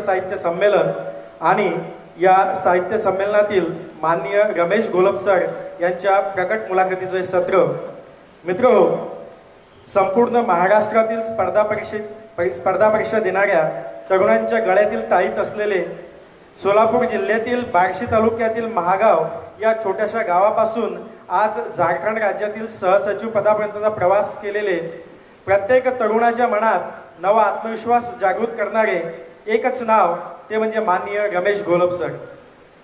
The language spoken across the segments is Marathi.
साहित्य संमेलन आणि या साहित्य संमेलनातील माननीय रमेश घोलप सर यांच्या प्रकट मुलाखतीचे सत्र. मित्रहो, संपूर्ण महाराष्ट्रातील स्पर्धा परीक्षा देणाऱ्या तरुणांच्या गळ्यातील ताईत असलेले सोलापूर जिल्ह्यातील बार्शी तालुक्यातील महागाव या छोट्याशा गावापासून आज झारखंड राज्यातील सहसचिव पदापर्यंतचा प्रवास केलेले, प्रत्येक तरुणाच्या मनात नवा आत्मविश्वास जागृत करणारे एकच नाव, ते म्हणजे माननीय रमेश घोलप सर.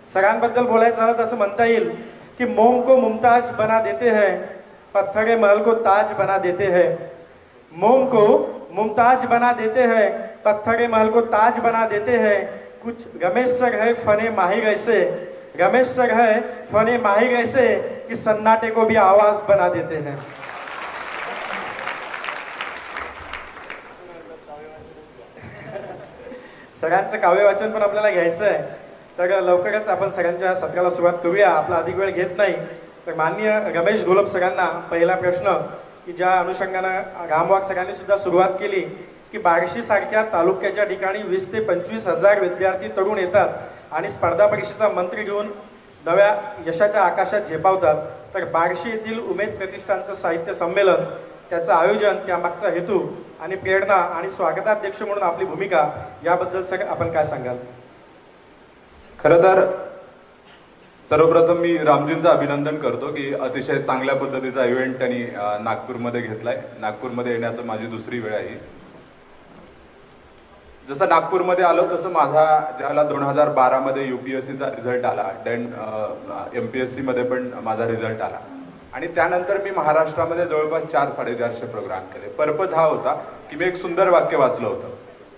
सरांबद्दल बोलायचं झालं तर असं म्हणता येईल की मोम को मुमताज बना देते हैं, पत्थरे महल को ताज बना देते हैं. मोम को मुमताज बना देते हैं, पत्थरे महल को ताज बना देते हैं. कुछ रमेश सर है फने माहिर ऐसे, रमेश सर है फने माहिर ऐसे कि सन्नाटे को भी आवाज बना देते हैं. सरांचं काव्य वाचन पण आपल्याला घ्यायचं आहे, तर लवकरच आपण सरांच्या सत्राला सुरुवात करूया. आपला अधिक वेळ घेत नाही. तर माननीय रमेश घोलप सरांना पहिला प्रश्न, की ज्या अनुषंगानं रामवाघ सरांनी सुद्धा सुरुवात केली की बार्शी सारख्या तालुक्याच्या ठिकाणी 20 ते 25 हजार विद्यार्थी तरुण येतात आणि स्पर्धा परीक्षेचा मंत्र घेऊन नव्या यशाच्या आकाशात झेपावतात. तर बार्शी येथील उमेद प्रतिष्ठानचं साहित्य संमेलन, त्याचं आयोजन, त्यामागचा हेतू आणि प्रेरणा आणि स्वागताध्यक्ष म्हणून आपली भूमिका, याबद्दल सर आपण काय सांगाल? खरं तर सर्वप्रथम मी रामजींचं अभिनंदन करतो की अतिशय चांगल्या पद्धतीचा इव्हेंट त्यांनी नागपूरमध्ये घेतलाय. नागपूरमध्ये येण्याचं माझी दुसरी वेळ आहे. जसं नागपूरमध्ये आलो तसं माझा ज्याला 2012 मध्ये UPSCचा रिझल्ट आला, देन MPSC मध्ये पण माझा रिझल्ट आला आणि त्यानंतर मी महाराष्ट्रामध्ये जवळपास 400-450 प्रोग्राम केले. पर्पज हा होता की मी एक सुंदर वाक्य वाचलं होतं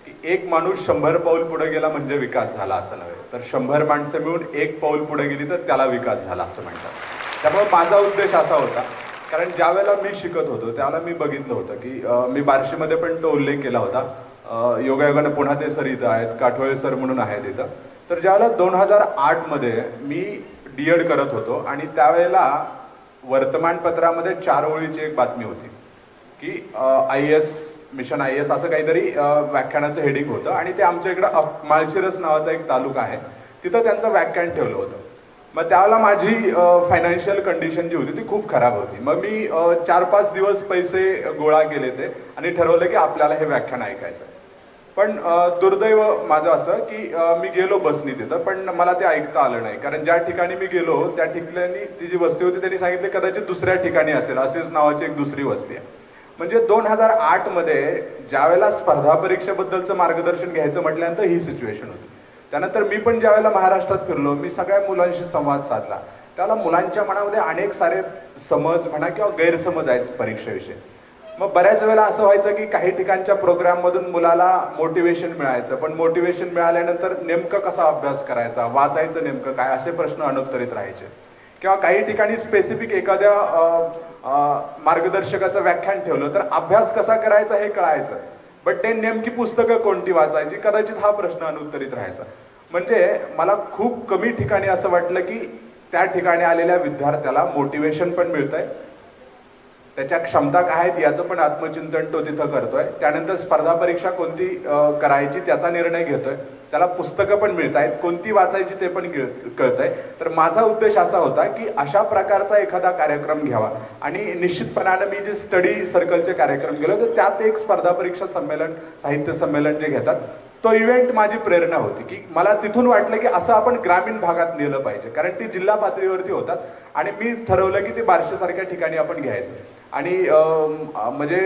की एक माणूस 100 पाऊल पुढे गेला म्हणजे विकास झाला असं नव्हे, तर 100 माणसं मिळून एक पाऊल पुढे गेली तर त्याला विकास झाला असं म्हणतात. त्यामुळे माझा उद्देश असा होता, कारण ज्या वेळेला मी शिकत होतो त्यावेळेला मी बघितलं होतं की मी बार्शीमध्ये पण तो उल्लेख केला होता. योगायोगाने पुन्हा ते सर इथं आहेत, काठोळे सर म्हणून आहेत इथं. तर ज्यावेळेला 2008 मध्ये मी D.Ed करत होतो आणि त्यावेळेला वर्तमानपत्रामध्ये 4 ओळीची एक बातमी होती की IAS मिशन IAS असं काहीतरी व्याख्यानाचं हेडिंग होतं आणि ते आमच्या इकडं माळशिरस नावाचा एक तालुका आहे, तिथं त्यांचं व्याख्यान ठेवलं होतं. मग त्यावेळेला माझी फायनान्शियल कंडिशन जी होती ती खूप खराब होती. मग मी 4-5 दिवस पैसे गोळा केले ते आणि ठरवलं की आपल्याला हे व्याख्यान ऐकायचं. पण दुर्दैव माझं असं की मी गेलो बसनी तिथं, पण मला ते ऐकता आलं नाही. कारण ज्या ठिकाणी मी गेलो त्या ठिकाणी ती जी वस्ती होती त्यांनी सांगितले कदाचित दुसऱ्या ठिकाणी असेल, असेच नावाची एक दुसरी वस्ती आहे. म्हणजे 2008 मध्ये ज्यावेळेला स्पर्धा परीक्षेबद्दलचं मार्गदर्शन घ्यायचं म्हटल्यानंतर ही सिच्युएशन होती. त्यानंतर मी पण ज्यावेळेला महाराष्ट्रात फिरलो, मी सगळ्या मुलांशी संवाद साधला. त्याला मुलांच्या मनामध्ये अनेक सारे समज म्हणा किंवा गैरसमज आहेत परीक्षेविषयी. मग बऱ्याच वेळेला असं व्हायचं की काही ठिकाणच्या प्रोग्राम मधून मुलाला मोटिवेशन मिळायचं, पण मोटिवेशन मिळाल्यानंतर नेमकं कसा अभ्यास करायचा, वाचायचं नेमकं काय, असे प्रश्न अनुत्तरित राहायचे. किंवा काही ठिकाणी स्पेसिफिक एखाद्या मार्गदर्शकाचं व्याख्यान ठेवलं तर अभ्यास कसा करायचा हे कळायचं, बट ते नेमकी पुस्तकं कोणती वाचायची कदाचित हा प्रश्न अनुत्तरित राहायचा. म्हणजे मला खूप कमी ठिकाणी असं वाटलं की त्या ठिकाणी आलेल्या विद्यार्थ्याला मोटिवेशन पण मिळतंय, त्याच्या क्षमता काय आहेत याचं पण आत्मचिंतन तो तिथं करतोय, त्यानंतर स्पर्धा परीक्षा कोणती करायची त्याचा निर्णय घेतोय, त्याला पुस्तकं पण मिळत आहेत, कोणती वाचायची ते पण कळतंय. तर माझा उद्देश असा होता की अशा प्रकारचा एखादा कार्यक्रम घ्यावा आणि निश्चितपणानं मी जे स्टडी सर्कलचे कार्यक्रम केले तर त्यात एक स्पर्धा परीक्षा संमेलन, साहित्य संमेलन जे घेतात तो इव्हेंट माझी प्रेरणा होती की मला तिथून वाटलं की असं आपण ग्रामीण भागात नेलं पाहिजे, कारण ती जिल्हा पातळीवरती होतात आणि मी ठरवलं की ते बार्शीसारख्या ठिकाणी आपण घ्यायचं. आणि म्हणजे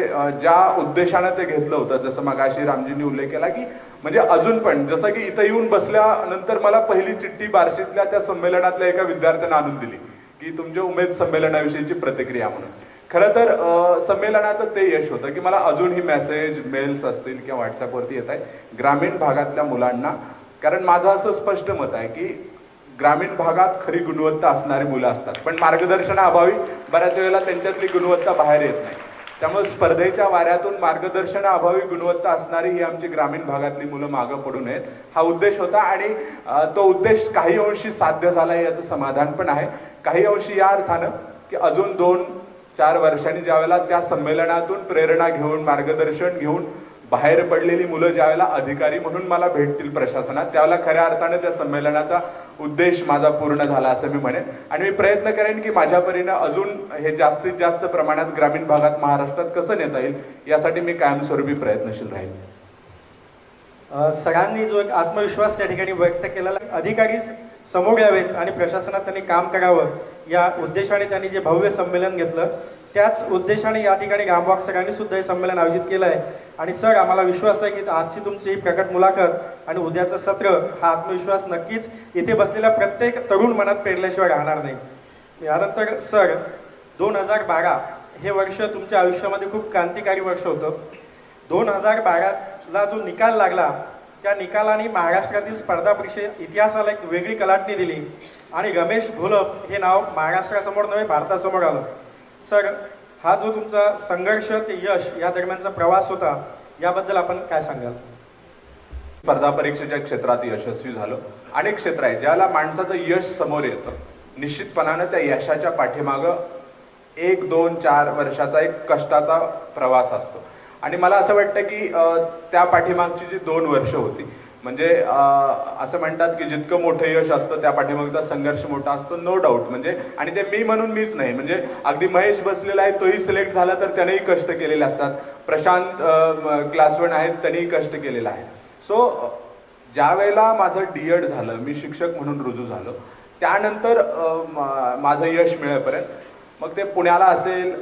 ज्या उद्देशानं ते घेतलं होतं, जसं मगाशी रामजींनी उल्लेख केला की म्हणजे अजून पण जसं की इथं येऊन बसल्यानंतर मला पहिली चिठ्ठी बार्शीतल्या त्या संमेलनातल्या एका विद्यार्थ्यानं आणून दिली की तुमच्या उमेद संमेलनाविषयीची प्रतिक्रिया म्हणून. खरं तर संमेलनाचं ते यश होतं की मला अजूनही मेसेज, मेल्स असतील किंवा व्हॉट्सअपवरती येत आहेत ग्रामीण भागातल्या मुलांना. कारण माझं असं स्पष्ट मत आहे की ग्रामीण भागात खरी गुणवत्ता असणारी मुलं असतात, पण मार्गदर्शनाअभावी बऱ्याच वेळेला त्यांच्यातली गुणवत्ता बाहेर येत नाही. त्यामुळे स्पर्धेच्या वाऱ्यातून मार्गदर्शनाअभावी गुणवत्ता असणारी ही आमची ग्रामीण भागातली मुलं मागं पडू नयेत हा उद्देश होता. आणि तो उद्देश काही अंशी साध्य झाला याचं समाधान पण आहे. काही अंशी या अर्थानं की अजून 2-4 वर्षांनी ज्यावेळेला त्या संमेलनातून प्रेरणा घेऊन, मार्गदर्शन घेऊन बाहेर पडलेली मुलं ज्यावेळेला अधिकारी म्हणून मला भेटतील प्रशासनात, त्यावेळेला खऱ्या अर्थाने त्या संमेलनाचा उद्देश माझा पूर्ण झाला असं मी म्हणेन. आणि मी प्रयत्न करेन की माझ्या परीनं अजून हे जास्तीत जास्त प्रमाणात ग्रामीण भागात महाराष्ट्रात कसं नेता येईल यासाठी मी कायमस्वरूपी प्रयत्नशील राहील. सगळ्यांनी जो एक आत्मविश्वास या ठिकाणी व्यक्त केलेला, अधिकारी समोर यावेत आणि प्रशासनात त्यांनी काम करावं या उद्देशाने त्यांनी जे भव्य संमेलन घेतलं, त्याच उद्देशाने या ठिकाणी रामवाक सरांनी सुद्धा हे संमेलन आयोजित केलं आहे. आणि सर, आम्हाला विश्वास आहे की आजची तुमची ही प्रकट मुलाखत आणि उद्याचं सत्र हा आत्मविश्वास नक्कीच इथे बसलेल्या प्रत्येक तरुण मनात पेरल्याशिवाय राहणार नाही. यानंतर सर, 2012 हे वर्ष तुमच्या आयुष्यामध्ये खूप क्रांतिकारी वर्ष होतं. 2012ला जो निकाल लागला, त्या निकालाने महाराष्ट्रातील स्पर्धा परीक्षे इतिहासाला एक वेगळी कलाटणी दिली आणि रमेश घोलप हे नाव महाराष्ट्रासमोर नव्हे भारतासमोर आलं. सर, हा जो तुमचा संघर्ष ते यश या दरम्यानचा प्रवास होता, याबद्दल आपण काय सांगाल? स्पर्धा परीक्षेच्या क्षेत्रात यशस्वी झालो. अनेक क्षेत्र आहेत ज्याला माणसाचं यश समोर येतं. निश्चितपणानं त्या यशाच्या पाठीमागं 1, 2, 4 वर्षाचा एक कष्टाचा प्रवास असतो. आणि मला असं वाटतं की त्या पाठीमागची जी 2 वर्ष होती, म्हणजे असं म्हणतात की जितकं मोठं यश असतं त्या पाठीमागचा संघर्ष मोठा असतो, नो डाऊट. म्हणजे आणि ते मी म्हणून मीच नाही, म्हणजे अगदी महेश बसलेला आहे, तोही सिलेक्ट झाला तर त्यानेही कष्ट केलेले असतात. प्रशांत क्लास 1 आहेत, त्यांनीही कष्ट केलेलं आहे. सो ज्या वेळेला माझं D.Ed झालं, मी शिक्षक म्हणून रुजू झालो, त्यानंतर माझं यश मिळेपर्यंत मग ते पुण्याला असेल,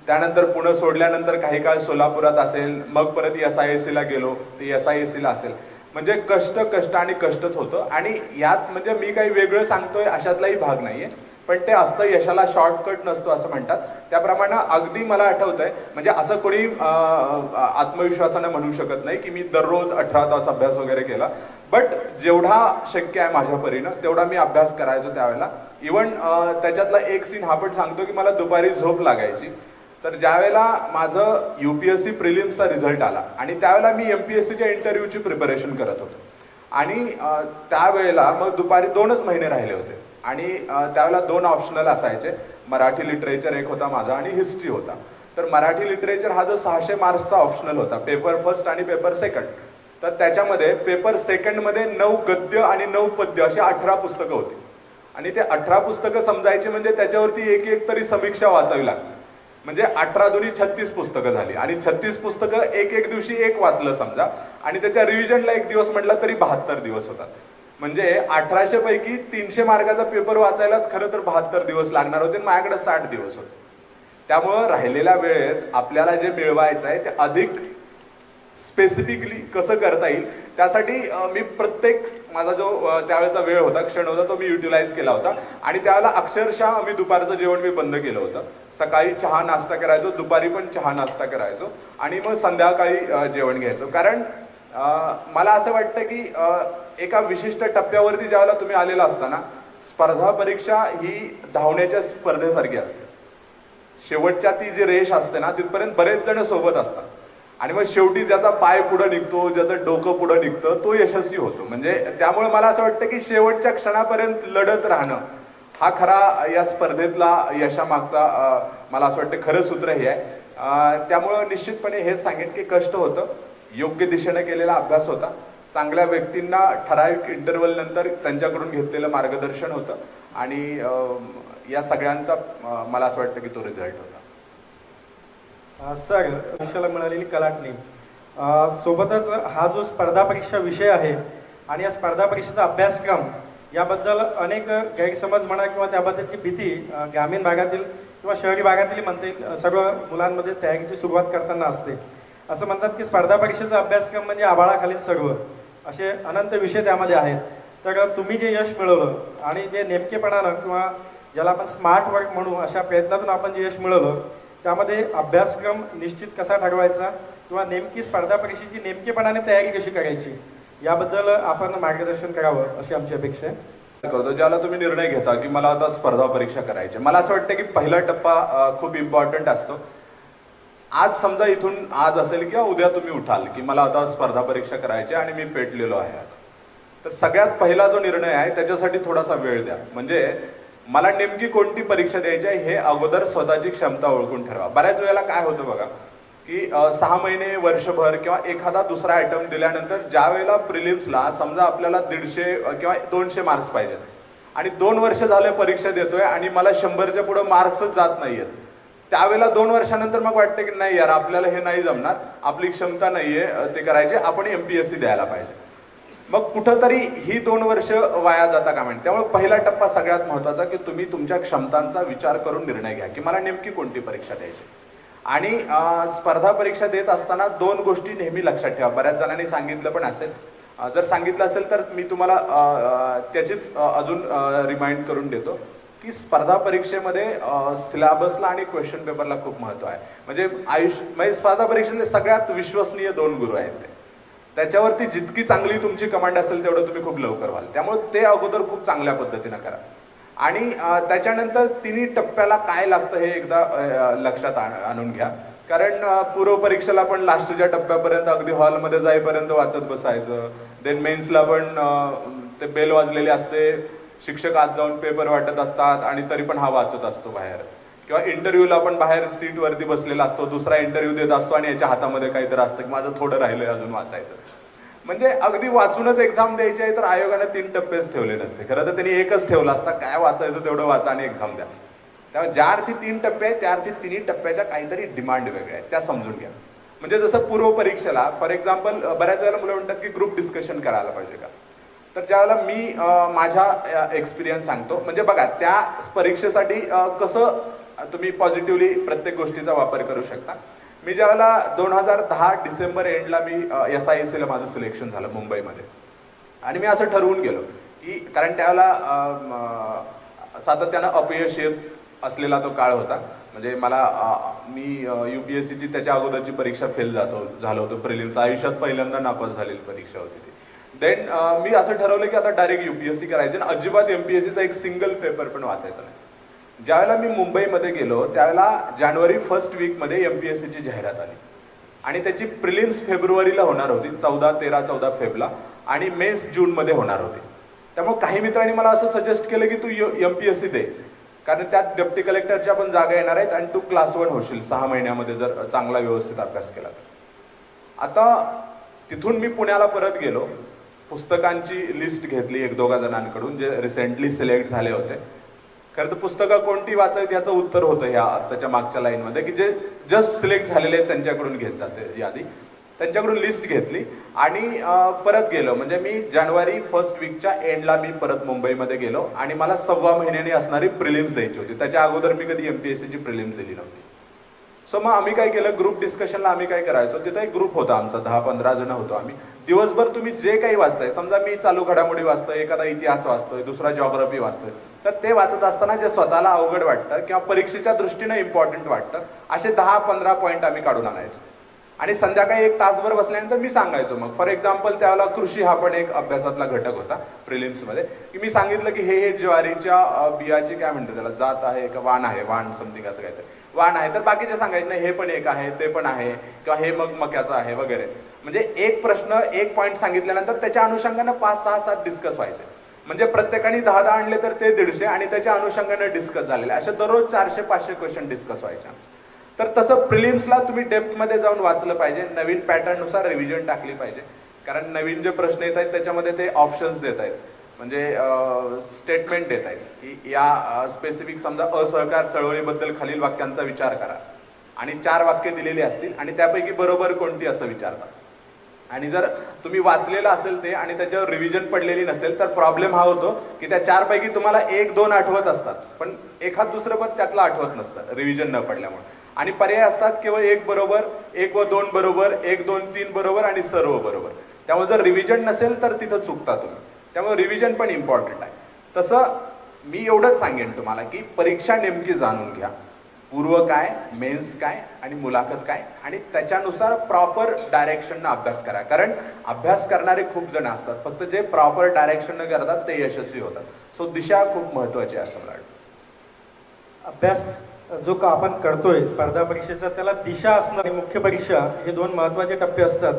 त्यानंतर पुणे सोडल्यानंतर काही काळ सोलापुरात असेल, मग परत SISCला गेलो, ते SISCला असेल, म्हणजे कष्ट आणि कष्टच होतं. आणि यात म्हणजे मी काही वेगळं सांगतोय अशातलाही भाग नाहीये, पण ते असतं, यशाला शॉर्टकट नसतो असं म्हणतात. त्याप्रमाणे अगदी मला आठवतंय, म्हणजे असं कोणी आत्मविश्वासानं म्हणू शकत नाही की मी दररोज 18 तास अभ्यास वगैरे केला, बट जेवढा शक्य आहे माझ्या परीनं तेवढा मी अभ्यास करायचो त्यावेळेला. इवन त्याच्यातला एक सीन हा पण सांगतो की मला दुपारी झोप लागायची. तर ज्यावेळेला माझं UPSC प्रिलिम्सचा रिझल्ट आला आणि त्यावेळेला मी MPSCच्या इंटरव्ह्यूची प्रिपरेशन करत होतो, आणि त्यावेळेला मग दुपारी 2च महिने राहिले होते, आणि त्यावेळेला 2 ऑप्शनल असायचे. मराठी लिटरेचर एक होता माझा आणि हिस्ट्री होता. तर मराठी लिटरेचर हा जो 600 मार्क्सचा ऑप्शनल होता, पेपर फर्स्ट आणि पेपर सेकंड. तर त्याच्यामध्ये पेपर सेकंडमध्ये 9 गद्य आणि 9 पद्य अशी 18 पुस्तकं होती. आणि ते 18 पुस्तकं समजायची म्हणजे त्याच्यावरती एक तरी समीक्षा वाचावी लागते. म्हणजे 18 दुनी 36 पुस्तकं झाली, आणि 36 पुस्तकं एक दिवशी एक वाचलं समजा, आणि त्याच्या रिव्हिजनला 1 दिवस म्हटला तरी 72 दिवस होतात. म्हणजे 1800 पैकी 300 मार्काचा पेपर वाचायलाच खरं तर 72 दिवस लागणार होते, माझ्याकडे 60 दिवस होते. त्यामुळं राहिलेल्या वेळेत आपल्याला जे मिळवायचं आहे ते अधिक स्पेसिफिकली कसं करता येईल त्यासाठी मी प्रत्येक माझा जो त्यावेळेचा वेळ होता, क्षण होता, तो मी युटिलाइज केला होता. आणि त्यावेळेला अक्षरशः मी दुपारचं जेवण मी बंद केलं होतं. सकाळी चहा नाश्ता करायचो, दुपारी पण चहा नाश्ता करायचो, आणि मग संध्याकाळी जेवण घ्यायचो. कारण मला असं वाटतं की एका विशिष्ट टप्प्यावरती ज्यावेळेला तुम्ही आलेला असताना, स्पर्धा परीक्षा ही धावण्याच्या स्पर्धेसारखी असते. शेवटच्या ती जी रेष असते ना, तिथपर्यंत बरेच जण सोबत असतात, आणि मग शेवटी ज्याचा पाय पुढं निघतो, ज्याचं डोकं पुढं निघतं, तो यशस्वी होतो. म्हणजे त्यामुळे मला असं वाटतं की शेवटच्या क्षणापर्यंत लढत राहणं हा खरा या स्पर्धेतला यशामागचा मला असं वाटतं खरं सूत्र हे आहे. त्यामुळं निश्चितपणे हेच सांगेन की कष्ट होतं, योग्य दिशेने केलेला अभ्यास होता, चांगल्या व्यक्तींना ठराविक इंटरव्हल नंतर त्यांच्याकडून घेतलेलं मार्गदर्शन होतं, आणि या सगळ्यांचा मला असं वाटतं की तो रिझल्ट होता. सर, आयुष्याला मिळालेली कलाटणी सोबतच हा जो स्पर्धा परीक्षा विषय आहे आणि या स्पर्धा परीक्षेचा अभ्यासक्रम याबद्दल अनेक गैरसमज म्हणा किंवा त्याबद्दलची भीती ग्रामीण भागातील किंवा शहरी भागातील म्हणता येईल सर्व मुलांमध्ये तयारीची सुरुवात करताना असते. असं म्हणतात की स्पर्धा परीक्षेचा अभ्यासक्रम म्हणजे आभाळाखालील सर्व, असे अनंत विषय त्यामध्ये आहेत. तर तुम्ही जे यश मिळवलं आणि जे नेमकेपणानं किंवा ज्याला आपण स्मार्ट वर्क म्हणू अशा प्रयत्नातून आपण जे यश मिळवलं, त्यामध्ये अभ्यासक्रम निश्चित कसा ठरवायचा किंवा नेमकी स्पर्धा परीक्षेची नेमकेपणाने तयारी कशी करायची याबद्दल आपण मार्गदर्शन करावं अशी आमची अपेक्षा आहे. करतो ज्याला तुम्ही निर्णय घेता की मला आता स्पर्धा परीक्षा करायची, मला असं वाटतं की पहिला टप्पा खूप इम्पॉर्टंट असतो. आज समजा इथून आज असेल किंवा उद्या तुम्ही उठाल की मला आता स्पर्धा परीक्षा करायची आणि मी पेटलेलो आहे, तर सगळ्यात पहिला जो निर्णय आहे त्याच्यासाठी थोडासा वेळ द्या. म्हणजे मला नेमकी कोणती परीक्षा द्यायची आहे हे अगोदर स्वतःची क्षमता ओळखून ठरवा. बऱ्याच वेळेला काय होतं बघा की 6 महिने वर्षभर किंवा एखादा दुसरा आयटम दिल्यानंतर ज्या वेळेला प्रिलिम्सला समजा आपल्याला 150 किंवा 200 मार्क्स पाहिजेत आणि 2 वर्ष झाले परीक्षा देतोय आणि मला 100च्या पुढे मार्क्सच जात नाहीयेत, त्यावेळेला 2 वर्षानंतर मग वाटतं की नाही यार आपल्याला हे नाही जमणार, आपली क्षमता नाहीये ते करायचे, आपण MPSC द्यायला पाहिजे. मग कुठंतरी ही 2 वर्ष वाया जाता का म्हणजे. त्यामुळे पहिला टप्पा सगळ्यात महत्वाचा की तुम्ही तुमच्या क्षमतांचा विचार करून निर्णय घ्या की मला नेमकी कोणती परीक्षा द्यायची. आणि स्पर्धा परीक्षा देत असताना 2 गोष्टी नेहमी लक्षात ठेवा. बऱ्याच जणांनी सांगितलं पण असेल, जर सांगितलं असेल तर मी तुम्हाला त्याचीच अजून रिमाइंड करून देतो की स्पर्धा परीक्षेमध्ये सिलेबसला आणि क्वेश्चन पेपरला खूप महत्व आहे. म्हणजे स्पर्धा परीक्षेतले सगळ्यात विश्वसनीय 2 गुरु आहेत ते. त्याच्यावरती जितकी चांगली तुमची कमांड असेल तेवढं तुम्ही खूप लवकर व्हाल. त्यामुळे ते अगोदर खूप चांगल्या पद्धतीनं करा. आणि त्याच्यानंतर 3 टप्प्याला काय लागतं हे एकदा लक्षात आणून घ्या. कारण पूर्व परीक्षेला पण लास्टच्या टप्प्यापर्यंत अगदी हॉलमध्ये जाईपर्यंत वाचत बसायचं. देन मेन्सला पण ते बेल वाजलेली असते, शिक्षक आत जाऊन पेपर वाटत असतात आणि तरी पण हा वाचत असतो बाहेर. किंवा इंटरव्ह्यूला पण बाहेर सीटवरती बसलेला असतो, दुसरा इंटरव्ह्यू देत असतो आणि याच्या हातामध्ये काहीतरी असतं की माझं थोडं राहिलंय अजून वाचायचं. म्हणजे अगदी वाचूनच एक्झाम द्यायची आहे तर आयोगाने 3 टप्पेच ठेवले नसते. खरं तर त्यांनी एकच ठेवला असता, काय वाचायचं तेवढं वाचा आणि एक्झाम द्या. त्यामुळे ज्या अर्थी 3 टप्पे आहेत त्या अर्थी 3 टप्प्याच्या काहीतरी डिमांड वेगळ्या आहेत, त्या समजून घ्या. म्हणजे जसं पूर्व परीक्षेला फॉर एक्झाम्पल बऱ्याच वेळेला मुलं म्हणतात की ग्रुप डिस्कशन करायला पाहिजे का. तर ज्यावेळेला मी माझा एक्सपिरियन्स सांगतो. म्हणजे बघा त्या परीक्षेसाठी कसं तुम्ही पॉझिटिव्हली प्रत्येक गोष्टीचा वापर करू शकता. मी ज्यावेळेला 2010 डिसेंबर एंडला मी SISC ला माझं सिलेक्शन झालं मुंबईमध्ये. आणि मी असं ठरवून गेलो की कारण त्यावेळेला सातत्यानं अपयश येत असलेला तो काळ होता. म्हणजे मी UPSCची त्याच्या अगोदरची परीक्षा फेल झालो होतो. प्रिलिम्स आयुष्यात पहिल्यांदा नापास झालेली परीक्षा होती ती. देन मी असं ठरवलं की आता डायरेक्ट UPSC करायचं आणि अजिबात MPSCचा एक सिंगल पेपर पण वाचायचा नाही. ज्यावेळेला मी मुंबईमध्ये गेलो त्यावेळेला जानेवारी 1st वीकमध्ये MPSCची जाहिरात आली आणि त्याची प्रिलिम्स फेब्रुवारीला होणार होती, 13-14 फेब्रुवारीला, आणि मेन्स जूनमध्ये होणार होती. त्यामुळे काही मित्रांनी मला असं सजेस्ट केलं की तू MPSC दे, कारण त्यात डेप्टी कलेक्टरच्या पण जागा येणार आहेत आणि तू क्लास 1 होशील 6 महिन्यामध्ये जर चांगला व्यवस्थित अभ्यास केला तर. आता तिथून मी पुण्याला परत गेलो, पुस्तकांची लिस्ट घेतली 1-2 जणांकडून जे रिसेंटली सिलेक्ट झाले होते. खरं तर पुस्तकं कोणती वाचावीत याचं उत्तर होतं ह्या त्याच्या मागच्या लाईनमध्ये की जे जस्ट सिलेक्ट झालेले आहेत त्यांच्याकडून घेत जाते यादी. त्यांच्याकडून लिस्ट घेतली आणि परत गेलो. म्हणजे मी जानेवारी 1st वीकच्या एंडला मी परत मुंबईमध्ये गेलो आणि मला 1.25 महिन्याने असणारी प्रिलिम्स द्यायची होती. त्याच्या अगोदर मी कधी MPSCची प्रिलिम्स दिली नव्हती. सो मग आम्ही काय केलं, ग्रुप डिस्कशनला आम्ही काय करायचो, तिथं एक ग्रुप होता आमचा, 10-15 जण होतो आम्ही. दिवसभर तुम्ही जे काही वाचताय, समजा मी चालू घडामोडी वाचतोय, एखादा इतिहास वाचतोय, दुसरा जॉग्राफी वाचतोय, तर ते वाचत असताना जे स्वतःला अवघड वाटतं किंवा परीक्षेच्या दृष्टीने इम्पॉर्टंट वाटतं असे 10-15 पॉईंट आम्ही काढून आणायचो. आणि संध्याकाळी 1 तासभर बसल्यानंतर मी सांगायचो. मग फॉर एक्झाम्पल त्यावेळेला कृषी हा पण एक अभ्यासातला घटक होता प्रिलिम्समध्ये, की मी सांगितलं की हे ज्वारीच्या बियाची काय म्हणतात त्याला जात आहे का वाण आहे, वाण समथिंग असं काहीतरी वाण आहे, तर बाकीचे सांगायचे नाही हे पण एक आहे, ते पण आहे, किंवा हे मग मक्याचं आहे वगैरे. म्हणजे एक प्रश्न 1 पॉईंट सांगितल्यानंतर त्याच्या अनुषंगानं 5-6-7 डिस्कस व्हायचे. म्हणजे प्रत्येकाने 10-10 आणले तर ते 150 आणि त्याच्या अनुषंगानं डिस्कस झालेले असे दररोज 400-500 क्वेश्चन डिस्कस व्हायचे. तर तसं प्रिलिम्सला तुम्ही डेप्थमध्ये जाऊन वाचलं पाहिजे, नवीन पॅटर्ननुसार रिव्हिजन टाकली पाहिजे. कारण नवीन जे प्रश्न येत आहेत त्याच्यामध्ये ते ऑप्शन्स देत आहेत, म्हणजे स्टेटमेंट देत आहेत की या स्पेसिफिक समजा असहकार चळवळीबद्दल खालील वाक्यांचा विचार करा आणि 4 वाक्य दिलेली असतील आणि त्यापैकी बरोबर कोणती असं विचारतात. आणि जर तुम्ही वाचलेलं असेल ते आणि त्याच्यावर रिव्हिजन पडलेली नसेल तर प्रॉब्लेम हा होतो की त्या 4 पैकी तुम्हाला 1-2 आठवत असतात पण एखाद दुसरं पण त्यातलं आठवत नसतं रिव्हिजन न पडल्यामुळे. आणि पर्याय असतात केवळ 1 बरोबर, 1 व 2 बरोबर, 1, 2, 3 बरोबर आणि सर्व बरोबर. त्यामुळे जर रिव्हिजन नसेल तर तिथं चुकता तुम्ही. त्यामुळे रिव्हिजन पण इम्पॉर्टंट आहे. तसं मी एवढंच सांगेन तुम्हाला की परीक्षा नेमकी जाणून घ्या, पूर्व काय, मेन्स काय आणि मुलाखत काय, आणि त्याच्यानुसार प्रॉपर डायरेक्शननं अभ्यास करा. कारण अभ्यास करणारे खूप जण असतात, फक्त जे प्रॉपर डायरेक्शननं करतात ते यशस्वी होतात. सो दिशा खूप महत्वाची आहे असं मला वाटतं. अभ्यास जो का आपण करतोय स्पर्धा परीक्षेचा त्याला दिशा असणं आणि मुख्य परीक्षा हे 2 महत्त्वाचे टप्पे असतात.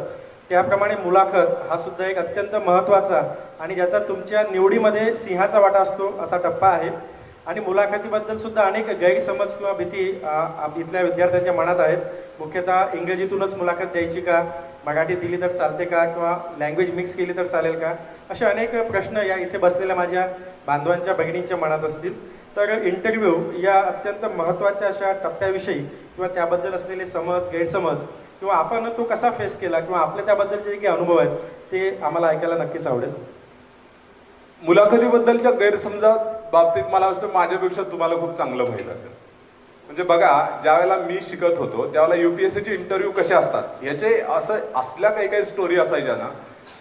त्याप्रमाणे मुलाखत हा सुद्धा एक अत्यंत महत्त्वाचा आणि ज्याचा तुमच्या निवडीमध्ये सिंहाचा वाटा असतो असा टप्पा आहे. आणि मुलाखतीबद्दल सुद्धा अनेक गैरसमज किंवा भीती इथल्या विद्यार्थ्यांच्या मनात आहेत. मुख्यतः इंग्रजीतूनच मुलाखत द्यायची का, मराठीत दिली तर चालते का, किंवा लँग्वेज मिक्स केली तर चालेल का, असे अनेक प्रश्न या इथे बसलेल्या माझ्या बांधवांच्या बहिणींच्या मनात असतील. तर इंटरव्ह्यू या अत्यंत महत्त्वाच्या अशा टप्प्याविषयी किंवा त्याबद्दल असलेले समज गैरसमज किंवा आपण तो कसा फेस केला किंवा आपले त्याबद्दलचे जे काही अनुभव आहेत ते आम्हाला ऐकायला नक्कीच आवडेल. मुलाखतीबद्दलच्या गैरसमजा बाबतीत मला असं माझ्यापेक्षा तुम्हाला खूप चांगलं माहीत असेल. म्हणजे बघा, ज्या वेळेला मी शिकत होतो त्यावेळेला युपीएससीचे इंटरव्ह्यू कसे असतात याचे असल्या काही काही स्टोरी असायच्या ना.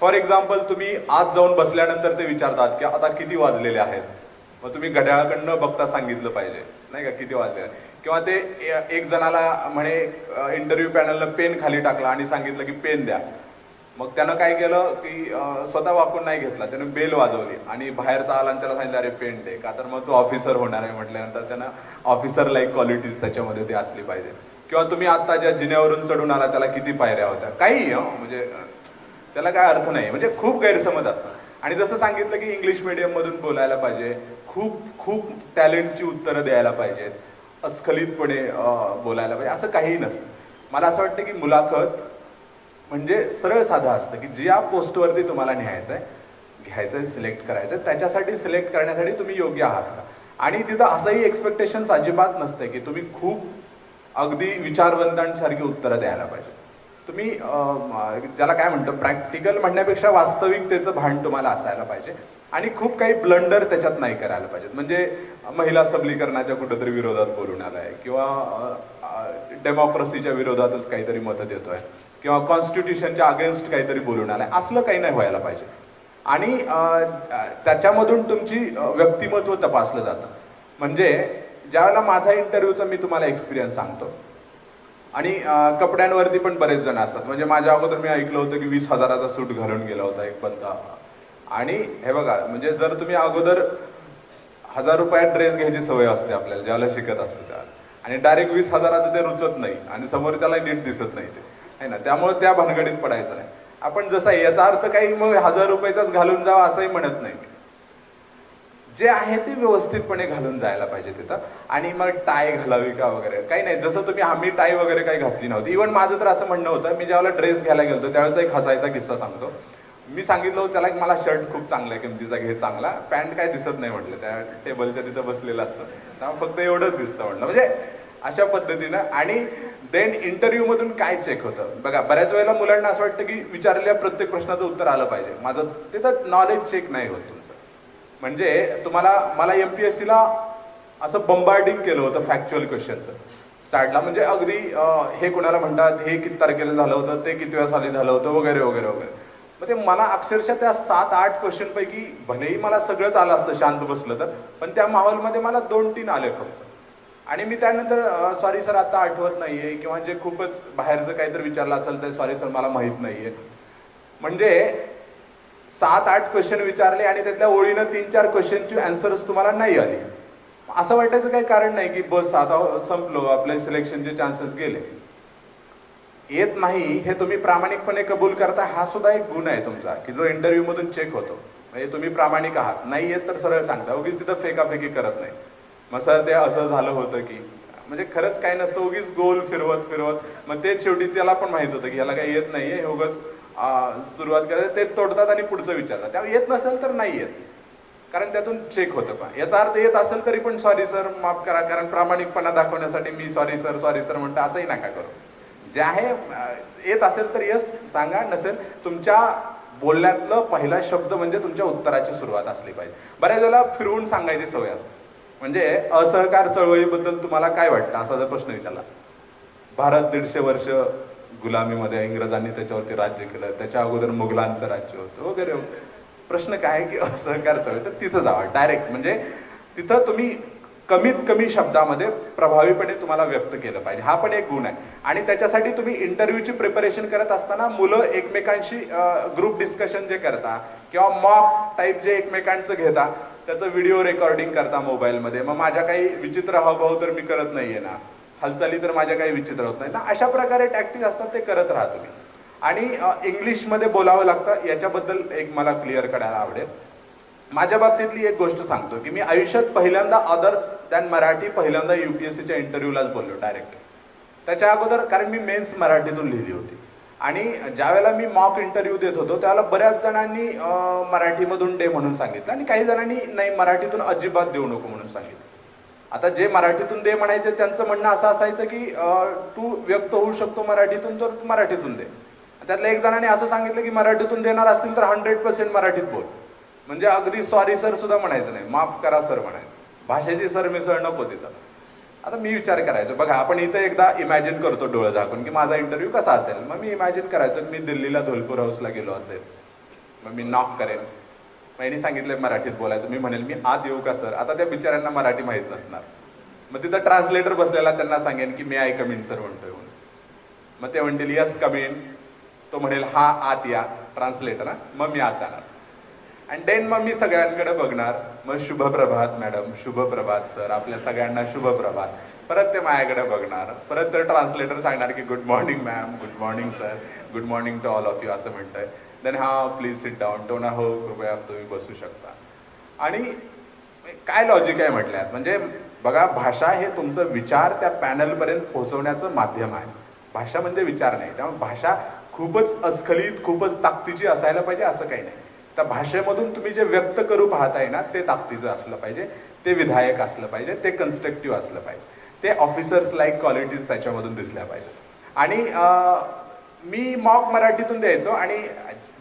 फॉर एक्झाम्पल, तुम्ही आज जाऊन बसल्यानंतर ते विचारतात की आता किती वाजलेले आहेत, मग तुम्ही घड्याळाकडनं बघता सांगितलं पाहिजे नाही का किती वाजले. किंवा ते एक जणाला म्हणे इंटरव्ह्यू पॅनलनं पेन खाली टाकला आणि सांगितलं की पेन द्या. मग त्यानं काय केलं की स्वतः वाकून नाही घेतला, त्यानं बेल वाजवली आणि बाहेरचा आला आणि त्याला सांगितलं अरे पेन दे, का तर मग तो ऑफिसर होणार आहे म्हटल्यानंतर त्यानं ऑफिसर लाईक क्वालिटीज त्याच्यामध्ये ते असली पाहिजे. किंवा तुम्ही आता ज्या जिन्यावरून चढून आला त्याला किती पायऱ्या होत्या, काही म्हणजे त्याला काय अर्थ नाही. म्हणजे खूप गैरसमज असतात. आणि जसं सांगितलं की इंग्लिश मीडियम मधून बोलायला पाहिजे, खूप खूप टॅलेंटची उत्तरं द्यायला पाहिजेत, अस्खलितपणे बोलायला पाहिजे, असं काहीही नसतं. मला असं वाटतं की मुलाखत म्हणजे सरळ साधं असतं की ज्या पोस्टवरती तुम्हाला न्यायचं आहे, घ्यायचं आहे, सिलेक्ट करायचं आहे, त्याच्यासाठी सिलेक्ट करण्यासाठी तुम्ही योग्य आहात का. आणि तिथं असंही एक्सपेक्टेशन्स अजिबात नसते की तुम्ही खूप अगदी विचारवंतांसारखी उत्तरं द्यायला पाहिजे. तुम्ही ज्याला काय म्हणतो प्रॅक्टिकल म्हणण्यापेक्षा वास्तविकतेचं भान तुम्हाला असायला पाहिजे आणि खूप काही ब्लंडर त्याच्यात नाही करायला पाहिजेत. म्हणजे महिला सबलीकरणाच्या कुठंतरी विरोधात बोलून आलाय किंवा डेमोक्रेसीच्या विरोधातच काहीतरी मतं देतोय किंवा कॉन्स्टिट्यूशनच्या अगेन्स्ट काहीतरी बोलून आलाय, असलं काही नाही व्हायला पाहिजे. आणि त्याच्यामधून तुमची व्यक्तिमत्व तपासलं जातं. म्हणजे ज्यावेळेला माझा इंटरव्ह्यूचा मी तुम्हाला एक्सपिरियन्स सांगतो. आणि कपड्यांवरती पण बरेच जण असतात. म्हणजे माझ्या अगोदर मी ऐकलं होतं की 20,000चा सूट घालून गेला होता एक बंदा. आणि हे बघा, म्हणजे जर तुम्ही अगोदर 1,000 रुपयात ड्रेस घ्यायची सवय असते आपल्याला ज्याला शिकत असतो त्याला, आणि डायरेक्ट 20,000चं ते रुचत नाही आणि समोरच्याला नीट दिसत नाही ते आहे ना, त्यामुळे त्या भानगडीत पडायचं नाही. आपण जसा याचा अर्थ काही मग 1,000 रुपयाचाच घालून जावा असंही म्हणत नाही. जे आहे ते व्यवस्थितपणे घालून जायला पाहिजे तिथं. आणि मग टाय घालावी का वगैरे काही नाही. जसं तुम्ही आम्ही टाय वगैरे काही घातली नव्हती. इव्हन माझं तर असं म्हणणं होतं, मी ज्यावेळेला ड्रेस घ्यायला गेलो त्यावेळेचा एक हसायचा किस्सा सांगतो. मी सांगितलं होतं त्याला की मला शर्ट खूप चांगला आहे, किमतीचा घे चांगला, पॅन्ट काय दिसत नाही म्हटलं, त्या टेबलच्या तिथं बसलेलं असतं त्यामुळे फक्त एवढंच दिसतं म्हटलं. म्हणजे अशा पद्धतीनं. आणि देन इंटरव्ह्यू मधून काय चेक होतं बघा, बऱ्याच वेळेला मुलांना असं वाटतं की विचारलेल्या प्रत्येक प्रश्नाचं उत्तर आलं पाहिजे. माझं तिथं नॉलेज चेक नाही होत तुमचं. म्हणजे मला एमपीएससीला असं बंबार्डिंग केलं होतं फॅक्च्युअल क्वेश्चनचं स्टार्टला. म्हणजे अगदी हे कोणाला म्हणतात, हे किती तारखेला झालं होतं, ते किती वेळा साली झालं होतं वगैरे वगैरे वगैरे. मग ते मला अक्षरशः त्या 7-8 क्वेश्चन पैकी भलेही मला सगळंच आलं असतं शांत बसलं तर, पण त्या माहोलमध्ये मला 2-3 आले फक्त. आणि मी त्यानंतर सॉरी सर आता आठवत नाहीये, किंवा जे खूपच बाहेरचं काहीतरी विचारलं असेल तर सॉरी सर मला माहित नाहीये. म्हणजे 7-8 क्वेश्चन विचारले आणि त्यातल्या ओळीनं 3-4 क्वेश्चनची आन्सर्स तुम्हाला नाही आली. असं वाटायचं काही कारण नाही की बस आता संपलो, आपले सिलेक्शनचे चान्सेस गेले. येत नाही हे तुम्ही प्रामाणिकपणे कबूल करता, हा सुद्धा एक गुण आहे तुमचा की जो इंटरव्ह्यू मधून चेक होतो. म्हणजे तुम्ही प्रामाणिक आहात. नाही येत तर सरळ सांगता, उगीच तिथं फेकाफेकी करत नाही. मग सर ते असं झालं होतं की, म्हणजे खरंच काय नसतं, उगीच गोल फिरवत फिरवत मग ते शेवटी त्याला पण माहित होतं की ह्याला काही येत नाहीये, हे उगाच सुरुवात करायचं, ते तोडतात आणि पुढचं विचारतात. त्यामुळे येत नसेल तर नाही येत, कारण त्यातून चेक होतं. पण याचा अर्थ येत असेल तरी पण सॉरी सर माफ करा, कारण प्रामाणिकपणा दाखवण्यासाठी मी सॉरी सर म्हणतो, असंही नका करू. जे आहे येत असेल तर यस सांगा, नसेल तुमच्या बोलण्यातलं पहिला शब्द म्हणजे तुमच्या उत्तराची सुरुवात असली पाहिजे. बऱ्याच वेळेला फिरवून सांगायची सवय असते. म्हणजे असहकार चळवळीबद्दल तुम्हाला काय वाटतं असा जर प्रश्न विचारला, भारत 150 वर्ष गुलामीमध्ये, इंग्रजांनी त्याच्यावरती राज्य केलं, त्याच्या अगोदर मुघलांचं राज्य होतं वगैरे. प्रश्न काय की असहकार चळवळी, तर तिथं जावा डायरेक्ट. म्हणजे तिथं तुम्ही कमीत कमी शब्दामध्ये प्रभावीपणे तुम्हाला व्यक्त केलं पाहिजे, हा पण एक गुण आहे. आणि त्याच्यासाठी तुम्ही इंटरव्ह्यूची प्रिपरेशन करत असताना मुलं एकमेकांशी ग्रुप डिस्कशन जे करता किंवा मॉक टाईप जे एकमेकांचं घेता, त्याचं व्हिडिओ रेकॉर्डिंग करता मोबाईलमध्ये. मग माझ्या काही विचित्र हावभाव तर मी करत नाहीये ना, हालचाली तर माझ्या काही विचित्र होत नाही ना, अशा प्रकारे टॅक्टिक्स असतात ते करत राहा तुम्ही. आणि इंग्लिशमध्ये बोलावं लागतं, याच्याबद्दल एक मला क्लिअर करायला आवडेल. माझ्या बाबतीतली एक गोष्ट सांगतो की मी आयुष्यात पहिल्यांदा अदर दॅन मराठी पहिल्यांदा UPSCच्या इंटरव्ह्यूलाच बोललो डायरेक्ट. त्याच्या अगोदर कारण मी मेन्स मराठीतून लिहिली होती आणि ज्यावेळेला मी मॉक इंटरव्ह्यू देत होतो त्यावेळेला बऱ्याच जणांनी मराठीमधून दे म्हणून सांगितलं आणि काही जणांनी नाही मराठीतून अजिबात देऊ नको म्हणून सांगितलं. आता जे मराठीतून दे म्हणायचे त्यांचं म्हणणं असं असायचं की तू व्यक्त होऊ शकतो मराठीतून तर तू मराठीतून दे. त्यातल्या एक जणांनी असं सांगितलं की मराठीतून देणार असतील तर 100% मराठीत बोल. म्हणजे अगदी सॉरी सर सुद्धा म्हणायचं नाही, माफ करा सर म्हणायचं. भाषेची सरमिसळ नको तिथं. आता मी विचार करायचो बघा आपण इथं एकदा इमॅजिन करतो डोळं झाकून की माझा इंटरव्ह्यू कसा असेल. मग मी इमॅजिन करायचो की मी दिल्लीला धोलपूर हाऊसला गेलो असेल, मग मी नॉक करेन, मग यांनी सांगितलं मराठीत बोलायचं, मी म्हणेल मी आत येऊ का सर. आता त्या बिचाऱ्यांना मराठी माहीत नसणार. मग तिथं ट्रान्सलेटर बसलेला त्यांना सांगेन की मी आय कम इन सर म्हणतोय म्हणून. मग ते म्हणतील यस कम इन. तो म्हणेल हा आत या ट्रान्सलेटर हा. मग मी आत जाणार आणि देन मग मी सगळ्यांकडे बघणार. मग शुभ प्रभात मॅडम, शुभ प्रभात सर, आपल्या सगळ्यांना शुभ प्रभात. परत ते माझ्याकडे बघणार. परत तर ट्रान्सलेटर सांगणार की good morning ma'am, good morning sir, good morning to all of you असं म्हणतोय. देन हा प्लीज सिट डाऊन. तो ना हो कृपया तुम्ही बसू शकता. आणि काय लॉजिक आहे म्हटल्यात म्हणजे बघा भाषा हे तुमचं विचार त्या पॅनलपर्यंत पोहोचवण्याचं माध्यम आहे. भाषा म्हणजे विचार नाही. त्यामुळे भाषा खूपच अस्खलित खूपच ताकदीची असायला पाहिजे असं काही नाही. त्या भाषेमधून तुम्ही जे व्यक्त करू पाहताय ना ते ताकदीचं असलं पाहिजे, ते विधायक असलं पाहिजे, ते कन्स्ट्रक्टिव्ह असलं पाहिजे, ते ऑफिसर्स लाईक क्वालिटीज त्याच्यामधून दिसल्या पाहिजेत. आणि मी मॉक मराठीतून द्यायचो आणि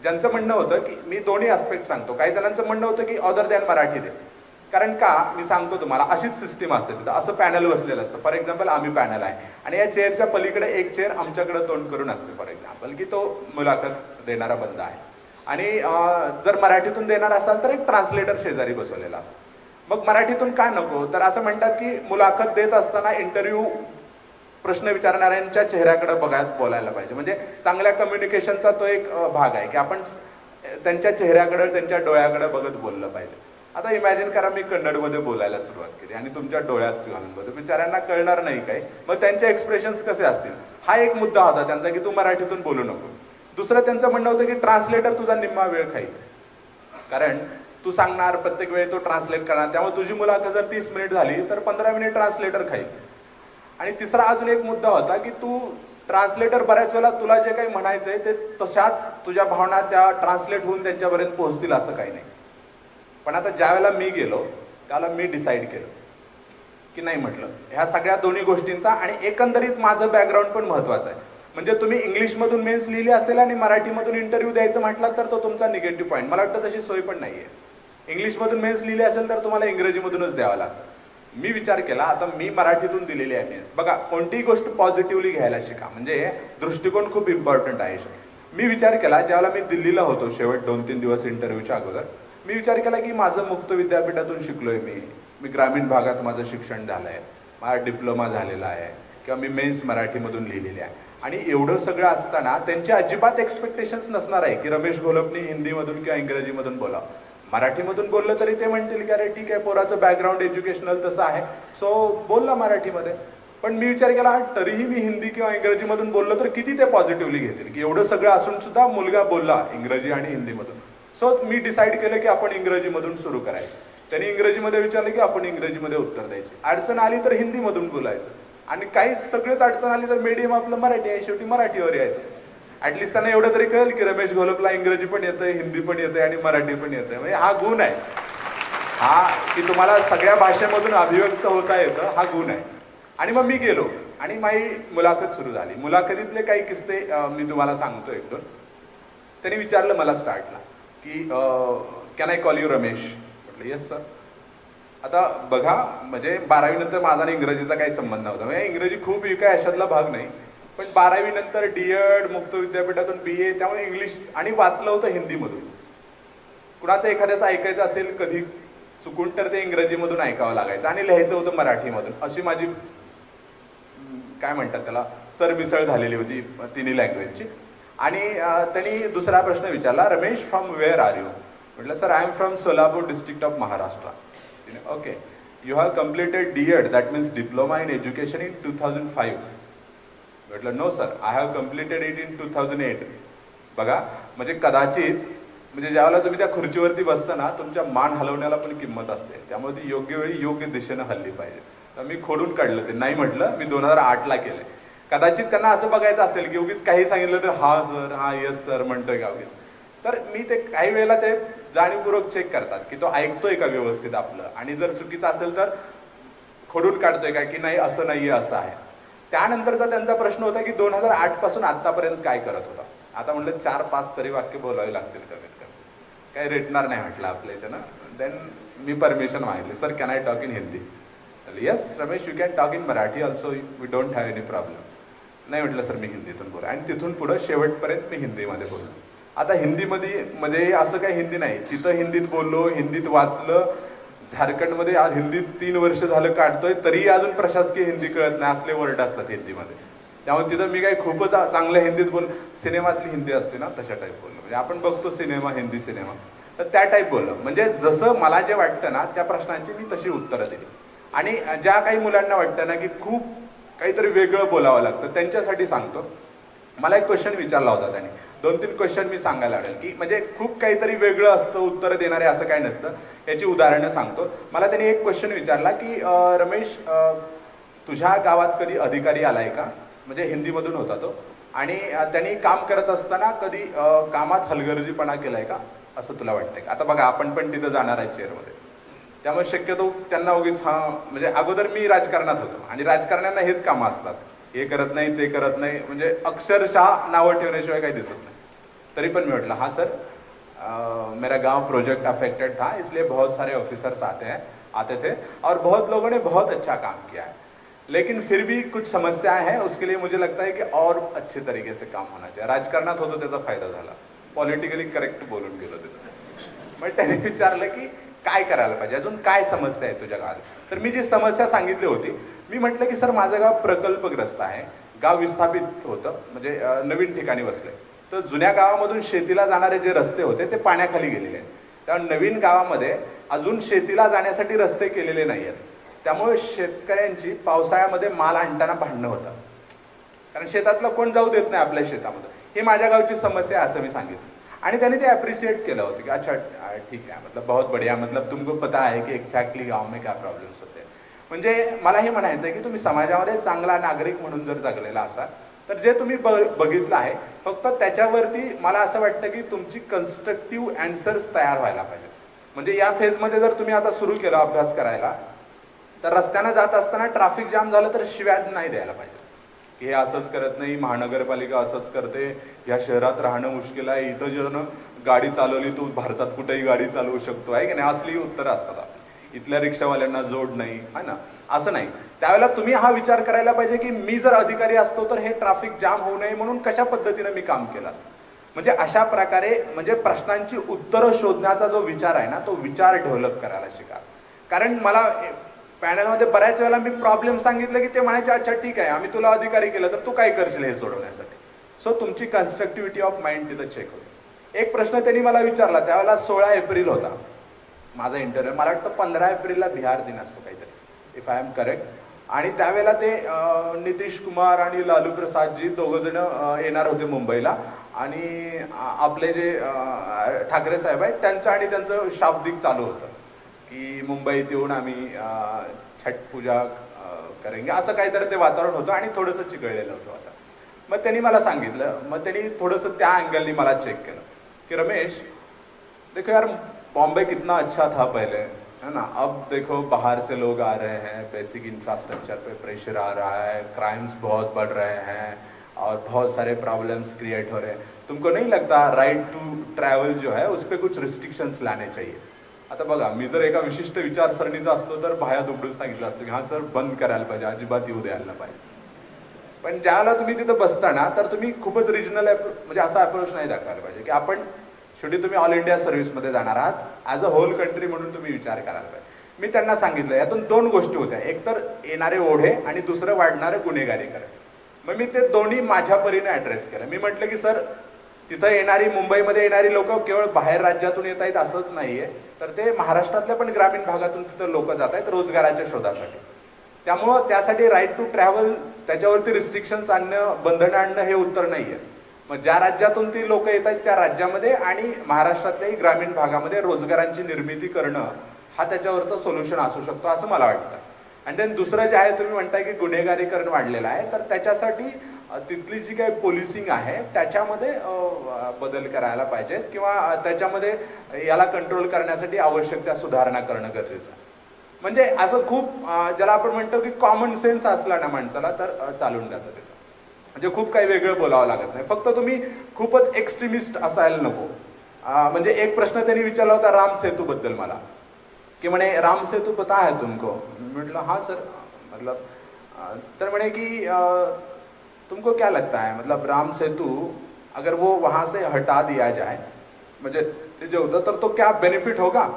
ज्यांचं म्हणणं होतं की मी दोन्ही आस्पेक्ट सांगतो. काही जणांचं म्हणणं होतं की अदर दॅन मराठी दे. कारण का मी सांगतो तुम्हाला अशीच सिस्टीम असते तिथं. असं पॅनल बसलेलं असतं. फॉर एक्झाम्पल आम्ही पॅनल आहे आणि या चेअरच्या पलीकडे एक चेअर आमच्याकडे तोंड करून असते फॉर एक्झाम्पल की तो मुलाखत देणारा बंद आहे आणि जर मराठीतून देणार असाल तर एक ट्रान्सलेटर शेजारी बसवलेला असतो. मग मराठीतून का नको तर असं म्हणतात की मुलाखत देत असताना इंटरव्ह्यू प्रश्न विचारणाऱ्यांच्या चेहऱ्याकडे बघायला बोलायला पाहिजे. म्हणजे चांगल्या कम्युनिकेशनचा तो एक भाग आहे की आपण त्यांच्या चेहऱ्याकडे त्यांच्या डोळ्याकडे बघत बोललं पाहिजे. आता इमॅजिन करा मी कन्नडमध्ये बोलायला सुरुवात केली आणि तुमच्या डोळ्यात घालून बघतो, बिचाऱ्यांना कळणार नाही काय. मग त्यांचे एक्सप्रेशन्स कसे असतील. हा एक मुद्दा होता त्यांचा की तू मराठीतून बोलू नको. दुसरं त्यांचं म्हणणं होतं की ट्रान्सलेटर तुझा निम्मा वेळ खाईल. कारण तू सांगणार प्रत्येक वेळी तो ट्रान्सलेट करणार, त्यामुळे तुझी मुलाखत जर 30 मिनिट झाली तर 15 मिनिट ट्रान्सलेटर खाईल. आणि तिसरा अजून एक मुद्दा होता की तू ट्रान्सलेटर बऱ्याच वेळेला तुला जे काही म्हणायचंय ते तशाच तुझ्या भावना त्या ट्रान्सलेट होऊन त्यांच्यापर्यंत पोहोचतील असं काही नाही. पण आता ज्या वेळेला मी गेलो त्यावेळेला मी डिसाईड केलं की नाही म्हटलं ह्या सगळ्या दोन्ही गोष्टींचा आणि एकंदरीत माझं बॅकग्राऊंड पण महत्वाचं आहे. म्हणजे तुम्ही इंग्लिशमधून मेन्स लिहिली असेल आणि मराठीमधून इंटरव्ह्यू द्यायचं म्हटलं तर तो तुमचा निगेटिव्ह पॉईंट. मला वाटतं तशी सोय पण नाहीये. इंग्लिशमधून मेन्स लिहिली असेल तर तुम्हाला इंग्रजीमधूनच द्यावं लागतं. मी विचार केला आता मी मराठीतून दिलेली आहे मेन्स. बघा कोणतीही गोष्ट पॉझिटिव्हली घ्यायला शिका, म्हणजे दृष्टिकोन खूप इम्पॉर्टंट आहे. मी विचार केला ज्यावेळेला मी दिल्लीला होतो शेवट 2-3 दिवस इंटरव्ह्यूच्या अगोदर, मी विचार केला की माझं मुक्त विद्यापीठातून शिकलोय मी ग्रामीण भागात माझं शिक्षण झालंय, माझा डिप्लोमा झालेला आहे किंवा मी मेन्स मराठीमधून लिहिलेली आहे. आणि एवढं सगळं असताना त्यांचे अजिबात एक्सपेक्टेशन्स नसणार आहे की रमेश घोलपनी हिंदीमधून किंवा इंग्रजीमधून बोला. मराठीमधून बोललं तरी ते म्हणतील की अरे ठीक आहे पोराचं बॅकग्राऊंड एज्युकेशनल तसं आहे सो बोलला मराठीमध्ये. पण मी विचार केला तरीही मी हिंदी किंवा इंग्रजीमधून बोललो तर किती ते पॉझिटिव्हली घेतील की एवढं सगळं असून सुद्धा मुलगा बोलला इंग्रजी आणि हिंदीमधून. सो मी डिसाईड केलं की आपण इंग्रजीमधून सुरू करायचं. त्यांनी इंग्रजीमध्ये विचारलं की आपण इंग्रजीमध्ये उत्तर द्यायचे. अडचण आली तर हिंदीमधून बोलायचं आणि काही सगळेच अडचण आली तर मीडियम आपलं मराठी आहे शेवटी मराठीवर यायचं. ऍटलिस्ट त्यांना एवढं तरी कळेल की रमेश घोलपला इंग्रजी पण येतंय, हिंदी पण येतंय आणि मराठी पण येतंय. म्हणजे हा गुण आहे हा की तुम्हाला सगळ्या भाषेमधून अभिव्यक्त होता येतं, हा गुण आहे. आणि मग मी गेलो आणि माझी मुलाखत सुरू झाली. मुलाखतीतले काही किस्से मी तुम्हाला सांगतो एक दोन. त्यांनी विचारलं मला स्टार्टला की can I call you Ramesh. म्हटलं येस सर. आता बघा म्हणजे 12वी नंतर माझा आणि इंग्रजीचा काही संबंध नव्हता. म्हणजे इंग्रजी खूप काय अशातला भाग नाही. पण 12वी नंतर डीएड मुक्त विद्यापीठातून BA, त्यामुळे इंग्लिश आणि वाचलं होतं हिंदीमधून. कुणाचं एखाद्याचं ऐकायचं असेल कधी चुकून तर ते इंग्रजीमधून ऐकावं लागायचं आणि लिहायचं होतं मराठीमधून. अशी माझी काय म्हणतात त्याला सरमिसळ झालेली होती तिन्ही लँग्वेजची. आणि त्यांनी दुसरा प्रश्न विचारला Ramesh from where are you. म्हटलं sir I am from Solapur district of Maharashtra. Okay you have completed DED that means diploma in education in 2005. म्हटलं no sir I have completed it in 2008. बघा म्हणजे कदाचित म्हणजे ज्यावेळेला तुम्ही त्या खुर्चीवरती बसता ना, तुमच्या मान हलवण्याला पण किंमत असते. त्यामुळे ती योग्य वेळी योग्य दिशेनं हल्ली पाहिजे. तर मी खोडून काढलं ते, नाही म्हटलं. मी 2008ला केलंय. कदाचित त्यांना असं बघायचं असेल की उगीच काही सांगितलं तर हा सर, हा येस सर म्हणतोय का उगीच. तर मी ते काही वेळेला ते जाणीवपूर्वक चेक करतात की तो ऐकतोय का व्यवस्थित आपलं, आणि जर चुकीचं असेल तर खोडून काढतोय का, की नाही असं नाहीये असं आहे. त्यानंतरचा त्यांचा प्रश्न होता की 2008 पासून आतापर्यंत काय करत होता. आता म्हटलं 4-5 तरी वाक्य बोलावे लागतील कमीत कमी, काही रेटणार नाही म्हटलं आपल्या याच्यानं. देन मी परमिशन मागितली, sir can I talk in Hindi. Yes Ramesh, you can talk in Marathi also, we don't have any problem. नाही म्हटलं सर मी हिंदीतून बोला, आणि तिथून पुढं शेवटपर्यंत मी हिंदीमध्ये बोललो. आता हिंदीमध्ये असं काही हिंदी नाही, तिथं हिंदीत बोललो, हिंदीत वाचलं. झारखंडमध्ये आज हिंदीत 3 वर्ष झालं काढतोय, तरीही अजून प्रशासकीय हिंदी कळत नाही, असले वर्ड असतात हिंदीमध्ये. त्यामुळे तिथं मी काही खूपच चांगलं हिंदीत बोल, सिनेमातली हिंदी असते ना तशा टाईप बोललो. म्हणजे आपण बघतो सिनेमा, हिंदी सिनेमा, तर त्या टाईप बोललो. म्हणजे जसं मला जे वाटतं ना त्या प्रश्नांची मी तशी उत्तरं दिली. आणि ज्या काही मुलांना वाटतं ना की खूप काहीतरी वेगळं बोलावं लागतं, त्यांच्यासाठी सांगतो. मला एक क्वेश्चन विचारला होता त्याने, 2-3 क्वेश्चन मी सांगायला आवडेल की म्हणजे खूप काहीतरी वेगळं असतं उत्तर देणारे, असं काही नसतं. याची उदाहरणं सांगतो. मला त्याने एक क्वेश्चन विचारला की रमेश, तुझ्या गावात कधी अधिकारी आलाय का, म्हणजे हिंदीमधून होता तो. आणि त्यांनी काम करत असताना कधी कामात हलगर्जीपणा केलाय का, असं तुला वाटतंय का. आता बघा, आपण पण तिथं जाणार आहे चेअरमध्ये, त्यामुळे शक्यतो त्यांना उगीच म्हणजे अगोदर मी राजकारणात होतो आणि राजकारण्यांना हेच कामं असतात, हे करत नाही ते करत नाही, म्हणजे अक्षरशः नावं ठेवण्याशिवाय काही दिसत नाही. तरी पण मी म्हटलं हाँ सर, मेरा गांव प्रोजेक्ट अफेक्टेड था, इसलिए बहुत सारे ऑफिसर्स आते थे और बहुत लोगों ने बहुत अच्छा काम किया है, लेकिन फिर भी कुछ समस्याएं हैं, उसके लिए मुझे लगता है कि और अच्छे तरीके से काम होना चाहिए. राजकारणात होतो त्याचा फायदा झाला, पॉलिटिकली करेक्ट बोलून गेलो तिथं. मग त्याने विचारलं की काय करायला पाहिजे, अजून काय समस्या आहे तुझ्या गावात. तर मी जी समस्या सांगितली होती, मी म्हटलं की सर माझं गाव प्रकल्पग्रस्त आहे, गाव विस्थापित होतं, म्हणजे नवीन ठिकाणी बसले. तर जुन्या गावामधून शेतीला जाणारे जे रस्ते होते ते पाण्याखाली गेलेले आहेत. त्या नवीन गावामध्ये अजून शेतीला जाण्यासाठी रस्ते केलेले नाही आहेत. त्यामुळे शेतकऱ्यांची पावसाळ्यामध्ये माल आणताना भांडणं होतं, कारण शेतातलं कोण जाऊ देत नाही आपल्या शेतामध्ये. ही माझ्या गावची समस्या आहे असं मी सांगितलं. आणि त्यांनी ते अप्रिशिएट केलं होतं की अच्छा ठीक आहे, मतलब बहुत बढ़िया, मतलब तुमको पता है की एक्झॅक्टली गाव में क्या प्रॉब्लेम्स होते. म्हणजे मला हे म्हणायचं आहे की तुम्ही समाजामध्ये चांगला नागरिक म्हणून जर जगलेला असाल तर जे तुम्ही बघितलं आहे फक्त त्याच्यावरती मला असं वाटतं की तुमची कन्स्ट्रक्टिव्ह अँसर्स तयार व्हायला पाहिजे. म्हणजे या फेजमध्ये जर तुम्ही आता सुरू केला अभ्यास करायला, तर रस्त्यानं जात असताना ट्रॅफिक जाम झालं तर शिव्या नाही द्यायला पाहिजे की हे असंच करत नाही, महानगरपालिका असंच करते, या शहरात राहणं मुश्किल आहे, इथं जण गाडी चालवली तू भारतात कुठेही गाडी चालवू शकतो आहे की नाही, असली उत्तरं असतात. इथल्या रिक्षावाल्यांना जोड नाही आहे ना, असं नाही. त्यावेळेला तुम्ही हा विचार करायला पाहिजे की मी जर अधिकारी असतो तर हे ट्रॅफिक जाम होऊ नये म्हणून कशा पद्धतीनं मी काम केलं असतं. म्हणजे अशा प्रकारे म्हणजे प्रश्नांची उत्तरं शोधण्याचा जो विचार आहे ना, तो विचार डेव्हलप करायला शिका. कारण मला पॅनलमध्ये बऱ्याच वेळेला मी प्रॉब्लेम सांगितलं की ते म्हणायचे अच्छा ठीक आहे, आम्ही तुला अधिकारी केलं तर तू काय करशील हे सोडवण्यासाठी. सो तुमची कन्स्ट्रक्टिव्हिटी ऑफ माइंड तिथं चेक होते. एक प्रश्न त्यांनी मला विचारला, त्यावेळेला 16 एप्रिल होता माझा इंटरव्ह्यू, मला वाटतं 15 एप्रिलला बिहार दिन असतो काहीतरी, इफ आय एम करेक्ट. आणि त्यावेळेला ते नितीश कुमार आणि लालू प्रसादजी दोघं जण येणार होते मुंबईला, आणि आपले जे ठाकरे साहेब आहेत त्यांचं आणि त्यांचं शाब्दिक चालू होतं की मुंबईत येऊन आम्ही छठ पूजा करेंगे, असं काहीतरी ते वातावरण होतं आणि थोडंसं चिघळलेलं होतं. आता मग त्यांनी मला सांगितलं, मग त्यांनी थोडंसं त्या अँगलनी मला चेक केलं की रमेश देखो यार, बॉम्बे कितना अच्छा था पहले, है ना, अब देखो बाहर से लोग आ रहे हैं, बेसिक इंफ्रास्ट्रक्चर पे प्रेशर आ रहा है, क्राइम्स बहुत बढ़ रहे हैं और बहुत सारे प्रॉब्लम्स क्रिएट हो रहे हैं. तुमको नहीं लगता राइट टू ट्रैवल जो है उस पर कुछ रिस्ट्रिक्शंस लाने चाहिए. आता बघा, मी जर एका विशिष्ट विचारसरणीचा असतो तर बाह्या दुबडून सांगितलं असतं की हां सर बंद करायला पाहिजे, अजिबात येऊ द्यायला पाहिजे. पण ज्यावेळेला तुम्ही तिथं बसताना तर तुम्ही खूपच रिजनल म्हणजे असा अप्रोच नाही दाखवायला पाहिजे की आपण शेवटी तुम्ही ऑल इंडिया सर्व्हिसमध्ये जाणार आहात, ॲज अ होल कंट्री म्हणून तुम्ही विचार करायला पाहिजे. मी त्यांना सांगितलं यातून 2 गोष्टी होत्या, एक तर येणारे ओढे आणि दुसरं वाढणारं गुन्हेगारीकरण. मग मी ते दोन्ही माझ्या परीने ॲड्रेस केलं. मी म्हटलं की सर तिथं येणारी, मुंबईमध्ये येणारी लोक केवळ बाहेर राज्यातून येत आहेत असंच नाहीये, तर ते महाराष्ट्रातल्या पण ग्रामीण भागातून तिथं लोक जात आहेत रोजगाराच्या शोधासाठी. त्यामुळं त्यासाठी राईट टू ट्रॅव्हल त्याच्यावरती रिस्ट्रिक्शन्स आणणं, बंधनं आणणं हे उत्तर नाहीये. मग ज्या राज्यातून ती लोक येत आहेत त्या राज्यामध्ये आणि महाराष्ट्रातल्याही ग्रामीण भागामध्ये रोजगारांची निर्मिती करणं हा त्याच्यावरचं सोल्युशन असू शकतो असं मला वाटतं. आणि देन दुसरं जे आहे, तुम्ही म्हणताय की गुन्हेगारीकरण वाढलेलं आहे, तर त्याच्यासाठी तिथली जी काही पोलिसिंग आहे त्याच्यामध्ये बदल करायला पाहिजेत किंवा त्याच्यामध्ये याला कंट्रोल करण्यासाठी आवश्यक त्या सुधारणा करणं गरजेचं आहे. म्हणजे असं खूप ज्याला आपण म्हणतो की कॉमन सेन्स असला ना माणसाला तर चालून जातं तिथं. म्हणजे खूप काही वेगळं बोलावं लागत नाही, फक्त तुम्ही खूपच एक्स्ट्रीमिस्ट असायला नको. म्हणजे एक प्रश्न त्यांनी विचारला होता राम सेतू बद्दल मला, की म्हणे राम सेतू पता है तुमको. म्हटलं हाँ सर, मतलब तर म्हणे की तुमको क्या लगता है, मतलब राम सेतू अगर वो वहाँ से हटा दिया जाए, म्हणजे ते जे होतं तर तो क्या बेनिफिट होगा.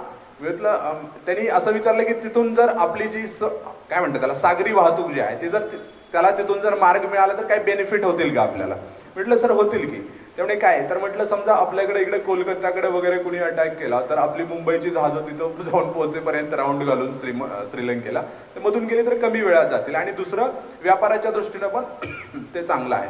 म्हटलं त्यांनी असं विचारलं की तिथून जर आपली जी काय म्हणतात त्याला सागरी वाहतूक जी आहे ती जर त्याला तिथून जर मार्ग मिळाला तर काय बेनिफिट होतील का आपल्याला. म्हटलं सर होतील की. त्यामुळे काय तर म्हटलं समजा आपल्याकडे इकडे कोलकात्याकडे वगैरे कुणी अटॅक केला तर आपली मुंबईची जहाजं तिथं जाऊन पोहोचेपर्यंत राऊंड घालून श्रीलंकेला तर मधून गेली तर कमी वेळात जातील. आणि दुसरं व्यापाराच्या दृष्टीनं पण ते चांगलं आहे.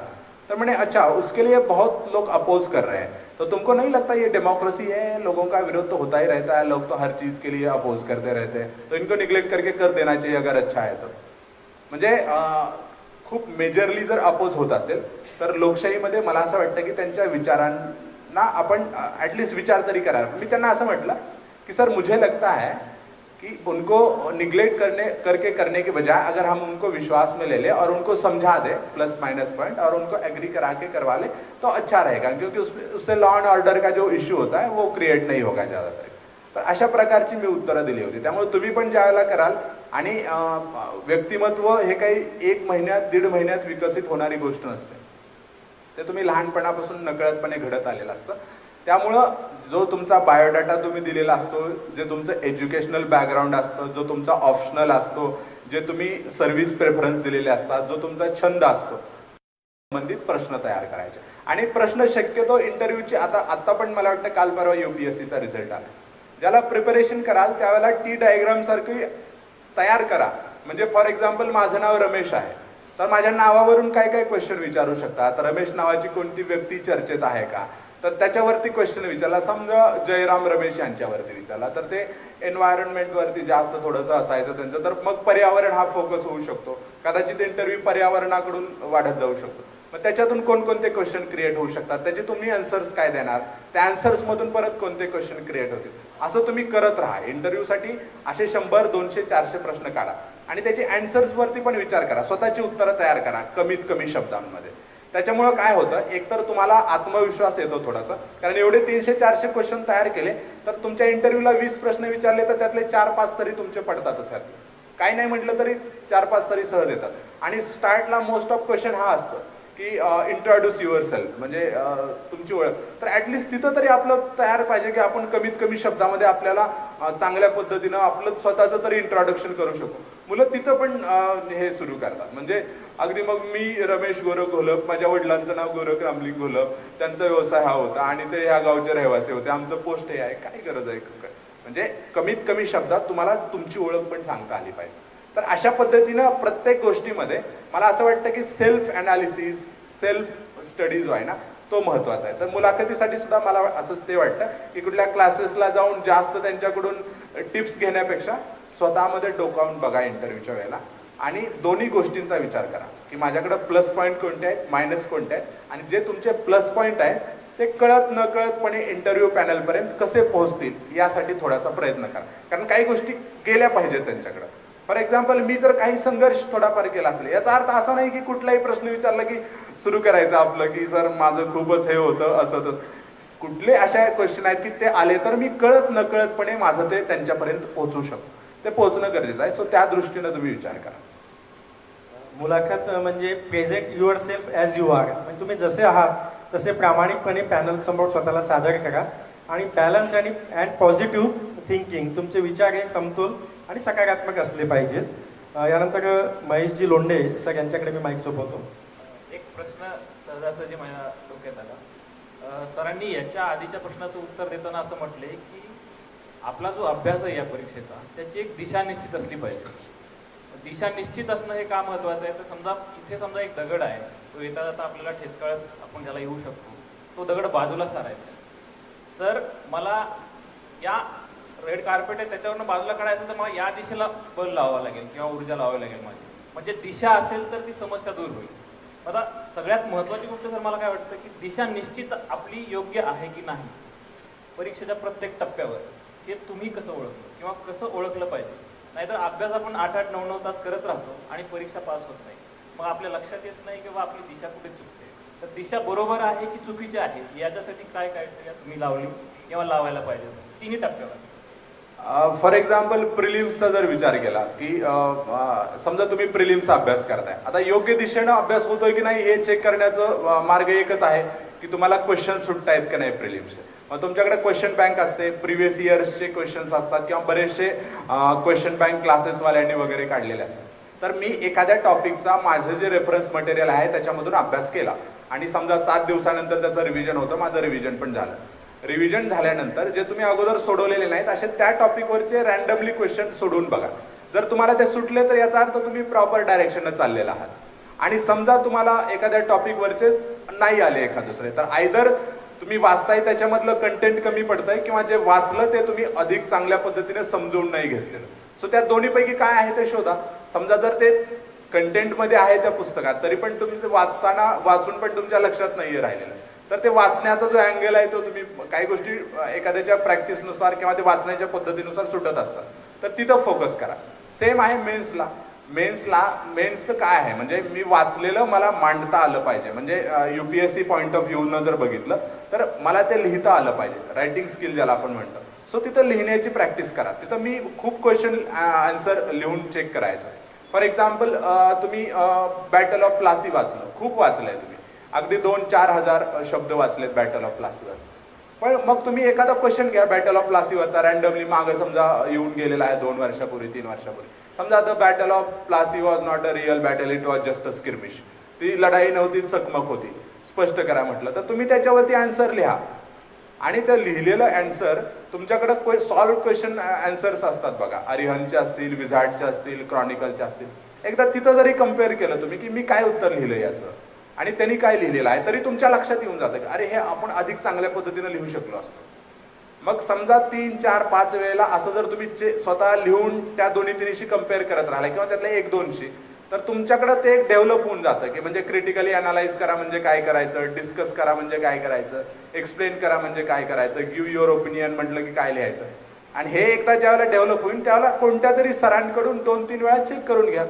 तर म्हणे अच्छा उसके लिए बहुत लोग अपोज कर रहे हैं, तो तुमको नहीं लगता ये डेमोक्रेसी है, लोगों का विरोध तो होता ही रहता है, लोग तो हर चीज के लिए अपोज करते रहते हैं, तो इनको निग्लेक्ट करके कर देना चाहिए अगर अच्छा है तो. म्हणजे खूप मेजरली जर अपोज होत असेल तर लोकशाहीमध्ये मला असं वाटतं की त्यांच्या विचारांना आपण ॲटलिस्ट विचार तरी करायला. मी त्यांना असं म्हटलं की सर मुझे लगता है कि उनको निग्लेक्ट करने के बजाय अगर हम उनको विश्वास में ले लें और उनको समझा दें प्लस माइनस पॉइंट और उनको एग्री करा के करवा लें तो अच्छा रहेगा, क्योंकि उससे लॉ एंड ऑर्डर का जो इश्यू होता है वो क्रिएट नहीं होगा ज़्यादातर. तर अशा प्रकारची मी उत्तरं दिली होती. त्यामुळे तुम्ही पण ज्यावेळेला कराल आणि व्यक्तिमत्व हे काही 1 महिन्यात 1.5 महिन्यात विकसित होणारी गोष्ट नसते, ते तुम्ही लहानपणापासून नकळतपणे घडत आलेलं असतं. त्यामुळं जो तुमचा बायोडाटा तुम्ही दिलेला असतो, जे तुमचं एज्युकेशनल बॅकग्राऊंड असतं, जो तुमचा ऑप्शनल असतो, जे तुम्ही सर्व्हिस प्रेफरन्स दिलेले असतात, जो तुमचा छंद असतो, संबंधित प्रश्न तयार करायचे. आणि प्रश्न शक्यतो इंटरव्ह्यूची आता पण मला वाटतं काल परवा UPSCचा रिझल्ट आला, ज्याला प्रिपरेशन कराल त्यावेळेला टी डायग्राम सारखी तयार करा. म्हणजे फॉर एक्झाम्पल माझं नाव रमेश आहे तर माझ्या नावावरून काय काय क्वेश्चन विचारू शकतात. रमेश नावाची कोणती व्यक्ती चर्चेत आहे का, तर त्याच्यावरती क्वेश्चन विचारला. समजा जयराम रमेश यांच्यावरती विचारला तर ते एन्व्हायरमेंटवरती जास्त थोडंसं असायचं त्यांचं, तर मग पर्यावरण हा फोकस होऊ शकतो. कदाचित इंटरव्ह्यू पर्यावरणाकडून वाढत जाऊ शकतो. मग त्याच्यातून कोणकोणते क्वेश्चन क्रिएट होऊ शकतात, त्याचे तुम्ही आन्सर्स काय देणार, त्या आन्सर्समधून परत कोणते क्वेश्चन क्रिएट होतील, असं तुम्ही करत राहा. इंटरव्ह्यूसाठी असे 100, 200, 400 प्रश्न काढा आणि त्याचे आन्सर्सवरती पण विचार करा. स्वतःची उत्तरं तयार करा कमीत कमी शब्दांमध्ये. त्याच्यामुळं काय होतं, एकतर तुम्हाला आत्मविश्वास येतो थोडासा, कारण एवढे 300-400 क्वेश्चन तयार केले तर तुमच्या इंटरव्ह्यूला 20 प्रश्न विचारले तर त्यातले 4-5 तरी तुमचे पडतातच. काही नाही म्हटलं तरी 4-5 तरी सहज येतात. आणि स्टार्टला मोस्ट ऑफ क्वेश्चन हा असतो की इंट्रोड्यूस युअर सेल्फ, म्हणजे तुमची ओळख. तर ॲटलिस्ट तिथं तरी आपलं तयार पाहिजे की आपण कमीत कमी शब्दामध्ये आपल्याला चांगल्या पद्धतीनं आपलं स्वतःचं तरी इंट्रोडक्शन करू शकू. मुलं तिथं पण हे सुरू करतात. म्हणजे अगदी मग मी रमेश गोरख घोलप, माझ्या वडिलांचं नाव गोरख रामलिंग घोलप, त्यांचा व्यवसाय हा होता आणि ते ह्या गावचे रहिवासी होते, आमचं पोस्ट हे आहे. काय गरज आहे. म्हणजे कमीत कमी शब्दात तुम्हाला तुमची ओळख पण सांगता आली पाहिजे. तर अशा पद्धतीनं प्रत्येक गोष्टीमध्ये मला असं वाटतं की सेल्फ ॲनालिसिस, सेल्फ स्टडी जो आहे ना तो महत्त्वाचा आहे. तर मुलाखतीसाठी सुद्धा मला असं ते वाटतं की कुठल्या क्लासेसला जाऊन जास्त त्यांच्याकडून टिप्स घेण्यापेक्षा स्वतःमध्ये डोकावून बघा इंटरव्ह्यूच्या वेळेला आणि दोन्ही गोष्टींचा विचार करा की माझ्याकडे प्लस पॉईंट कोणते आहेत, मायनस कोणते आहेत, आणि जे तुमचे प्लस पॉईंट आहेत ते कळत न कळतपणे इंटरव्ह्यू पॅनलपर्यंत कसे पोहोचतील यासाठी थोडासा प्रयत्न करा. कारण काही गोष्टी गेल्या पाहिजेत त्यांच्याकडे. फॉर एक्झाम्पल मी जर काही संघर्ष थोडाफार केला असेल, याचा अर्थ असा नाही की कुठलाही प्रश्न विचारला की सुरू करायचं आपलं की सर माझं खूपच हे होतं असं. तर कुठले अशा क्वेश्चन आहेत की ते आले तर मी कळत न कळतपणे माझं ते त्यांच्यापर्यंत पोहोचू शकतो, ते पोहोचणं गरजेचं आहे. सो त्या दृष्टीनं तुम्ही विचार करा. मुलाखत म्हणजे present yourself as you are, म्हणजे तुम्ही जसे आहात तसे प्रामाणिकपणे पॅनल समोर स्वतःला सादर करा आणि बॅलन्स आणि पॉझिटिव्ह थिंकिंग, तुमचे विचार हे समतोल आणि सकारात्मक असले पाहिजेत. यानंतर महेशजी लोंढे सर यांच्याकडे मी माईक सोपवतो. एक प्रश्न सहजासहजी माझ्या डोक्यात आला. सरांनी याच्या आधीच्या प्रश्नाचं उत्तर देताना असं म्हटले की आपला जो अभ्यास आहे या परीक्षेचा त्याची एक दिशा निश्चित असली पाहिजे. दिशा निश्चित असणं हे का महत्वाचं आहे? तर समजा इथे समजा एक दगड आहे, तो येता जाता आपल्याला ठेचकाळत आपण ज्याला येऊ शकतो, तो दगड बाजूला सारायचा आहे. तर मला या रेड कार्पेट आहे त्याच्यावरनं बाजूला काढायचं तर मला या दिशेला बल लावावं लागेल किंवा ऊर्जा लावावी लागेल माझी. म्हणजे दिशा असेल तर ती समस्या दूर होईल. आता सगळ्यात महत्त्वाची गोष्ट सर मला काय वाटतं की दिशा निश्चित आपली योग्य आहे की नाही परीक्षेच्या प्रत्येक टप्प्यावर हे तुम्ही कसं ओळखलं किंवा कसं ओळखलं पाहिजे. नाहीतर अभ्यास आपण 8-8, 9-9 तास करत राहतो आणि परीक्षा पास होत नाही. मग आपल्या लक्षात येत नाही किंवा आपली दिशा कुठे चुकते. तर दिशा बरोबर आहे की चुकीची आहे याच्यासाठी काय काय तुम्ही लावली किंवा लावायला पाहिजे तिन्ही टप्प्यावर. फॉर एक्झाम्पल प्रिलिम्सचा जर विचार केला की समजा तुम्ही प्रिलिम्सचा अभ्यास करताय, आता योग्य दिशेनं अभ्यास होतोय की नाही हे चेक करण्याचं मार्ग एकच आहे की तुम्हाला क्वेश्चन सुटतायत की नाही प्रिलिम्सचे. मग तुमच्याकडे क्वेश्चन बँक असते, प्रिव्हियस इयर्सचे क्वेश्चन्स असतात किंवा बरेचसे क्वेश्चन बँक क्लासेसवाल्यांनी वगैरे काढलेले असतात. तर मी एखाद्या टॉपिकचा माझं जे रेफरन्स मटेरियल आहे त्याच्यामधून अभ्यास केला आणि समजा 7 दिवसानंतर त्याचं रिव्हिजन होतं, माझं रिव्हिजन पण झालं. रिव्हिजन झाल्यानंतर जे तुम्ही अगोदर सोडवलेले नाहीत असे त्या टॉपिकवरचे रॅन्डमली क्वेश्चन सोडवून बघा. जर तुम्हाला ते सुटले तर याचा अर्थ तुम्ही प्रॉपर डायरेक्शननं चाललेला आहात. आणि समजा तुम्हाला एखाद्या टॉपिकवरचे नाही आले एखाद दुसरे, तर आयदर तुम्ही वाचताय त्याच्यामधलं कंटेंट कमी पडतंय किंवा जे वाचलं ते तुम्ही अधिक चांगल्या पद्धतीने समजून नाही घेतलेलं. सो त्या दोन्हीपैकी काय आहे ते शोधा. समजा जर ते कंटेंटमध्ये आहे त्या पुस्तकात तरी पण तुम्ही ते वाचताना वाचून पण तुमच्या लक्षात नाहीये राहिलेलं, तर ते वाचण्याचा जो अँगल आहे तो तुम्ही काही गोष्टी एखाद्याच्या प्रॅक्टिसनुसार किंवा ते वाचण्याच्या पद्धतीनुसार सुटत असतात तर तिथं फोकस करा. सेम आहे मेन्सला. मेन्सचं काय आहे म्हणजे मी वाचलेलं मला मांडता आलं पाहिजे. म्हणजे UPSC पॉईंट ऑफ व्ह्यूनं जर बघितलं तर मला ते लिहिता आलं पाहिजे, रायटिंग स्किल ज्याला आपण म्हणतो. सो तिथं लिहिण्याची प्रॅक्टिस करा. तिथं मी खूप क्वेश्चन आन्सर लिहून चेक करायचं. फॉर एक्झाम्पल तुम्ही बॅटल ऑफ प्लासी वाचलं, खूप वाचलंय तुम्ही, अगदी 2-4 हजार शब्द वाचलेत बॅटल ऑफ प्लासीवर. पण मग तुम्ही एखादा क्वेश्चन घ्या बॅटल ऑफ प्लासीवरचा, रॅन्डमली मागं समजा येऊन गेलेला आहे 2 वर्षापूर्वी 3 वर्षापूर्वी. समजा the battle of Plassey was not a real battle, it was just a skirmish. ती लढाई नव्हती, चकमक होती, स्पष्ट करा म्हटलं तर तुम्ही त्याच्यावरती आन्सर लिहा. आणि ते लिहिलेलं आन्सर तुमच्याकडे सॉल्व क्वेश्चन आन्सर्स असतात बघा, अरिहंतचे असतील, विझार्डचे असतील, क्रॉनिकलचे असतील. एकदा तिथं जरी कम्पेअर केलं तुम्ही की मी काय उत्तर लिहिलं याचं आणि त्यांनी काय लिहिलेलं आहे, तरी तुमच्या लक्षात येऊन जातं की अरे हे आपण अधिक चांगल्या पद्धतीनं लिहू शकलो असतो. मग समजा 3, 4, 5 वेळेला असं जर तुम्ही स्वतः लिहून त्या दोन्ही तिन्हीशी कम्पेअर करत राहिला किंवा त्यातल्या 1-2शी, तर तुमच्याकडे ते एक डेव्हलप होऊन जातं की म्हणजे क्रिटिकली अनालाइज करा म्हणजे काय करायचं, डिस्कस करा म्हणजे काय करायचं, एक्सप्लेन करा म्हणजे काय करायचं, गिव्ह युअर ओपिनियन म्हटलं की काय लिहायचं. आणि हे एकदा ज्यावेळेला डेव्हलप होईल त्यावेळेला कोणत्या तरी सरांकडून 2-3 वेळा चेक करून घ्या.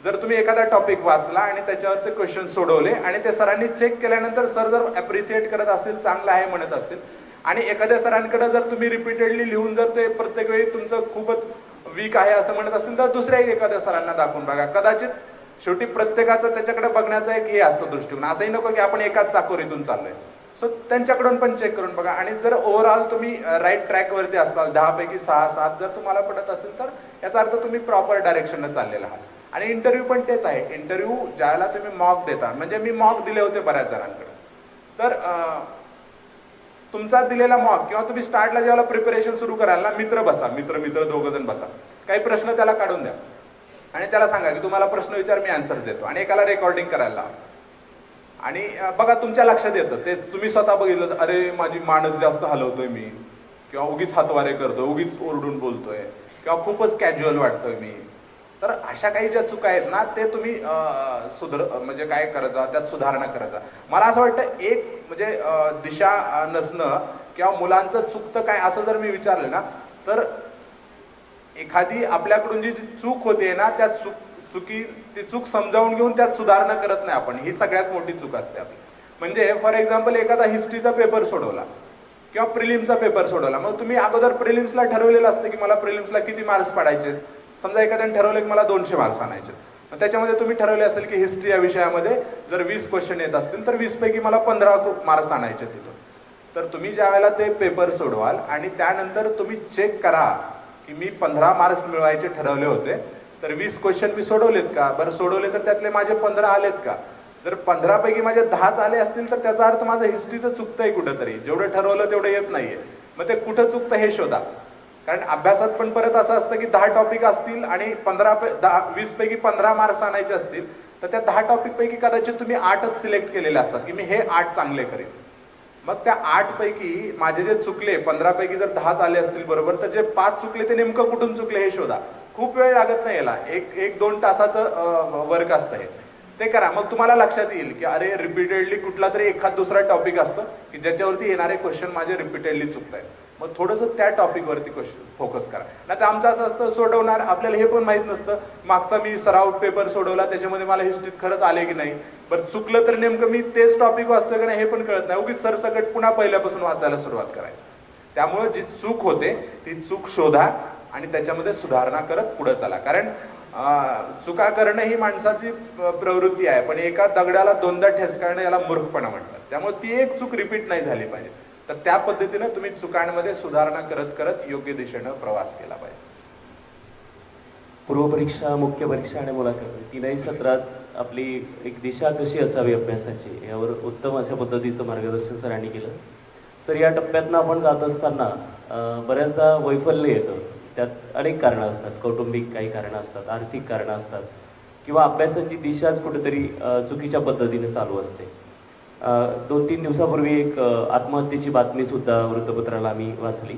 जर तुम्ही एखादा टॉपिक वाचला आणि त्याच्यावरचे क्वेश्चन सोडवले आणि ते सरांनी चेक केल्यानंतर सर जर अप्रिशिएट करत असतील, चांगलं आहे म्हणत असतील, आणि एखाद्या सरांकडे जर तुम्ही रिपीटेडली लिहून जर ते प्रत्येक वेळी तुमचं खूपच वीक आहे असं म्हणत असेल तर दुसऱ्या एखाद्या सरांना दाखवून बघा. कदाचित शेवटी प्रत्येकाचं त्याच्याकडे बघण्याचा एक हे असतो दृष्टिकोन. असंही नको की आपण एकाच चाकोरीतून चाललोय. सो त्यांच्याकडून पण चेक करून बघा. आणि जर ओव्हरऑल तुम्ही राईट ट्रॅकवरती असाल, 10 पैकी 6-7 जर तुम्हाला पडत असेल तर याचा अर्थ तुम्ही प्रॉपर डायरेक्शननं चाललेला आहात. आणि इंटरव्ह्यू पण तेच आहे. इंटरव्ह्यू ज्याला तुम्ही मॉक देता, म्हणजे मी मॉक दिले होते बऱ्याच जणांकडे, तर तुमचा दिलेला मॉक किंवा तुम्ही स्टार्टला ज्याला प्रिपरेशन सुरू कराल ना, मित्र 2 जण बसा, काही प्रश्न त्याला काढून द्या आणि त्याला सांगा की तुम्हाला प्रश्न विचार, मी आन्सर देतो, आणि एकाला रेकॉर्डिंग करायला लावा. आणि बघा तुमच्या लक्षात येतं ते तुम्ही स्वतः बघितलं, अरे माझी मानस जास्त हलवतोय मी, किंवा उगीच हातवारे करतोय, उगीच ओरडून बोलतोय, किंवा खूपच कॅज्युअल वाटतोय मी. तर अशा काही ज्या चुका आहेत ना ते तुम्ही म्हणजे काय करायचं, त्यात सुधारणा करायचा. मला असं वाटतं एक म्हणजे दिशा नसणं किंवा मुलांचं चुकतं काय असं जर मी विचारलं ना, तर एखादी आपल्याकडून जी चूक होते ना त्या ती चूक समजावून घेऊन त्यात सुधारणा करत नाही आपण, ही सगळ्यात मोठी चूक असते आपली. म्हणजे फॉर एक्झाम्पल एखादा हिस्ट्रीचा पेपर सोडवला किंवा प्रिलिम्सचा पेपर सोडवला, मग तुम्ही अगोदर प्रिलिम्सला ठरवलेलं असतं की मला प्रिलिम्सला किती मार्क्स पाडायचे. समजा एखाद्याने ठरवलं की मला 200 मार्क्स आणायचे, त्याच्यामध्ये तुम्ही ठरवले असेल की हिस्ट्री या विषयामध्ये जर 20 क्वेश्चन येत असतील तर 20 पैकी मला 15 मार्क्स आणायचे तिथून. तर तुम्ही ज्या वेळेला ते पेपर सोडवाल आणि त्यानंतर तुम्ही चेक करा की मी 15 मार्क्स मिळवायचे ठरवले होते, तर 20 क्वेश्चन मी सोडवलेत का, बरं सोडवले तर त्यातले माझे 15 आलेत का. जर 15 पैकी माझे 10च आले असतील तर त्याचा अर्थ माझं हिस्ट्रीचं चुकतंय कुठंतरी, जेवढं ठरवलं तेवढं येत नाहीये. मग ते कुठं चुकतं हे शोधा. कारण अभ्यासात पण परत असं असतं की 10 टॉपिक असतील आणि 20 पैकी 15 मार्क्स आणायचे असतील, तर त्या 10 टॉपिक पैकी कदाचित तुम्ही 8च सिलेक्ट केलेले असतात की मी हे 8 चांगले करेन. मग त्या 8 पैकी माझे जे चुकले 15 पैकी जर 10 आले असतील बरोबर, तर जे 5 चुकले ते नेमकं कुठून चुकले हे शोधा. खूप वेळ लागत नाही याला, 1-2 तासाचं वर्क असतं हे. ते करा, मग तुम्हाला लक्षात येईल की अरे रिपीटेडली कुठला तरी एखाद दुसरा टॉपिक असतो की ज्याच्यावरती येणारे क्वेश्चन माझे रिपीटेडली चुकत आहेत. मग थोडंसं त्या टॉपिकवरती फोकस करा. नाही तर आमचं असं असतं सोडवणार, आपल्याला हे पण माहीत नसतं मागचा मी सराव पेपर सोडवला त्याच्यामध्ये मला हिस्ट्रीत खरंच आले की नाही, बरं चुकलं तर नेमकं मी तेच टॉपिक वाचतोय की नाही हे पण कळत नाही, उगीच सरसकट पुन्हा पहिल्यापासून वाचायला सुरुवात करायची. त्यामुळे जी चूक होते ती चूक शोधा आणि त्याच्यामध्ये सुधारणा करत पुढे चला. कारण चुका करणं ही माणसाची प्रवृत्ती आहे, पण एका दगडाला 2दा ठेचकाळणं याला मूर्खपणा म्हणतात. त्यामुळे ती एक चूक रिपीट नाही झाली पाहिजे. तर त्या पद्धतीनं तुम्ही चुकांमध्ये सुधारणा करत करत योग्य दिशेनं प्रवास केला पाहिजे. पूर्वपरीक्षा, मुख्य परीक्षा आणि मुलाखत तीनही सत्रात आपली एक दिशा कशी असावी अभ्यासाची यावर उत्तम अशा पद्धतीचं मार्गदर्शन सरांनी केलं. सर, या टप्प्यातनं आपण जात असताना बऱ्याचदा वैफल्य येतं. त्यात अनेक कारणं असतात, कौटुंबिक काही कारणं असतात, आर्थिक कारणं असतात, किंवा अभ्यासाची दिशाच कुठेतरी चुकीच्या पद्धतीने चालू असते. 2-3 दिवसापूर्वी एक आत्महत्येची बातमीसुद्धा वृत्तपत्राला आम्ही वाचली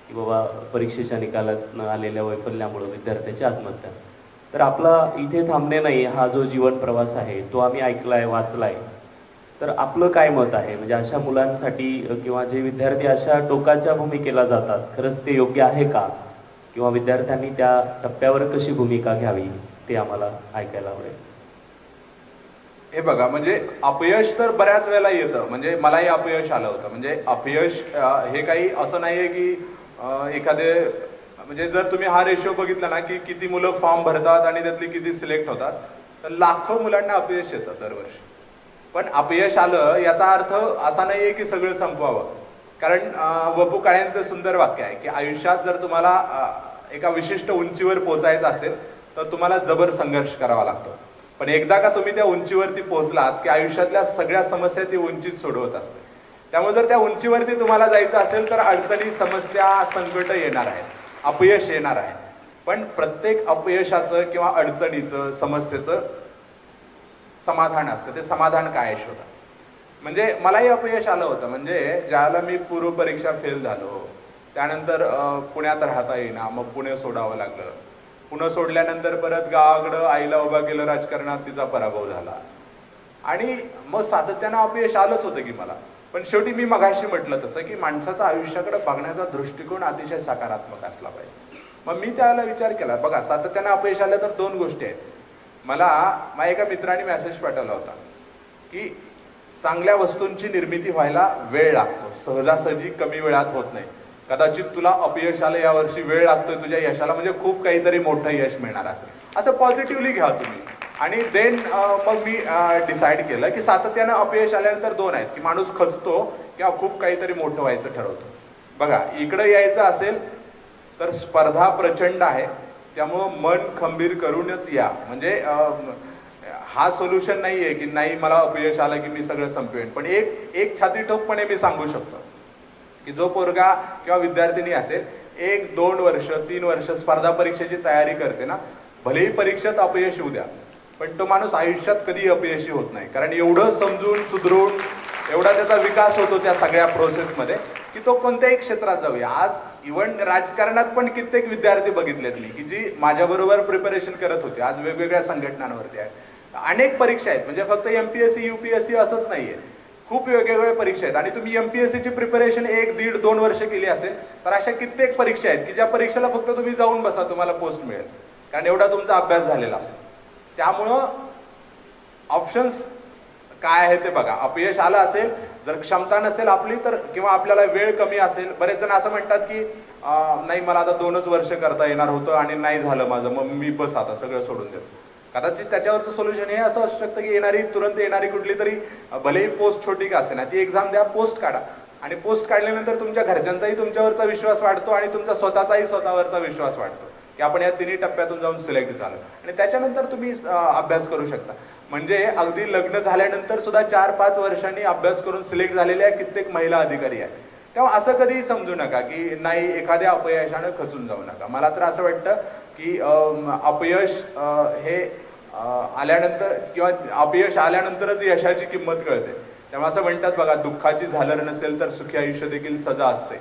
की बाबा परीक्षेच्या निकालात आलेल्या वैफल्यामुळं विद्यार्थ्याची आत्महत्या. तर आपला इथे थांबणे नाही, हा जो जीवन प्रवास आहे तो आम्ही ऐकलाय, वाचलाय. तर आपलं काय मत आहे, म्हणजे अशा मुलांसाठी किंवा जे विद्यार्थी अशा टोकाच्या भूमिकेला जातात, खरंच ते योग्य आहे का, किंवा विद्यार्थ्यांनी त्या टप्प्यावर कशी भूमिका घ्यावी ते आम्हाला ऐकायला आवडेल. हे बघा, म्हणजे अपयश तर बऱ्याच वेळेला येतं. म्हणजे मलाही अपयश आलं होतं. म्हणजे अपयश हे काही असं नाहीये की एखादे, म्हणजे जर तुम्ही हा रेशो बघितला ना की किती मुलं फॉर्म भरतात आणि त्यातली किती सिलेक्ट होतात, तर लाखो मुलांना अपयश येतं दरवर्षी. पण अपयश आलं याचा अर्थ असा नाहीये की सगळं संपवावं. कारण वपू काळेंचं सुंदर वाक्य आहे की आयुष्यात जर तुम्हाला एका विशिष्ट उंचीवर पोहोचायचं असेल तर तुम्हाला जबर संघर्ष करावा लागतो. पण एकदा का तुम्ही त्या उंचीवरती पोहोचलात की आयुष्यातल्या सगळ्या समस्या ती उंचीच सोडवत असते. त्यामुळे जर त्या उंचीवरती तुम्हाला जायचं असेल तर अडचणी, समस्या, संकट येणार आहेत, अपयश येणार आहे. पण प्रत्येक अपयशाचं किंवा अडचणीचं, समस्येचं समाधान असतं. ते समाधान काय शोधा. म्हणजे मलाही अपयश आलं होतं. म्हणजे ज्याला मी पूर्व परीक्षा फेल झालो, त्यानंतर पुण्यात राहता येईना, मग पुणे सोडावं लागलं. पुणे सोडल्यानंतर परत गावाकडं आईला उभा केलं राजकारणात, तिचा पराभव झाला. आणि मग सातत्यानं अपयश आलंच होतं की मला. पण शेवटी मी मगाशी म्हटलं तसं की माणसाचा आयुष्याकडे बघण्याचा दृष्टिकोन अतिशय सकारात्मक असला पाहिजे. मग मी त्याला विचार केला, बघा सातत्यानं अपयश आलं तर 2 गोष्टी आहेत. मला माझ्या एका मित्राने मेसेज पाठवला होता की चांगल्या वस्तूंची निर्मिती व्हायला वेळ लागतो, सहजासहजी कमी वेळात होत नाही. कदाचित तुला अपयश आलं यावर्षी, वेळ लागतोय तुझ्या यशाला, म्हणजे खूप काहीतरी मोठं यश मिळणार असेल, असं पॉझिटिव्हली घ्या तुम्ही. आणि देन मग मी डिसाईड केलं की सातत्यानं अपयश आल्यानंतर 2 आहेत की माणूस खचतो किंवा खूप काहीतरी मोठं व्हायचं ठरवतो. बघा, इकडं यायचं असेल तर स्पर्धा प्रचंड आहे, त्यामुळं मन खंबीर करूनच या. म्हणजे हा सोल्युशन नाहीये की नाही मला अपयश आलं की मी सगळं संपवेन. पण एक छाती ठोकपणे मी सांगू शकतो की जो पोरगा किंवा विद्यार्थिनी असेल 1-2 वर्ष 3 वर्ष स्पर्धा परीक्षेची तयारी करते ना, भलेही परीक्षेत अपयश येऊ द्या, पण तो माणूस आयुष्यात कधी अपयशी होत नाही. कारण एवढं समजून सुधरून एवढा त्याचा विकास होतो त्या सगळ्या प्रोसेसमध्ये की तो कोणत्याही क्षेत्रात जाऊया. आज इव्हन राजकारणात पण कित्येक विद्यार्थी बघितलेत मी की जी माझ्याबरोबर प्रिपरेशन करत होते, आज वेगवेगळ्या संघटनांवरती आहेत. अनेक परीक्षा आहेत, म्हणजे फक्त MPSC UPSC असंच नाहीये, खूप वेगवेगळ्या परीक्षा आहेत. आणि तुम्ही MPSCची प्रिपरेशन 1-1.5-2 वर्ष केली असेल तर अशा कित्येक परीक्षा आहेत की ज्या परीक्षेला फक्त तुम्ही जाऊन बसा, तुम्हाला पोस्ट मिळेल, कारण एवढा तुमचा अभ्यास झालेला असतो. त्यामुळं ऑप्शन्स काय आहे ते बघा. अपयश आलं असेल, जर क्षमता नसेल आपली तर, किंवा आपल्याला वेळ कमी असेल, बरेच जण असं म्हणतात की नाही मला आता 2च वर्ष करता येणार होतं आणि नाही झालं माझं, मग मी बस आता सगळं सोडून देतो. कदाचित त्याच्यावरचं सोल्युशन हे असं असू शकतं की तुरंत येणारी कुठली तरी भलेही पोस्ट छोटी का असे ना, ती एक्झाम द्या, पोस्ट काढा. आणि पोस्ट काढल्यानंतर तुमच्या घरच्यांचाही तुमच्यावरचा विश्वास वाढतो आणि तुमचा स्वतःचाही स्वतःवरचा विश्वास वाढतो की आपण या 3 टप्प्यातून जाऊन सिलेक्ट झालो. आणि त्याच्यानंतर तुम्ही अभ्यास करू शकता. म्हणजे अगदी लग्न झाल्यानंतर सुद्धा 4-5 वर्षांनी अभ्यास करून सिलेक्ट झालेल्या कित्येक महिला अधिकारी आहेत. तेव्हा असं कधीही समजू नका की नाही एखाद्या अपयशानं खचून जाऊ नका. मला तर असं वाटतं की अपयश हे आल्यानंतर किंवा अपयश आल्यानंतरच यशाची किंमत कळते. तेव्हा असं म्हणतात बघा, दुःखाची झालर नसेल तर सुखी आयुष्य देखील सजा असते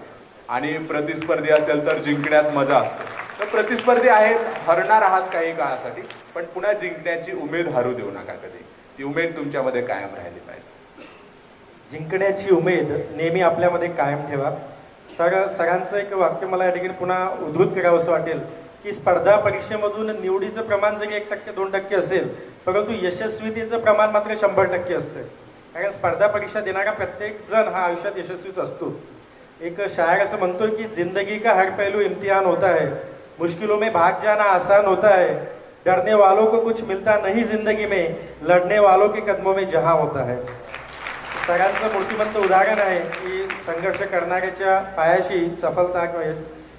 आणि प्रतिस्पर्धी असेल तर जिंकण्यात मजा असते. तर प्रतिस्पर्धी आहेत, हरणार आहात काही काळासाठी, पण पुन्हा जिंकण्याची उमेद हरू देऊ नका कधी. ती उमेद तुमच्यामध्ये कायम राहिली पाहिजे. जिंकण्याची उमेद नेहमी आपल्यामध्ये कायम ठेवा. सरांचं एक वाक्य मला या ठिकाणी पुन्हा उद्धृत करावंसं वाटेल की स्पर्धा परीक्षेमधून निवडीचं प्रमाण जरी 1% 2% असेल, परंतु यशस्वीतेचं प्रमाण मात्र 100% असतं. कारण स्पर्धा परीक्षा देणारा प्रत्येक जण हा आयुष्यात यशस्वीच असतो. एक शायर असं म्हणतो की जिंदगी का हर पहलू इम्तिहान होता है, मुश्किलों में भाग जाना आसान होता है, डरने वालों को कुछ मिलता नहीं जिंदगी में, लढने वालों के कदमों में जहां होता है. सगळ्यांचं मूर्तिमंत उदाहरण आहे की संघर्ष करणाऱ्याच्या पायाशी सफलता किंवा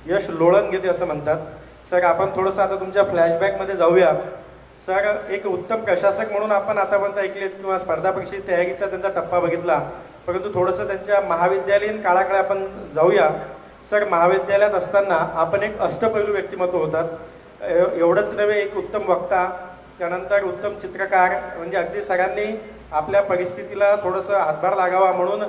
यश लोळण घेते असं म्हणतात. सर, आपण थोडंसं आता तुमच्या फ्लॅशबॅकमध्ये जाऊया. सर, एक उत्तम प्रशासक म्हणून आपण आतापर्यंत ऐकलेत किंवा स्पर्धा परीक्षेची तयारीचा त्यांचा टप्पा बघितला, परंतु थोडंसं त्यांच्या महाविद्यालयीन काळाकडे आपण जाऊया. सर, महाविद्यालयात असताना आपण एक अष्टपैलू व्यक्तिमत्व होतात. एवढंच नव्हे, एक उत्तम वक्ता, त्यानंतर उत्तम चित्रकार. म्हणजे अगदी सगळ्यांनी आपल्या परिस्थितीला थोडंसं हातभार लागावा म्हणून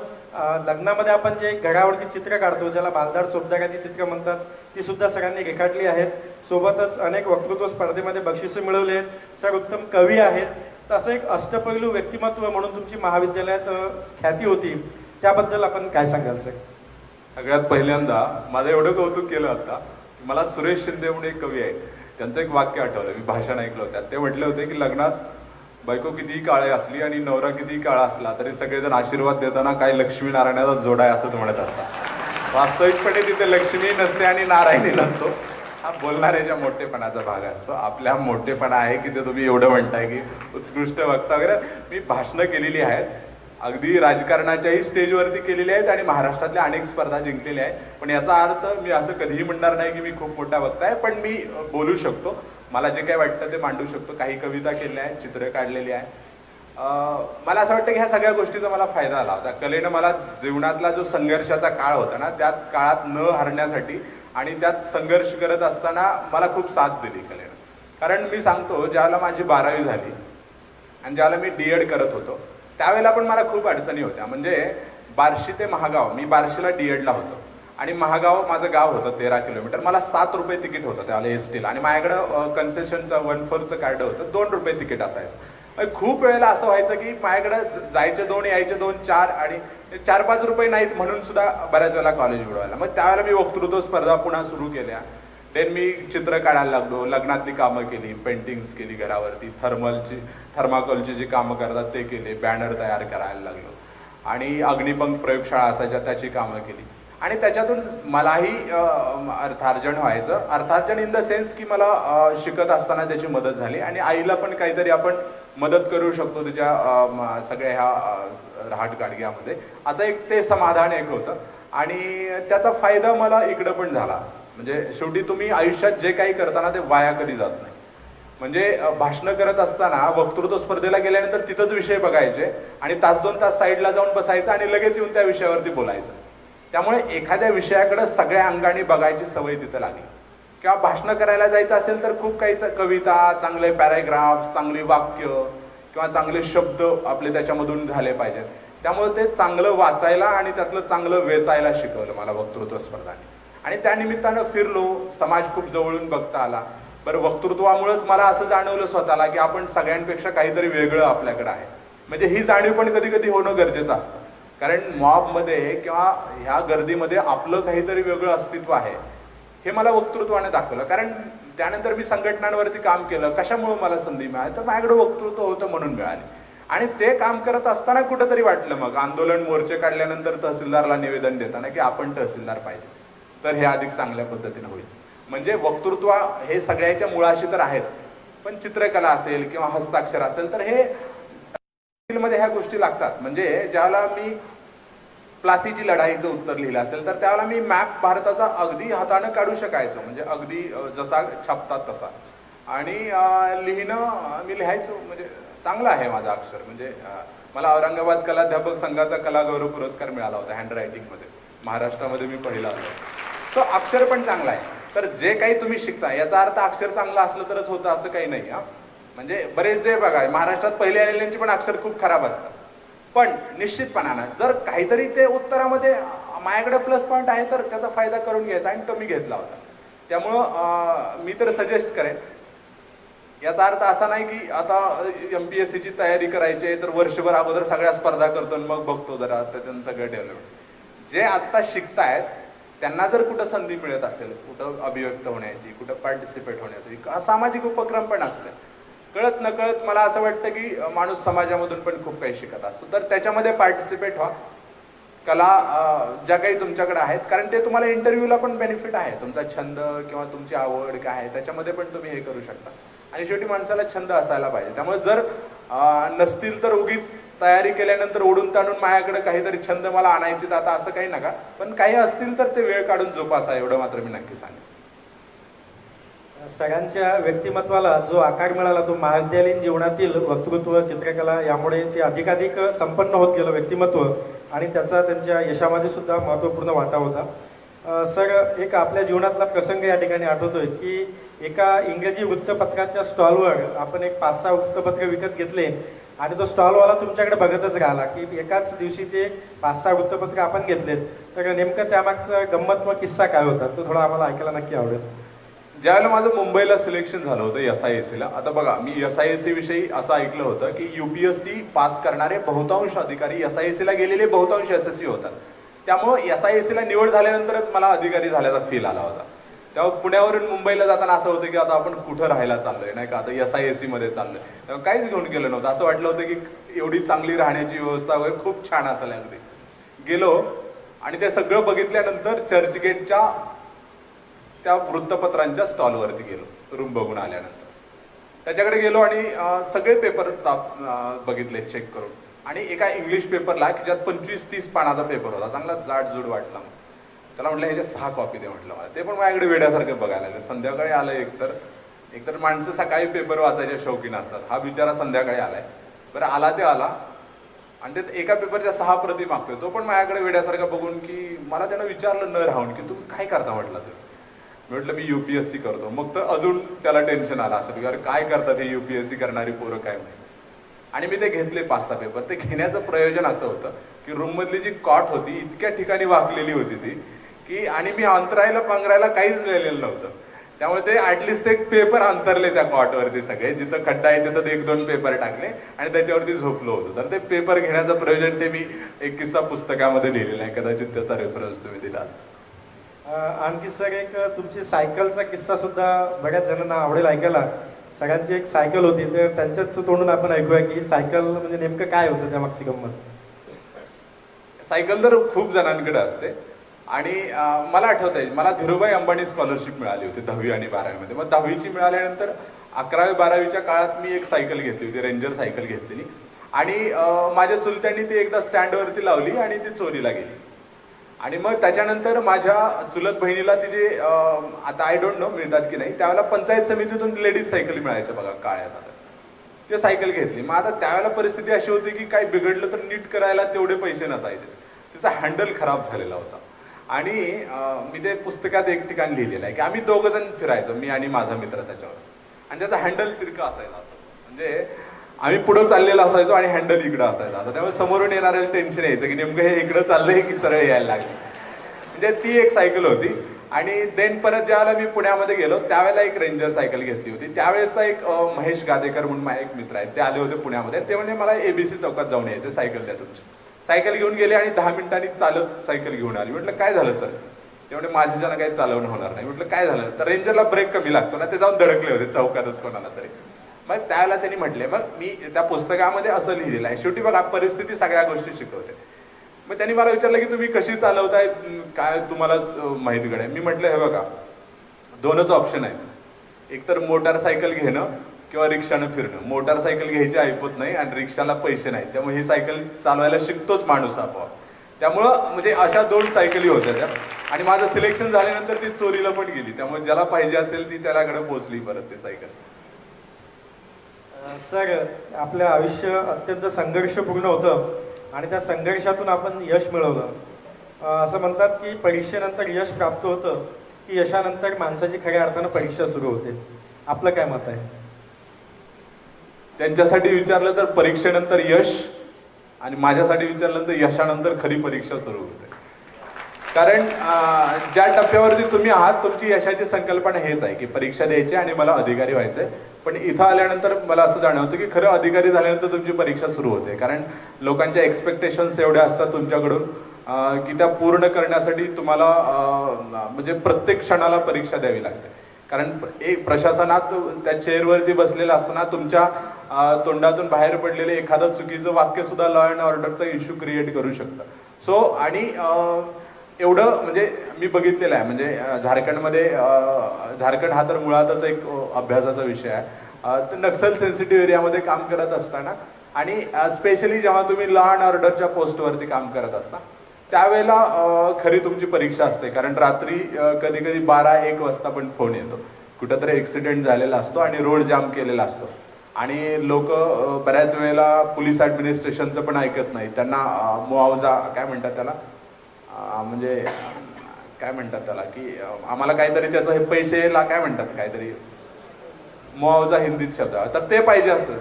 लग्नामध्ये आपण जे घरावरती चित्र काढतो, ज्याला बालदार चोपदाराची चित्र म्हणतात, ती सुद्धा सगळ्यांनी रेखाटली आहेत. सोबतच अनेक वक्तृत्व स्पर्धेमध्ये बक्षिसं मिळवली आहेत. सर, उत्तम कवी आहेत. तसं एक अष्टपैलू व्यक्तिमत्व म्हणून तुमची महाविद्यालयात ख्याती होती, त्याबद्दल आपण काय सांगाल सर? सगळ्यात पहिल्यांदा माझं एवढं कौतुक केलं आता की मला सुरेश शिंदे म्हणून एक कवी आहे, त्यांचं एक वाक्य आठवलं. मी भाषण ऐकलं होतं, ते म्हटले होते की लग्नात बायको कितीही काळी असली आणि नवरा कितीही काळा असला तरी सगळेजण आशीर्वाद देताना काय लक्ष्मीनारायणाचा जोडा आहे असंच म्हणत असतात. वास्तविकपणे तिथे लक्ष्मी नसते आणि नारायणी नसतो. हा बोलणाऱ्याच्या मोठेपणाचा भाग असतो. आपल्या मोठेपणा आहे की ते तुम्ही एवढं म्हणताय की उत्कृष्ट वक्ता वगैरे. मी भाषणं केलेली आहेत, अगदी राजकारणाच्याही स्टेजवरती केलेली आहेत आणि महाराष्ट्रातल्या अनेक स्पर्धा जिंकलेल्या आहेत. पण याचा अर्थ मी असं कधीही म्हणणार नाही की मी खूप मोठा वक्ता आहे, पण मी बोलू शकतो, मला जे काही वाटतं ते मांडू शकतो. काही कविता केल्या आहेत, चित्र काढलेली आहे. मला असं वाटतं की ह्या सगळ्या गोष्टीचा मला फायदा आला होता. कलेनं मला जीवनातला जो संघर्षाचा काळ होता ना, त्यात काळात न हरण्यासाठी आणि त्यात संघर्ष करत असताना मला खूप साथ दिली कलेनं. कारण मी सांगतो, ज्यावेळेला माझी 12वी झाली आणि ज्यावेळेला मी D.Ed करत होतो त्यावेळेला पण मला खूप अडचणी होत्या. म्हणजे बार्शी ते महागाव, मी बार्शीला D.Edला होतो आणि महागाव माझं गाव होतं 13 किलोमीटर. मला 7 रुपये तिकीट होतं त्यावेळेला एसटीला आणि माझ्याकडं कन्सेशनचं 1/4चं कार्ड होतं, 2 रुपये तिकीट असायचं. खूप वेळेला असं व्हायचं की माझ्याकडं जायचे 2 यायचे 2, 4 आणि 4-5 रुपये नाहीत म्हणून सुद्धा बऱ्याच वेळेला कॉलेज बुडवायला. मग त्यावेळेला मी वक्तृत्व स्पर्धा पुन्हा सुरू केल्या. देन मी चित्र काढायला लागलो, लग्नातली कामं केली, पेंटिंग्स केली घरावरती, थर्माकोलची जी कामं करतात ते केले, बॅनर तयार करायला लागलो आणि अग्निपंख प्रयोगशाळा असायच्या त्याची कामं केली. आणि त्याच्यातून मलाही अर्थार्जन व्हायचं. अर्थार्जन इन द सेन्स की मला शिकत असताना त्याची मदत झाली आणि आईला पण काहीतरी आपण मदत करू शकतो तिच्या सगळ्या ह्या रहाटगाडग्यामध्ये, असं एक ते समाधान एक होतं. आणि त्याचा फायदा मला इकडं पण झाला. म्हणजे शेवटी तुम्ही आयुष्यात जे काही करताना ते वाया कधी जात नाही. म्हणजे भाषणं करत असताना वक्तृत्व स्पर्धेला गेल्यानंतर तिथंच विषय बघायचे आणि 1-2 तास साईडला जाऊन बसायचं आणि लगेच येऊन त्या विषयावरती बोलायचं. त्यामुळे एखाद्या विषयाकडे सगळ्या अंगाने बघायची सवय तिथं लागली. किंवा भाषणं करायला जायचं असेल तर खूप काही कविता, चांगले पॅराग्राफ्स, चांगली वाक्य किंवा चांगले शब्द आपले त्याच्यामधून झाले पाहिजेत. त्यामुळे ते चांगलं वाचायला आणि त्यातलं चांगलं वेचायला शिकवलं मला वक्तृत्व स्पर्धाने. आणि त्या निमित्तानं फिरलो, समाज खूप जवळून बघता आला. बरं, वक्तृत्वामुळेच मला असं जाणवलं स्वतःला की आपण सगळ्यांपेक्षा काहीतरी वेगळं आपल्याकडे आहे. म्हणजे ही जाणीव पण कधी कधी होणं गरजेचं असतं. कारण मॉबमध्ये किंवा ह्या गर्दीमध्ये आपलं काहीतरी वेगळं अस्तित्व आहे हे मला वक्तृत्वाने दाखवलं. कारण त्यानंतर मी संघटनांवरती काम केलं. कशामुळे मला संधी मिळाली तर माझ्याकडे वक्तृत्व होतं म्हणून मिळाली. आणि ते काम करत असताना कुठंतरी वाटलं मग आंदोलन मोर्चे काढल्यानंतर तहसीलदारला निवेदन देताना की आपण तहसीलदार पाहिजे, तर हे अधिक चांगल्या पद्धतीने होईल. म्हणजे वक्तृत्व हे सगळ्याच्या मुळाशी तर आहेच, पण चित्रकला असेल किंवा हस्ताक्षर असेल तर हे मध्ये ह्या गोष्टी लागतात. म्हणजे ज्यावेळेला मी प्लासीची लढाईचं उत्तर लिहिलं असेल तर त्यावेळेला मी मॅप भारताचा अगदी हाताने काढू शकायचो, म्हणजे अगदी जसा छापतात तसा. आणि लिहिणं मी लिहायचो, म्हणजे चांगलं आहे माझं अक्षर. म्हणजे मला औरंगाबाद कलाध्यापक संघाचा कला गौरव पुरस्कार मिळाला होता हँडरायटिंगमध्ये. महाराष्ट्रामध्ये मी पहिला आलो. सो अक्षर पण चांगलं आहे. तर जे काही तुम्ही शिकता याचा अर्थ अक्षर चांगलं असलं तरच होतं असं काही नाही. हा म्हणजे बरेच जे बघा महाराष्ट्रात पहिले आलेल्यांची पण अक्षर खूप खराब असतात. पण निश्चितपणानं जर काहीतरी ते उत्तरामध्ये माझ्याकडे प्लस पॉईंट आहे तर त्याचा फायदा करून घ्यायचा, आणि तो मी घेतला होता. त्यामुळं मी तर सजेस्ट करेन. याचा अर्थ असा नाही की आता MPSC ची तयारी करायची आहे तर वर्षभर अगोदर सगळ्या स्पर्धा करतो आणि मग बघतो जरा त्याच्यानं सगळं डेव्हलपमेंट. जे आत्ता शिकतायत त्यांना जर कुठं संधी मिळत असेल, कुठं अभिव्यक्त होण्याची, कुठं पार्टिसिपेट होण्याची, सामाजिक उपक्रम पण असले, कळत नकळत मला असं वाटतं की माणूस समाजामधून पण खूप काही शिकत असतो. तर त्याच्यामध्ये पार्टिसिपेट व्हा. कला ज्या काही तुमच्याकडे आहेत, कारण ते तुम्हाला इंटरव्ह्यूला पण बेनिफिट आहे. तुमचा छंद किंवा तुमची आवड काय आहे त्याच्यामध्ये पण तुम्ही हे करू शकता. आणि शेवटी माणसाला छंद असायला पाहिजे. त्यामुळे जर नसतील तर उगीच तयारी केल्यानंतर ओढून ताणून माझ्याकडे काहीतरी छंद मला आणायचे तर आता असं काही नका. पण काही असतील तर ते वेळ काढून जोपासा, एवढं मात्र मी नक्की सांगेन. सगळ्यांच्या व्यक्तिमत्वाला जो आकार मिळाला तो महाविद्यालयीन जीवनातील वक्तृत्व, चित्रकला यामुळे ते अधिकाधिक संपन्न होत गेलं व्यक्तिमत्व, आणि त्याचा त्यांच्या यशामध्ये सुद्धा महत्त्वपूर्ण वाटा होता. सर, एक आपल्या जीवनातला प्रसंग या ठिकाणी आठवतोय की एका इंग्रजी वृत्तपत्राच्या स्टॉलवर आपण एक 5-6 वृत्तपत्र विकत घेतले, आणि तो स्टॉलवाला तुमच्याकडे बघतच राहिला की एकाच दिवशीचे 5-6 वृत्तपत्र आपण घेतलेत. तर नेमकं त्यामागचा गंमत व किस्सा काय होता तो थोडा आम्हाला ऐकायला नक्की आवडेल. ज्यावेळेला माझं मुंबईला सिलेक्शन झालं होतं SISC ला, आता बघा मी SISC विषयी असं ऐकलं होतं की UPSC पास करणारे बहुतांश अधिकारी SISC ला गेलेले बहुतांश यशस्वी होतात. त्यामुळं SISC ला निवड झाल्यानंतरच मला अधिकारी झाल्याचा फील आला होता. तेव्हा पुण्यावरून मुंबईला जाताना असं होतं की आता आपण कुठं राहायला चाललोय, नाही का, आता SISC मध्ये चाललोय. तेव्हा काहीच घेऊन गेलं नव्हतं. असं वाटलं होतं की एवढी चांगली राहण्याची व्यवस्था वगैरे खूप छान असेल. अगदी गेलो आणि ते सगळं बघितल्यानंतर चर्चगेटच्या त्या वृत्तपत्रांच्या स्टॉलवरती गेलो रूम बघून आल्यानंतर. त्याच्याकडे गेलो आणि सगळे पेपर बघितले चेक करून, आणि एका इंग्लिश पेपरला की ज्यात 25-30 पानाचा पेपर होता, चांगला जाडजूड वाटला. त्याला म्हटलं ह्याच्या 6 कॉपी दे म्हटलं मला. ते पण माझ्याकडे वेड्यासारखं बघायला लागलं. संध्याकाळी आलं. एकतर माणसं सकाळी पेपर वाचायच्या शौकीन असतात, हा बिचारा संध्याकाळी आलाय. बरं आला ते आला आणि ते एका पेपरच्या 6 प्रती मागतोय. तो पण माझ्याकडे वेड्यासारखं बघून की मला त्यानं विचारलं न राहून की तुम्ही काय करता म्हटलं. तुम्ही म्हटलं मी UPSC करतो. मग तर अजून त्याला टेन्शन आलं असं की अरे काय करतात हे UPSC करणारी पोरं काय माहिती. आणि मी ते घेतले 5-6 पेपर. ते घेण्याचं प्रयोजन असं होतं की रूममधली जी कॉट होती इतक्या ठिकाणी वाकलेली होती ती की, आणि मी अंतरायला पांघरायला काहीच लिहिलेलं नव्हतं. त्यामुळे ते ॲटलिस्ट ते पेपर अंतरले त्या कॉटवरती सगळे, जिथं खड्डा आहे तिथं 1-2 पेपर टाकले आणि त्याच्यावरती झोपलो होतो. तर ते पेपर घेण्याचं प्रयोजन ते मी एक किस्सा पुस्तकामध्ये लिहिलेला आहे. कदाचित त्याचा रेफरन्स तुम्ही दिला असेल. आणखी सर एक तुमची सायकलचा किस्सा सुद्धा बऱ्याच जणांना आवडेल ऐकायला. सगळ्यांची एक सायकल होती, तर त्यांच्याच तोंडून आपण ऐकूया की सायकल म्हणजे नेमकं काय होतं त्यामागची गंमत. सायकल तर खूप जणांकडे असते. आणि मला आठवत आहे, मला धीरूभाई अंबानी स्कॉलरशिप मिळाली होती 10वी आणि 12वी मध्ये. मग 10वीची मिळाल्यानंतर 11वी-12वीच्या काळात मी एक सायकल घेतली होती, रेंजर सायकल घेतलेली. आणि माझ्या चुलत्यांनी ती एकदा स्टँडवरती लावली आणि ती चोरीला गेली. आणि मग त्याच्यानंतर माझ्या चुलत बहिणीला तिचे आता आय डोंट नो मिळतात की नाही, त्यावेळेला पंचायत समितीतून लेडीज सायकल मिळायच्या बघा काळ्या. ते सायकल घेतली. मग आता त्यावेळेला परिस्थिती अशी होती की काय बिघडलं तर नीट करायला तेवढे पैसे नसायचे. तिचा हँडल खराब झालेला होता. आणि मी ते पुस्तकात एक ठिकाणी लिहिलेलं आहे की आम्ही 2 जण फिरायचो, मी आणि माझा मित्र त्याच्यावर, आणि त्याचा हँडल तिरका असायचा असं, म्हणजे आम्ही पुढं चाललेलो असायचो आणि हँडल इकडं असायचा असं. त्यामुळे समोरून येणाऱ्याला टेन्शन यायचं की नेमकं हे इकडं चाललंय की सरळ यायला लागले. म्हणजे ती एक सायकल होती. आणि देन परत ज्यावेळेला मी पुण्यामध्ये गेलो त्यावेळेला एक रेंजर सायकल घेतली होती. त्यावेळेसचा एक महेश गादेकर म्हणून माझे एक मित्र आहेत, ते आले होते पुण्यामध्ये. ते म्हणजे मला ABC चौकात जाऊन यायचे, सायकल द्या तुमची. सायकल घेऊन गेले आणि 10 मिनिटांनी चालत सायकल घेऊन आली. म्हटलं काय झालं सर. ते म्हणजे माझ्याच्यानं काही चालवणं होणार नाही. म्हटलं काय झालं. तर रेंजरला ब्रेक कमी लागतो ना, ते जाऊन धडकले होते चौकातच कोणाला तरी. मग त्यावेळेला त्यांनी म्हटले, मग मी त्या पुस्तकामध्ये असं लिहिलेलं आहे. शेवटी बघा परिस्थिती सगळ्या गोष्टी शिकवते. मग त्यांनी मला विचारलं की तुम्ही कशी चालवताय, काय तुम्हाला माहितीकडे. मी म्हटलं हे बघा 2च ऑप्शन आहे, एकतर मोटारसायकल घेणं किंवा रिक्षानं फिरणं. मोटारसायकल घ्यायची ऐपत नाही आणि रिक्षाला पैसे नाही, त्यामुळे ही सायकल चालवायला शिकतोच माणूस आपोआप. त्यामुळं म्हणजे अशा 2 सायकली होत्या त्या. आणि माझं सिलेक्शन झाल्यानंतर ती चोरीला पण गेली, त्यामुळे ज्याला पाहिजे असेल ती त्यालाकडे पोहोचली परत ती सायकल. सर, आपलं आयुष्य अत्यंत संघर्षपूर्ण होतं आणि त्या संघर्षातून आपण यश मिळवलं. असं म्हणतात की परीक्षेनंतर यश प्राप्त होतं की यशानंतर माणसाची खऱ्या अर्थानं परीक्षा सुरू होते. आपलं काय मत आहे? त्यांच्यासाठी विचारलं तर परीक्षेनंतर यश, आणि माझ्यासाठी विचारलं तर यशानंतर खरी परीक्षा सुरू होते. कारण ज्या टप्प्यावरती तुम्ही आहात तुमची यशाची संकल्पना हेच आहे की परीक्षा द्यायची आणि मला अधिकारी व्हायचंय. पण इथं आल्यानंतर मला असं जाणवतं की खरं अधिकारी झाल्यानंतर तुमची परीक्षा सुरू होते. कारण लोकांच्या एक्सपेक्टेशन्स एवढ्या असतात तुमच्याकडून की त्या पूर्ण करण्यासाठी तुम्हाला म्हणजे प्रत्येक क्षणाला परीक्षा द्यावी लागते. कारण एक प्रशासनात त्या चेअरवरती बसलेला असताना तुमच्या तोंडातून बाहेर पडलेले एखादं चुकीचं वाक्य सुद्धा लॉ अँड ऑर्डरचा इश्यू क्रिएट करू शकतं. सो आणि एवढं म्हणजे मी बघितलेलं आहे. म्हणजे झारखंडमध्ये झारखंड हा तर मुळातच एक अभ्यासाचा विषय आहे. तर नक्सल सेन्सिटिव्ह एरियामध्ये काम करत असताना आणि स्पेशली जेव्हा तुम्ही लॉ अँड ऑर्डरच्या पोस्टवरती काम करत असता त्यावेळेला खरी तुमची परीक्षा असते. कारण रात्री कधी कधी 12-1 वाजता पण फोन येतो, कुठंतरी ॲक्सिडेंट झालेला असतो आणि रोड जाम केलेला असतो आणि लोक बऱ्याच वेळेला पोलीस ॲडमिनिस्ट्रेशनचं पण ऐकत नाही. त्यांना मुआवजा काय म्हणतात त्याला, म्हणजे काय म्हणतात त्याला की आम्हाला काहीतरी त्याचं हे पैसेला काय म्हणतात, काहीतरी मुआवजा हिंदीत शब्द, तर ते पाहिजे असतं.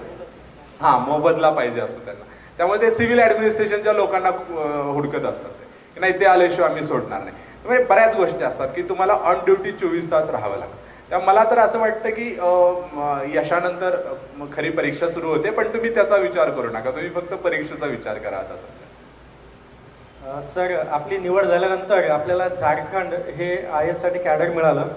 हां, मोबदला पाहिजे असतो त्यांना. त्यामुळे ते सिव्हिल ॲडमिनिस्ट्रेशनच्या लोकांना हुडकत असतात ते की नाही ते आल्याशिवाय आम्ही सोडणार नाही. त्यामुळे बऱ्याच गोष्टी असतात की तुम्हाला ऑन ड्युटी 24 तास राहावं लागतं. त्यामुळे मला तर असं वाटतं की यशानंतर खरी परीक्षा सुरू होते. पण तुम्ही त्याचा विचार करू नका, तुम्ही फक्त परीक्षेचा विचार करा आता सध्या. सर, आपली निवड झाल्यानंतर आपल्याला झारखंड हे IAS साठी कॅडर मिळालं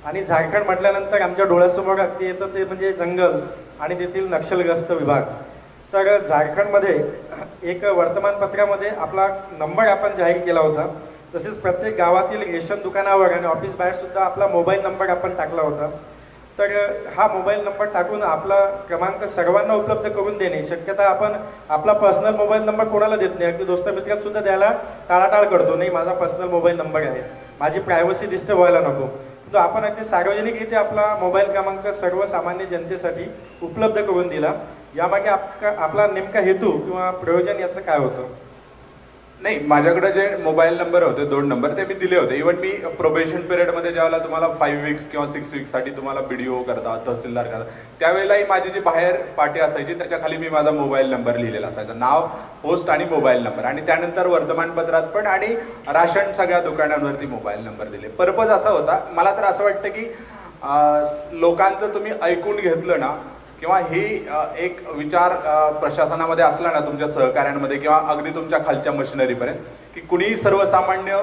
आणि झारखंड म्हटल्यानंतर आमच्या डोळ्यासमोर अगदी येतं ते म्हणजे जंगल आणि तेथील नक्षलग्रस्त विभाग. तर झारखंडमध्ये एक वर्तमानपत्रामध्ये आपला नंबर आपण जाहीर केला होता. तसेच प्रत्येक गावातील रेशन दुकानावर आणि ऑफिस बाहेर सुद्धा आपला मोबाईल नंबर आपण टाकला होता. तर हा मोबाईल नंबर टाकून आपला क्रमांक सर्वांना उपलब्ध करून देणे शक्यता आपण आपला पर्सनल मोबाईल नंबर कोणाला देत नाही. अगदी दोस्त मित्रात सुद्धा द्यायला टाळाटाळ करतो, नाही माझा पर्सनल मोबाईल नंबर आहे, माझी प्रायव्हसी डिस्टर्ब व्हायला नको. तो आपण अगदी सार्वजनिकरित्या आपला मोबाईल क्रमांक सर्वसामान्य जनतेसाठी उपलब्ध करून दिला. यामागे आपला नेमका हेतू किंवा प्रयोजन याचं काय होतं? नाही, माझ्याकडे जे मोबाईल नंबर होते 2 नंबर ते मी दिले होते. इव्हन मी प्रोबेशन पिरियडमध्ये ज्यावेळेला तुम्हाला 5 वीक्स किंवा 6 वीक्ससाठी तुम्हाला BDO करता, तहसीलदार करता, त्यावेळेलाही माझी जी बाहेर पाटी असायची त्याच्या खाली मी माझा मोबाईल नंबर लिहिलेला असायचा, नाव, पोस्ट आणि मोबाईल नंबर. आणि त्यानंतर वर्तमानपत्रात पण आणि राशन सगळ्या दुकानांवरती मोबाईल नंबर दिले. पर्पज असा होता, मला तर असं वाटतं की लोकांचं तुम्ही ऐकून घेतलं ना, किंवा ही एक विचार प्रशासनामध्ये असला ना, तुमच्या सहकार्यांमध्ये किंवा अगदी तुमच्या खालच्या मशिनरीपर्यंत, की कुणीही सर्वसामान्य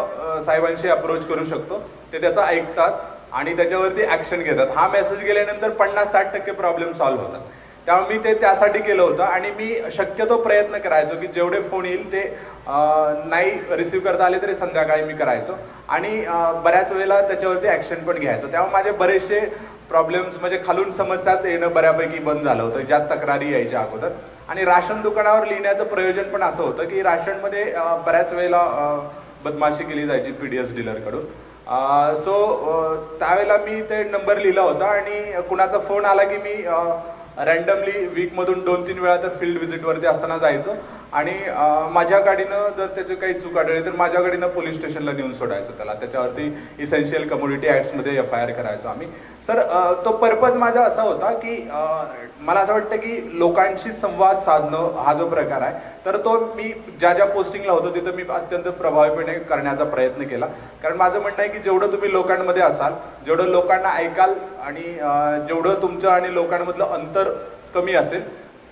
साहेबांशी अप्रोच करू शकतो, ते त्याचं ऐकतात आणि त्याच्यावरती ॲक्शन घेतात. हा मेसेज गेल्यानंतर 50-60% प्रॉब्लेम सॉल्व्ह होतात. त्यामुळे मी ते त्यासाठी केलं होतं आणि मी शक्यतो प्रयत्न करायचो की जेवढे फोन येईल ते नाही रिसिव्ह करता आले तरी संध्याकाळी मी करायचो आणि बऱ्याच वेळेला त्याच्यावरती ॲक्शन पण घ्यायचो. त्यामुळे माझे बरेचसे प्रॉब्लेम्स म्हणजे खालून समस्याच येणं बऱ्यापैकी बंद झालं होतं, ज्यात तक्रारी यायच्या अगोदर. आणि राशन दुकानावर लिहिण्याचं प्रयोजन पण असं होतं की राशनमध्ये बऱ्याच वेळेला बदमाशी केली जायची PDS डीलरकडून. त्यावेळेला मी ते नंबर लिहिला होता आणि कुणाचा फोन आला की मी रँडमली वीकमधून 2-3 वेळा तर फील्ड व्हिजिटवरती असताना जायचो आणि माझ्या गाडीनं जर त्याची काही चूक आढळली तर माझ्या गाडीनं पोलीस स्टेशनला नेऊन सोडायचो त्याला. त्याच्यावरती इसेन्शियल कम्युनिटी ॲक्ट्समध्ये FIR करायचो आम्ही. सर, तो पर्पज माझा असा होता की मला असं वाटतं की लोकांशी संवाद साधणं हा जो प्रकार आहे तर तो मी ज्या ज्या पोस्टिंगला होतो तिथं मी अत्यंत प्रभावीपणे करण्याचा प्रयत्न केला. कारण माझं म्हणणं आहे की जेवढं तुम्ही लोकांमध्ये असाल, जेवढं लोकांना ऐकाल आणि जेवढं तुमचं आणि लोकांमधलं अंतर कमी असेल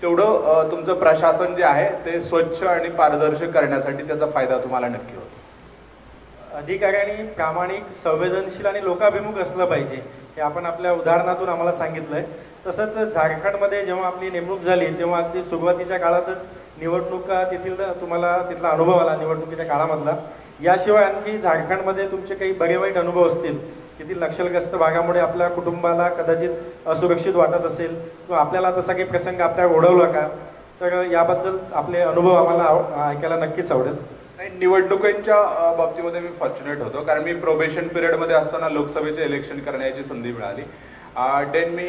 तेवढं तुमचं प्रशासन जे आहे ते स्वच्छ आणि पारदर्शक करण्यासाठी त्याचा फायदा तुम्हाला नक्की होतो. अधिकाऱ्यांनी प्रामाणिक, संवेदनशील आणि लोकाभिमुख असलं पाहिजे, हे आपण आपल्या उदाहरणातून आम्हाला सांगितलंय. तसंच झारखंडमध्ये जेव्हा आपली नेमणूक झाली तेव्हा अगदी सुरुवातीच्या काळातच निवडणुका तुम्हाला तिथला अनुभव आला निवडणुकीच्या काळामधला. याशिवाय आणखी झारखंडमध्ये तुमचे काही बरे वाईट अनुभव असतील, तेथील नक्षलग्रस्त भागामुळे आपल्या कुटुंबाला कदाचित असुरक्षित वाटत असेल किंवा आपल्याला तसा काही प्रसंग आपल्याला ओढवला का, तर याबद्दल आपले अनुभव आम्हाला ऐकायला नक्कीच आवडेल. नाही, निवडणुकांच्या बाबतीमध्ये मी फॉर्च्युनेट होतो कारण मी प्रोबेशन पिरियडमध्ये असताना लोकसभेचे इलेक्शन करण्याची संधी मिळाली देन मी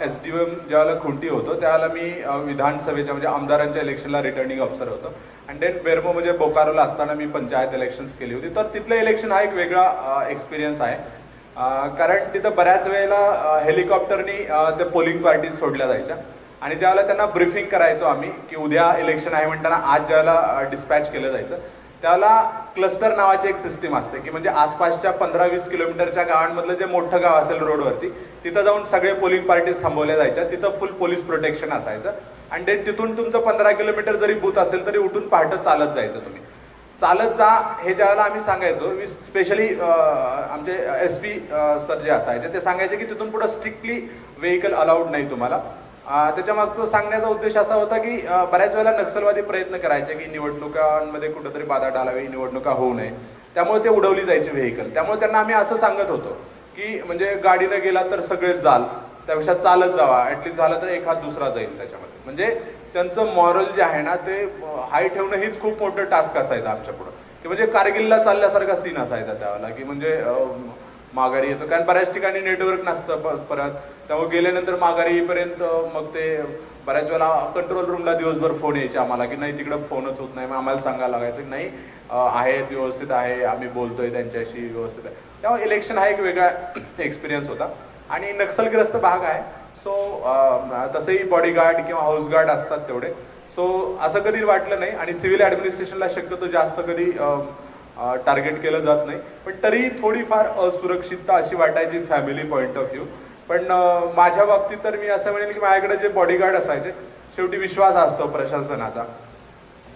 SDM ज्यावेळेला खुंटी होतो त्यावेळेला मी विधानसभेच्या म्हणजे आमदारांच्या इलेक्शनला रिटर्निंग ऑफिसर होतो. अँड देन बेरमो म्हणजे बोकारोला असताना मी पंचायत इलेक्शन्स केली होती. तर तिथलं इलेक्शन हा एक वेगळा एक्सपिरियन्स आहे. कारण तिथं बऱ्याच वेळेला हेलिकॉप्टरनी त्या पोलिंग पार्टीज सोडल्या जायच्या आणि ज्यावेळेला त्यांना ब्रीफिंग करायचो आम्ही की उद्या इलेक्शन आहे म्हणताना आज ज्यावेळेला डिस्पॅच केलं जायचं त्याला क्लस्टर नावाची एक सिस्टीम असते की म्हणजे आसपासच्या 15-20 किलोमीटरच्या गावांमधलं जे मोठं गाव असेल रोडवरती तिथं जाऊन सगळे पोलिंग पार्टीज थांबवल्या जायच्या. तिथं फुल पोलीस प्रोटेक्शन असायचं आणि देन तिथून तुमचं 15 किलोमीटर जरी बूथ असेल तरी उठून पहाटे चालत जायचं. तुम्ही चालत जा हे ज्यावेळेला आम्ही सांगायचो स्पेशली आमचे SP सर जे असायचे ते सांगायचे की तिथून पुढे स्ट्रिक्टली व्हेकल अलाउड नाही तुम्हाला. त्याच्या मागचा सांगण्याचा उद्देश असा होता की बऱ्याच वेळेला नक्षलवादी प्रयत्न करायचे की निवडणुकांमध्ये कुठंतरी बाधा टाळावी, निवडणुका होऊ नये, त्यामुळे ते उडवली जायची व्हेकल. त्यामुळे त्यांना आम्ही असं सांगत होतो की म्हणजे गाडीने गेला तर सगळेच जाल, त्यापेक्षा चालत जावा, ऍटलीस्ट झालं तर एखाद दुसरा जाईल त्याच्यामध्ये. म्हणजे त्यांचं मॉरल जे आहे ना ते हाय ठेवणं हीच खूप मोठं टास्क असायचं आमच्या पुढं. की म्हणजे कारगिलला चालल्यासारखा सीन असायचा त्यावेळेला की म्हणजे माघारी येतो कारण बऱ्याच ठिकाणी नेटवर्क नसतं परत, त्यामुळे गेल्यानंतर माघारी येईपर्यंत मग ते बऱ्याच वेळेला कंट्रोल रूमला दिवसभर फोन यायचे आम्हाला की नाही तिकडं फोनच होत नाही. मग आम्हाला सांगायला लागायचं की नाही आहेत व्यवस्थित आहे, आम्ही बोलतोय त्यांच्याशी व्यवस्थित आहे. त्यामुळे इलेक्शन हा एक वेगळा एक्सपिरियन्स होता आणि नक्षलग्रस्त भाग आहे. सो तसंही बॉडीगार्ड किंवा हाऊस गार्ड असतात तेवढे. सो असं कधी वाटलं नाही आणि सिव्हिल ॲडमिनिस्ट्रेशनला शक्यतो जास्त कधी टार्गेट केलं जात नाही. पण तरी थोडीफार असुरक्षितता अशी वाटायची फॅमिली पॉईंट ऑफ व्ह्यू. पण माझ्या बाबतीत तर मी असं म्हणेल की माझ्याकडे जे बॉडीगार्ड असायचे शेवटी विश्वास असतो प्रशासनाचा.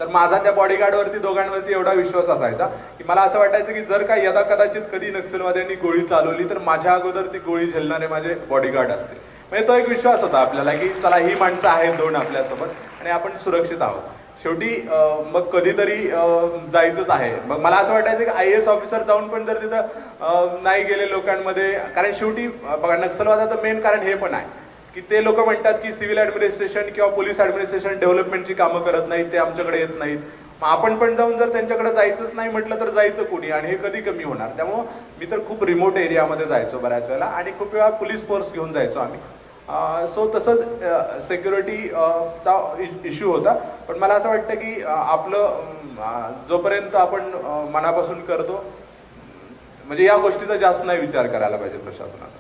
तर माझा त्या बॉडीगार्डवरती दोघांवरती एवढा विश्वास असायचा की मला असं वाटायचं की जर का यदा कदाचित कधी नक्षलवाद्यांनी गोळी चालवली तर माझ्या अगोदर ती गोळी झेलणारे माझे बॉडीगार्ड असतील. म्हणजे तो एक विश्वास होता आपल्याला की चला ही माणसं आहेत दोन आपल्यासोबत आणि आपण सुरक्षित आहोत. शेवटी मग कधीतरी जायचंच आहे. मग मला असं वाटायचं की IAS ऑफिसर जाऊन पण जर तिथं नाही गेले लोकांमध्ये, कारण शेवटी बघा नक्षलवादाचं मेन कारण हे पण आहे की ते लोक म्हणतात की सिव्हिल ॲडमिनिस्ट्रेशन किंवा पोलीस ॲडमिनिस्ट्रेशन डेव्हलपमेंटची कामं करत नाहीत, ते आमच्याकडे येत नाहीत. मग आपण पण जाऊन जर त्यांच्याकडे जायचंच नाही म्हटलं तर जायचं कोणी आणि हे कधी कमी होणार. त्यामुळं मी तर खूप रिमोट एरियामध्ये जायचो बऱ्याच वेळेला आणि खूप वेळा पोलीस फोर्स घेऊन जायचो आम्ही. सो तसंच सिक्युरिटीचा इश्यू होता. पण मला असं वाटतं की आपलं जोपर्यंत आपण मनापासून करतो म्हणजे या गोष्टीचा जास्त नाही विचार करायला पाहिजे प्रशासनाला.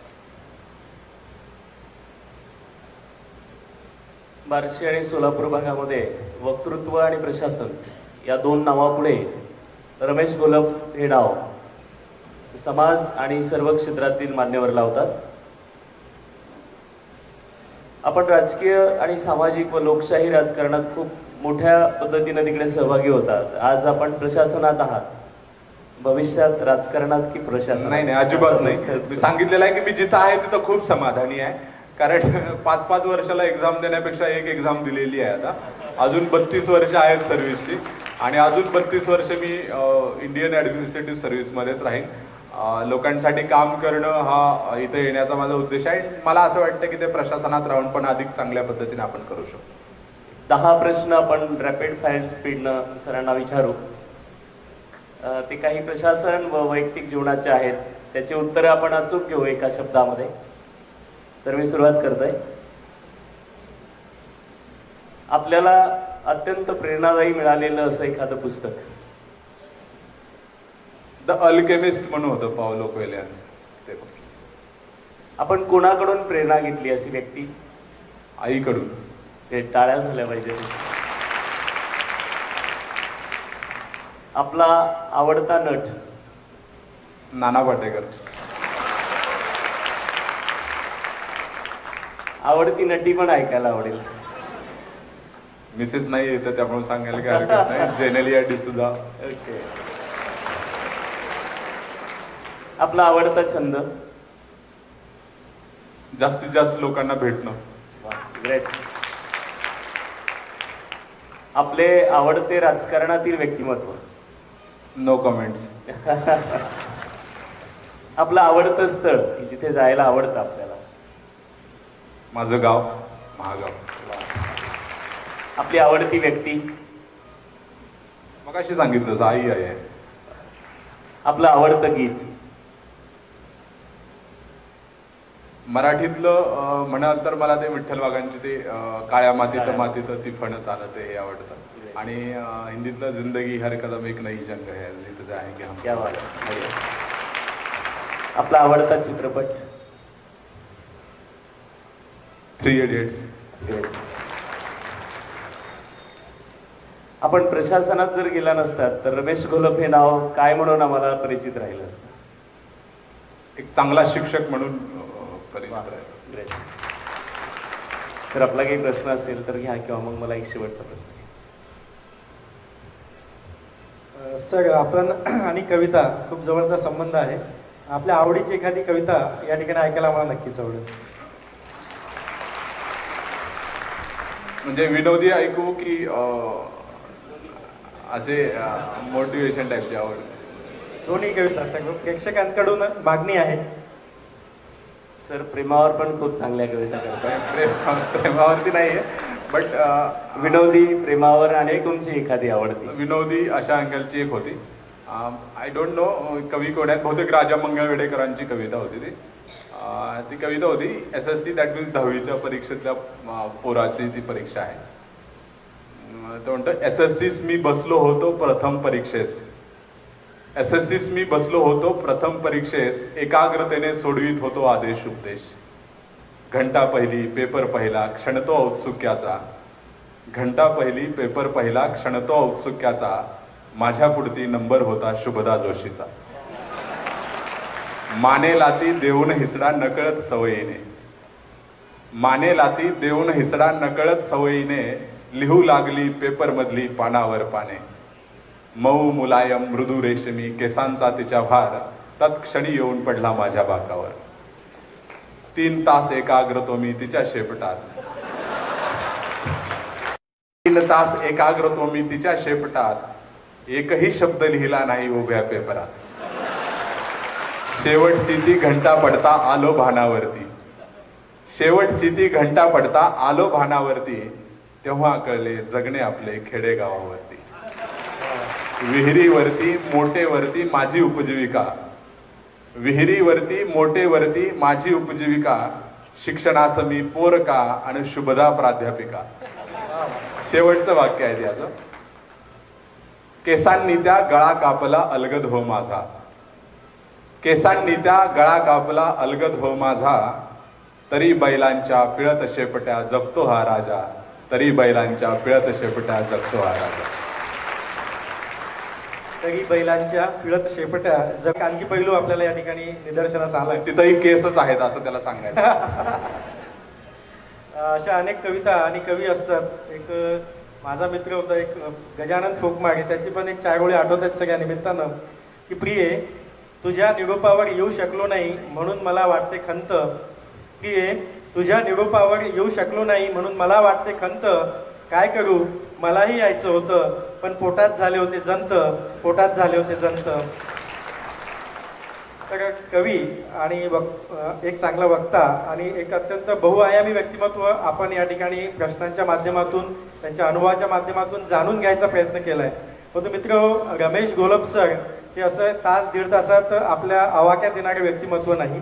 बार्शी आणि सोलापूर भागामध्ये वक्तृत्व आणि प्रशासन या दोन नावापुढे रमेश घोलप हे नाव समाज आणि सर्व क्षेत्रातील मान्यवर लावतात. आपण राजकीय आणि सामाजिक व लोकशाही राजकारणात खूप मोठ्या पद्धतीने तिकडे सहभागी होतात. आज आपण प्रशासनात आहात, भविष्यात राजकारणात की प्रशासन? नाही नाही, अजिबात नाही. मी सांगितलेलं आहे की मी जिथं आहे तिथं खूप समाधानी आहे. कारण 5-5 वर्षाला एक्झाम देण्यापेक्षा एक एक्झाम दिलेली आहे आता. अजून 32 वर्ष आहेत सर्व्हिसची आणि अजून 32 वर्ष मी इंडियन ॲडमिनिस्ट्रेटिव्ह सर्व्हिसमध्येच राहीन. लोकांसाठी काम करणं हा इथं येण्याचा माझा उद्देश आहे. मला असं वाटतं की ते प्रशासनात राहून पण अधिक चांगल्या पद्धतीने आपण करू शकतो. 10 प्रश्न आपण रॅपिड फायर स्पीडनं सरांना विचारू. ते काही प्रशासन व वैयक्तिक जीवनाचे आहेत, त्याची उत्तरं आपण अचूक घेऊ एका शब्दामध्ये. सर मी सुरुवात करतोय. आपल्याला अत्यंत प्रेरणादायी मिळालेलं असं एखादं पुस्तक? द अल्केमिस्ट म्हणून होतं पावलो कोएल्हो यांचं ते. आपण कोणाकडून प्रेरणा घेतली अशी व्यक्ती? आईकडून. ते टाळ्या झाल्या पाहिजे. आपला आवडता नट? नाना पाटेकर. आवडती नटी पण ऐकायला आवडेल. मिसेस नाही येतं त्यामुळे सांगायला काय हरकत नाही. जेनेलिया डिसूजा. ओके. आपला आवडता छंद? जास्तीत जास्त लोकांना भेटणं. ग्रेट. आपले आवडते राजकारणातील व्यक्तिमत्व? No comments. आपलं आवडतं स्थळ की जिथे जायला आवडतं आपल्याला? माझं गाव महागाव. आपली आवडती व्यक्ती? मगाशी सांगितलं आई आहे. आपलं आवडतं गीत? मराठीतलं म्हणाल तर मला ते विठ्ठल वाघांची ते काळ्या मातीत मातीत ती फणं चालत हे आवडतं. आणि हिंदीतलं जिंदगी हर कदम एक नई जंग है जीत जाएंगे हम. क्या बात आहे. आपला आवडता चित्रपट? 3 इडियट्स. आपण प्रशासनात जर गेला नसतात तर रमेश घोलप हे नाव काय म्हणून आम्हाला परिचित राहिलं असतं? एक चांगला शिक्षक म्हणून परिचित राहिलो. ग्रेट. जर आपला काही प्रश्न असेल तर घ्या, किंवा मग मला एक शेवटचा प्रश्न घ्या. सर, आपण आणि कविता खूप जवळचा संबंध आहे. आपल्या आवडीची एखादी कविता या ठिकाणी ऐकायला मला नक्कीच आवडेल. म्हणजे विनोदी ऐकू की असे मोटिवेशन टाईपची आवड? दोन्ही कविता सर, प्रेक्षकांकडून मागणी आहे. सर, प्रेमावर पण खूप चांगल्या कविता करतात. प्रेमावरती नाहीये, बट विनोदी, प्रेमावर आणि तुमची एखादी आवडती? विनोदी अशा अँगलची एक होती. आय डोंट नो कवी कोण आहेत, बहुतेक राजा मंगळवेडेकरांची कविता होती ती. ती कविता होती SSC, दॅट मीन्स 10वीच्या परीक्षेतल्या पोराची ती परीक्षा आहे. तो म्हणतो, SSCs मी बसलो होतो प्रथम परीक्षेस, SSCs मी बसलो होतो प्रथम परीक्षेस, एकाग्रतेने सोडवीत होतो आदेश उपदेश. घंटा पहिली पेपर पहिला क्षणतो औत्सुक्याचा, घंटा पहिली पेपर पहिला क्षणतो औत्सुक्याचा, माझ्या पुढती नंबर होता शुभदा जोशीचा. माने लाती देऊन हिसडा नकळत सवयीने, माने लाती देऊन हिसडा नकळत सवयीने, लिहू लागली पेपर मधली पानावर पाने. मऊ मुलायम मृदू रेशमी केसांचा तिच्या भार, तत्क्षणी येऊन पडला माझ्या बाकावर. 3 तास एकाग्र तो मी तिच्या शेपटात, 3 तास एकाग्र तो मी तिच्या शेपटात, एकही शब्द लिहिला नाही उभ्या पेपरात. शेवटची ती घंटा पडता आलो भानावरती, शेवटची ती घंटा पडता आलो भानावरती, तेव्हा कळले जगणे आपले खेडेगावावरती. विहिरीवरती मोटेवरती माझी उपजीविका, विहिरीवरती मोटेवरती माझी उपजीविका, शिक्षणास मी पोरका आणि शुभदा प्राध्यापिका. शेवटचं वाक्य आहे त्याचं. केसांनी त्या गळा कापला अलगद हो माझा, केसांनी त्या गळा कापला अलगद हो माझा, तरी बैलांच्या पिळत शेपट्या जपतो हा राजा, तरी बैलांच्या पिळत शेपट्या जपतो हा राजा. तरी बैलांच्या पिळत शेपट्या जग. आणखी पैलू आपल्याला या ठिकाणी निदर्शनास आलाय. तिथंही केसच आहेत असं त्याला सांगायचं. अशा अनेक कविता आणि कवी असतात. एक माझा मित्र होता एक गजानन फोकमागे, त्याची पण एक 4 ओळी आठवत आहेत सगळ्या निमित्तानं की, प्रिये तुझ्या निरोपावर येऊ शकलो नाही म्हणून मला वाटते खंत, प्रिये तुझ्या निरोपावर येऊ शकलो नाही म्हणून मला वाटते खंत, काय करू मलाही यायचं होतं पण पोटात झाले होते जंत, पोटात झाले होते जंत. तर कवी आणि एक चांगला वक्ता आणि एक अत्यंत बहुआयामी व्यक्तिमत्व आपण या ठिकाणी प्रश्नांच्या माध्यमातून, त्यांच्या अनुभवाच्या माध्यमातून जाणून घ्यायचा प्रयत्न केलाय. परंतु मित्र, रमेश घोलप सर हे असं तास दीड तासात आपल्या आवाक्यात येणारे व्यक्तिमत्व नाही.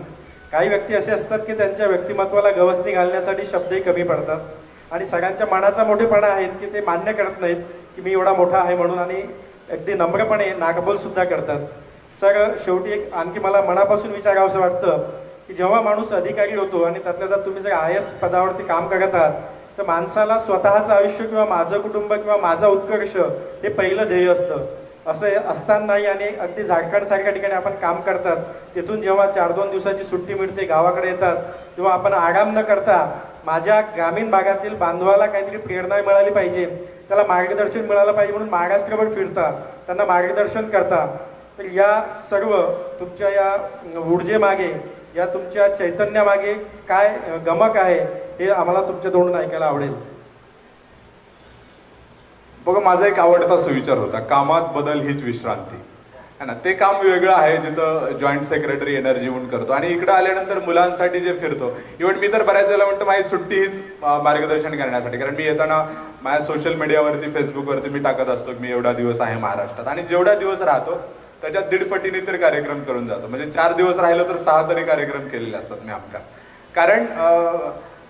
काही व्यक्ती असे असतात की त्यांच्या व्यक्तिमत्वाला गवसणी घालण्यासाठी शब्दही कमी पडतात आणि सगळ्यांच्या मनाचा मोठेपणा आहेत की ते मान्य करत नाहीत की मी एवढा मोठा आहे म्हणून, आणि अगदी नम्रपणे नागबोल सुद्धा करतात. सर, शेवटी एक आणखी मला मनापासून विचारावंसं वाटतं की जेव्हा माणूस अधिकारी होतो आणि त्यातल्या त्यात तुम्ही जर IAS पदावरती काम करत आहात, तर माणसाला स्वतःचं आयुष्य किंवा माझं कुटुंब किंवा माझा उत्कर्ष हे पहिलं ध्येय असतं. असं असतानाही आणि अगदी झारखंडसारख्या ठिकाणी आपण काम करतात, तिथून जेव्हा 4-2 दिवसाची सुट्टी मिळते, गावाकडे येतात, तेव्हा आपण आराम न करता माझ्या ग्रामीण भागातील बांधवाला काहीतरी प्रेरणा मिळाली पाहिजे, त्याला मार्गदर्शन मिळालं पाहिजे म्हणून महाराष्ट्रभर फिरता, त्यांना मार्गदर्शन करता. तर या सर्व तुमच्या या ऊर्जेमागे, या तुमच्या चैतन्यामागे काय गमक आहे हे आम्हाला तुमच्या तोंडून ऐकायला आवडेल. बघा, माझा एक आवडता सुविचार होता, कामात बदल हीच विश्रांती, है ना. ते काम वेगळं आहे जिथं जॉईंट सेक्रेटरी एनर्जी म्हणून करतो आणि इकडं आल्यानंतर मुलांसाठी जे फिरतो. इव्हन मी तर बऱ्याच वेळेला म्हणतो माझी सुट्टी हीच मार्गदर्शन करण्यासाठी, कारण मी येताना माझ्या सोशल मीडियावरती फेसबुकवरती मी टाकत असतो की मी एवढा दिवस आहे महाराष्ट्रात, आणि जेवढा दिवस राहतो त्याच्यात 1.5 पटीने तर कार्यक्रम करून जातो. म्हणजे 4 दिवस राहिलो तर 6 तरी कार्यक्रम केलेले असतात मी हमखास. कारण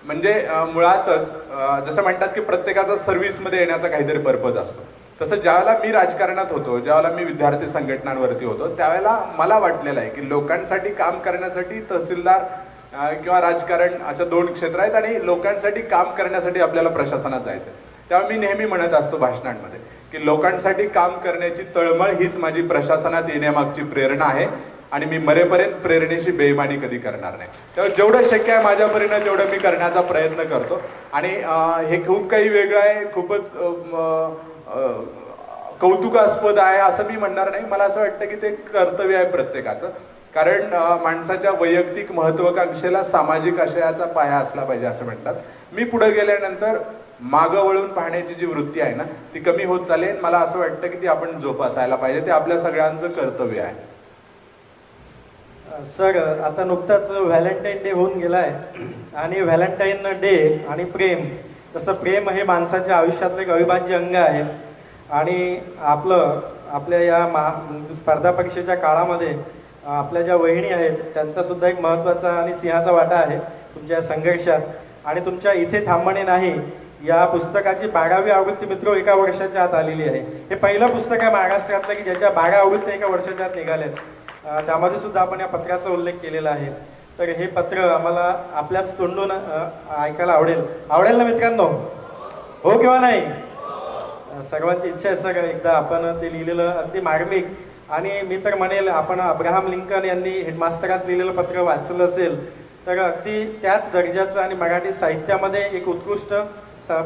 म्हणजे मुळातच जसं म्हणतात की प्रत्येकाचा सर्व्हिसमध्ये येण्याचा काहीतरी पर्पज असतो. तसं ज्यावेळेला मी राजकारणात होतो, ज्यावेळेला मी विद्यार्थी संघटनांवरती होतो, त्यावेळेला मला वाटलेलं आहे की लोकांसाठी काम करण्यासाठी तहसीलदार किंवा राजकारण अशा 2 क्षेत्र आहेत आणि लोकांसाठी काम करण्यासाठी आपल्याला प्रशासनात जायचं आहे. तेव्हा मी नेहमी म्हणत असतो भाषणांमध्ये की लोकांसाठी काम करण्याची तळमळ हीच माझी प्रशासनात येण्यामागची प्रेरणा आहे आणि मी मरेपर्यंत प्रेरणेशी बेईमानी कधी करणार नाही. तेव्हा जेवढं शक्य आहे माझ्यापर्यंत तेवढं मी करण्याचा प्रयत्न करतो. आणि हे खूप काही वेगळं आहे, खूपच कौतुकास्पद आहे असं मी म्हणणार नाही. मला असं वाटतं की ते कर्तव्य आहे प्रत्येकाचं. कारण माणसाच्या वैयक्तिक महत्वाकांक्षेला सामाजिक आशयाचा पाया असला पाहिजे असं म्हणतात. मी पुढे गेल्यानंतर मागं वळून पाहण्याची जी वृत्ती आहे ना ती कमी होत चालेल. मला असं वाटतं की ती आपण जोपासायला पाहिजे. ते आपल्या सगळ्यांचं कर्तव्य आहे. सर, आता नुकताच व्हॅलेंटाईन डे होऊन गेलाय आणि व्हॅलेंटाईन डे आणि प्रेम, तसं प्रेम हे माणसाच्या आयुष्यातलं एक अविभाज्य अंग आहे. आणि आपल्या या स्पर्धा परीक्षेच्या काळामध्ये आपल्या ज्या वहिनी आहेत त्यांचा सुद्धा एक महत्त्वाचा आणि सिंहाचा वाटा आहे तुमच्या संघर्षात. आणि तुमच्या इथे थांबणे नाही या पुस्तकाची 12वी आवृत्ती मित्र एका वर्षाच्या आत आलेली आहे. हे पहिलं पुस्तक आहे महाराष्ट्रातलं की ज्याच्या 12 आवृत्त्या एका वर्षाच्या आत निघाल्यात. त्यामध्ये सुद्धा आपण या पत्राचा उल्लेख केलेला आहे. तर हे पत्र आम्हाला आपल्याच तोंडून ऐकायला आवडेल ना मित्रांनो? हो किंवा नाही? सर्वांची इच्छा आहे सर एकदा आपण ते लिहिलेलं अगदी मार्मिक, आणि मी तर म्हणेल आपण अब्राहम लिंकन यांनी हेडमास्टरास लिहिलेलं पत्र वाचलं असेल तर अगदी त्याच दर्जाचं आणि मराठी साहित्यामध्ये एक उत्कृष्ट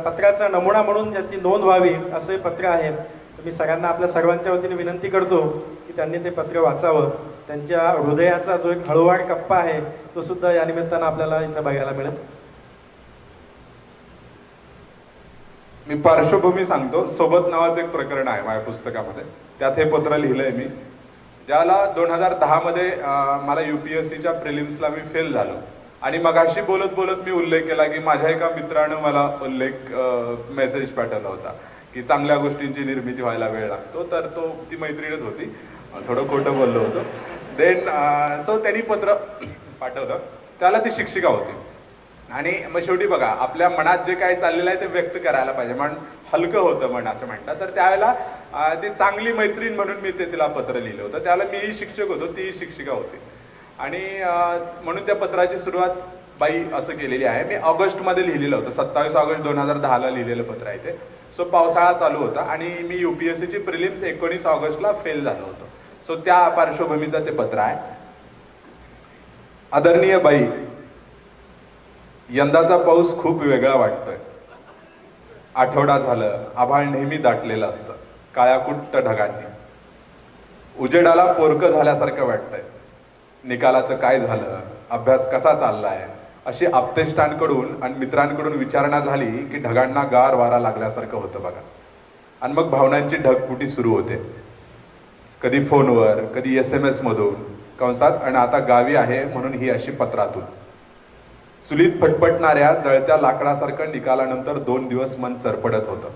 पत्राचा नमुना म्हणून ज्याची नोंद व्हावी असं हे पत्र आहे. मी सगळ्यांना आपल्या सर्वांच्या वतीने विनंती करतो की त्यांनी ते पत्र वाचावं. त्यांच्या हृदयाचा जो एक हळूवार कप्पा आहे तो सुद्धा या निमित्तानं आपल्याला इथं बघायला मिळेल. मी पार्श्वभूमी सांगतो. सोबत नावाचं एक प्रकरण आहे माझ्या पुस्तकामध्ये, त्यात हे पत्र लिहिलंय मी. ज्याला 2010 मध्ये मला UPSCच्या प्रिलिम्सला मी फेल झालो आणि मगाशी बोलत बोलत मी उल्लेख केला की माझ्या एका मित्रानं मला मेसेज पाठवला होता की चांगल्या गोष्टींची निर्मिती व्हायला वेळ लागतो. तर ती मैत्रीणच होती, थोडं खोटं बोललो होतो. देन सो त्यांनी पत्र पाठवलं. त्याला ती शिक्षिका होती. आणि मग शेवटी बघा आपल्या मनात जे काही चाललेलं आहे ते व्यक्त करायला पाहिजे, मन हलकं होतं मन असं म्हणतात. तर त्यावेळेला ती चांगली मैत्रीण म्हणून मी तिला पत्र लिहिलं होतं. त्यावेळेला मीही शिक्षक होतो, तीही शिक्षिका होती. आणि म्हणून त्या पत्राची सुरुवात बाई असं केलेली आहे. मी ऑगस्टमध्ये लिहिलेलं होतं, 27 ऑगस्ट 2010ला लिहिलेलं पत्र आहे ते. सो पावसाळा चालू होता आणि मी UPSCची प्रिलिम्स 19 ऑगस्टला फेल झालो होतो. सो त्या पार्श्वभूमीचं ते पत्र आहे. आदरणीय बाई, यंदाचा पाऊस खूप वेगळा वाटतोय. आठवडा झालं आभाळ नेहमी दाटलेलं असतं काळ्याकुट्ट ढगांनी. उजेडाला पोरकं झाल्यासारखं वाटतंय. निकालाचं काय झालं, अभ्यास कसा चाललाय अशी आप्तेष्टांकडून आणि मित्रांकडून विचारणा झाली की ढगांना गार वारा लागल्यासारखं होतं बघा. आणि मग भावनांची ढगफुटी सुरू होते. कधी फोनवर, कधी SMS मधून, कंसात आणि आता गावी आहे म्हणून ही अशी पत्रातून. चुलीत फटफटणाऱ्या जळत्या लाकडासारखं निकालानंतर 2 दिवस मन चरपडत होतं.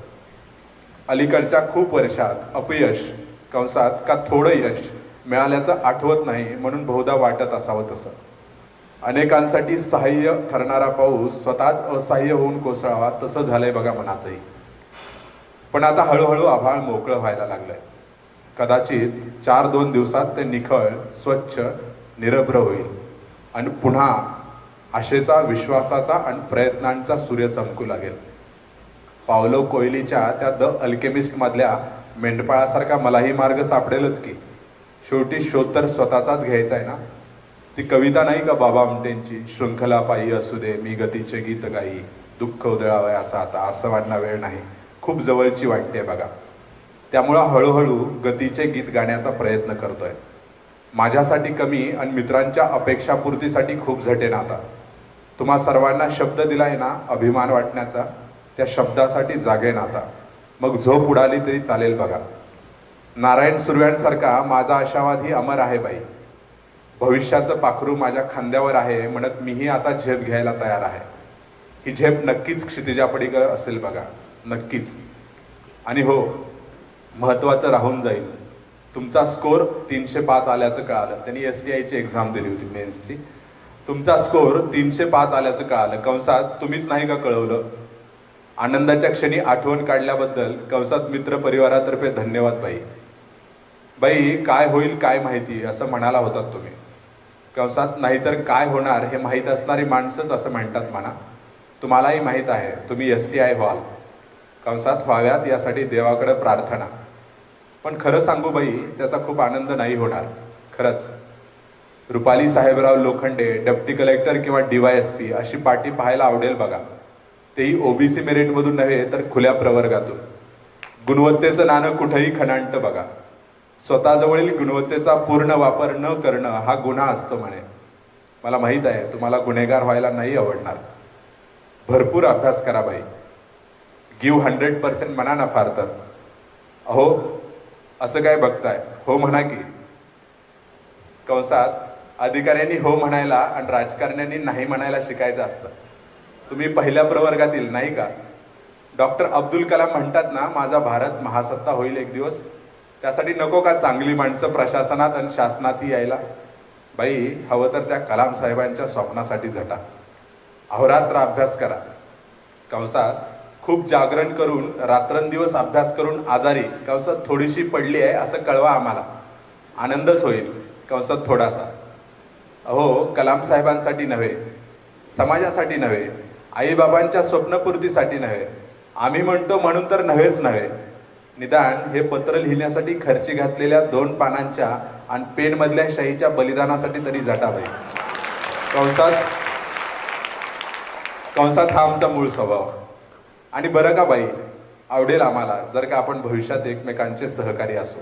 अलीकडच्या खूप वर्षात अपयश, कंसात का थोडं यश मिळाल्याचं आठवत नाही म्हणून बहुधा वाटत असावं तसं. अनेकांसाठी सहाय्य ठरणारा पाऊस स्वतःच असहाय्य होऊन कोसळावा तसं झालंय बघा मनाचंही. पण आता हळूहळू आभाळ मोकळं व्हायला लागलंय. कदाचित 4-2 दिवसात ते निखळ, स्वच्छ, निरभ्र होईल आणि पुन्हा आशेचा, विश्वासाचा आणि प्रयत्नांचा सूर्य चमकू लागेल. पावलो कोयलीच्या त्या द अल्केमिस्ट मधल्या मेंढपाळासारखा मलाही मार्ग सापडेलच की. शेवटी शोध तर स्वतःचाच घ्यायचा आहे ना. ती कविता नाही का बाबा आमटेंची, शृंखला पायी असू दे मी गतीचे गीत गाई, दुःख उधळावय असा आता असं वाटणं वेळ नाही, खूप जवळची वाटते बघा. त्यामुळं हळूहळू गतीचे गीत गाण्याचा प्रयत्न करतोय. माझ्यासाठी कमी आणि मित्रांच्या अपेक्षापूर्तीसाठी खूप झटेन आता. तुम्हा सर्वांना शब्द दिलाय ना अभिमान वाटण्याचा, त्या शब्दासाठी जागेन आता. मग झोप उडाली तरी चालेल बघा. नारायण सुर्व्यांसारखा माझा आशावाद ही अमर आहे बाई. भविष्याचं पाखरू माझ्या खांद्यावर आहे म्हणत मीही आता झेप घ्यायला तयार आहे. ही झेप नक्कीच क्षितिजापलीकडे असेल बघा, नक्कीच. आणि हो, महत्वाचं राहून जाईल, तुमचा स्कोर 305 आल्याचं कळालं. त्यांनी STIची एक्झाम दिली होती मेन्सची. तुमचा स्कोर 305 आल्याचं कळालं. कंसात तुम्हीच नाही का कळवलं? आनंदाच्या क्षणी आठवण काढल्याबद्दल कंसात मित्र परिवारातर्फे धन्यवाद बाई. बाई, काय होईल काय माहिती असं म्हणाला होतात तुम्ही. कंसात नाहीतर काय होणार हे माहीत असणारी माणसंच असं म्हणतात म्हणा. तुम्हालाही माहीत आहे तुम्ही STI व्हाल. कंसात व्हाव्यात यासाठी देवाकडे प्रार्थना. पण खरं सांगू बाई, त्याचा खूप आनंद नाही होणार खरंच. रुपाली साहेबराव लोखंडे डेप्टी कलेक्टर किंवा DYSP अशी पार्टी पाहायला आवडेल बघा. तेही OBC मेरिटमधून नव्हे तर खुल्या प्रवर्गातून. गुणवत्तेचं नाणं कुठेही खणाणतं बघा. स्वतःजवळील गुणवत्तेचा पूर्ण वापर न करणं हा गुन्हा असतो म्हणे. मला माहीत आहे तुम्हाला गुन्हेगार व्हायला नाही आवडणार. भरपूर अभ्यास करा बाई. गिव्ह 100% म्हणा ना फार तर. अहो, असं काय बघताय, हो म्हणा की. कंसात अधिकाऱ्यांनी हो म्हणायला आणि राजकारण्यांनी नाही म्हणायला शिकायचं असतं. तुम्ही पहिल्या प्रवर्गातील नाही का? डॉक्टर अब्दुल कलाम म्हणतात ना, माझा भारत महासत्ता होईल एक दिवस. त्यासाठी नको का चांगली माणसं प्रशासनात आणि शासनातही यायला? बाई, हवं तर त्या कलाम साहेबांच्या स्वप्नासाठी झटा. अहोरात्र अभ्यास करा. कंसात खूप जागरण करून रात्रंदिवस अभ्यास करून आजारी कंसात थोडीशी पडली आहे असं कळवा आम्हाला. आनंदच होईल कंसात थोडासा. अहो, कलाम साहेबांसाठी नव्हे, समाजासाठी नव्हे, आईबाबांच्या स्वप्नपूर्तीसाठी नव्हे, आम्ही म्हणतो म्हणून तर नव्हेच नव्हे, निदान हे पत्र लिहिण्यासाठी खर्ची घातलेल्या 2 पानांच्या आणि पेनमधल्या शाईच्या बलिदानासाठी तरी झटाबाई. कंसात हा आमचा मूळ स्वभाव. आणि बरं का बाई, आवडेल आम्हाला जर का आपण भविष्यात एकमेकांचे सहकारी असू.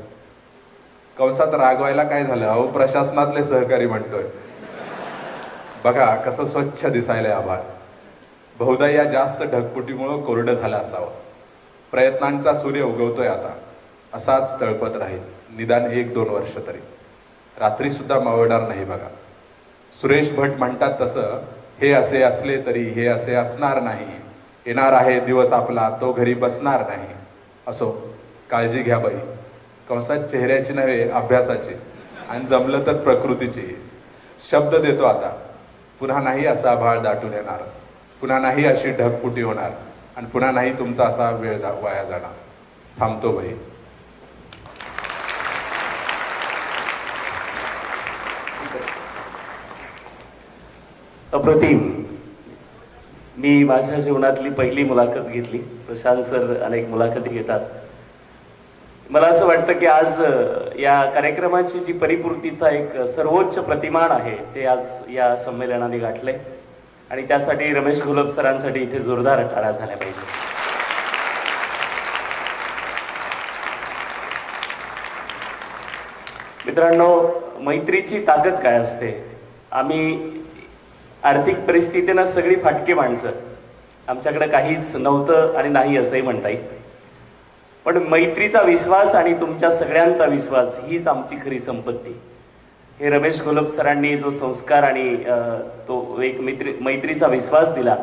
कंसात रागवायला काय झालं? अहो, प्रशासनातले सहकारी म्हणतोय. बघा कसं स्वच्छ दिसायलंय आभाळ. बहुधा या जास्त ढगफुटीमुळं कोरडं झालं असावं. प्रयत्नांचा सूर्य उगवतोय आता. असाच तळपत राहील निदान 1-2 वर्ष तरी. रात्री सुद्धा मावळणार नाही बघा. सुरेश भट म्हणतात तसं, हे असे असले तरी हे असे असणार नाही. येणार आहे दिवस आपला, तो घरी बसणार नाही. असो, काळजी घ्या बाई. कंसात चेहऱ्याची नव्हे अभ्यासाची, आणि जमलं तर प्रकृतीची. शब्द देतो आता, पुन्हा नाही असा आभाळ दाटून येणार, पुन्हा नाही अशी ढगफुटी होणार, आणि पुन्हा नाही तुमचा असा वेळ वाया जाणार. थांबतो बाई. अप्रतिम. मी माझ्या जीवनातली पहिली मुलाखत घेतली. प्रशांत सर अनेक मुलाखती घेतात. मला असं वाटतं की आज या कार्यक्रमाची जी परिपूर्तीचा एक सर्वोच्च प्रतिमान आहे ते आज या संमेलनाने गाठले, आणि त्यासाठी रमेश घोलप सरांसाठी इथे जोरदार टाळ्या झाल्या पाहिजे. मित्रांनो, मैत्रीची ताकद काय असते? आम्ही आर्थिक परिस्थितीनं सगळी फाटकी माणसं, आमच्याकडे काहीच नव्हतं आणि नाही असंही म्हणता येईल. पण मैत्रीचा विश्वास आणि तुमच्या सगळ्यांचा विश्वास हीच आमची खरी संपत्ती. हे रमेश घोलप सरांनी जो संस्कार आणि तो एक मैत्रीचा विश्वास दिला,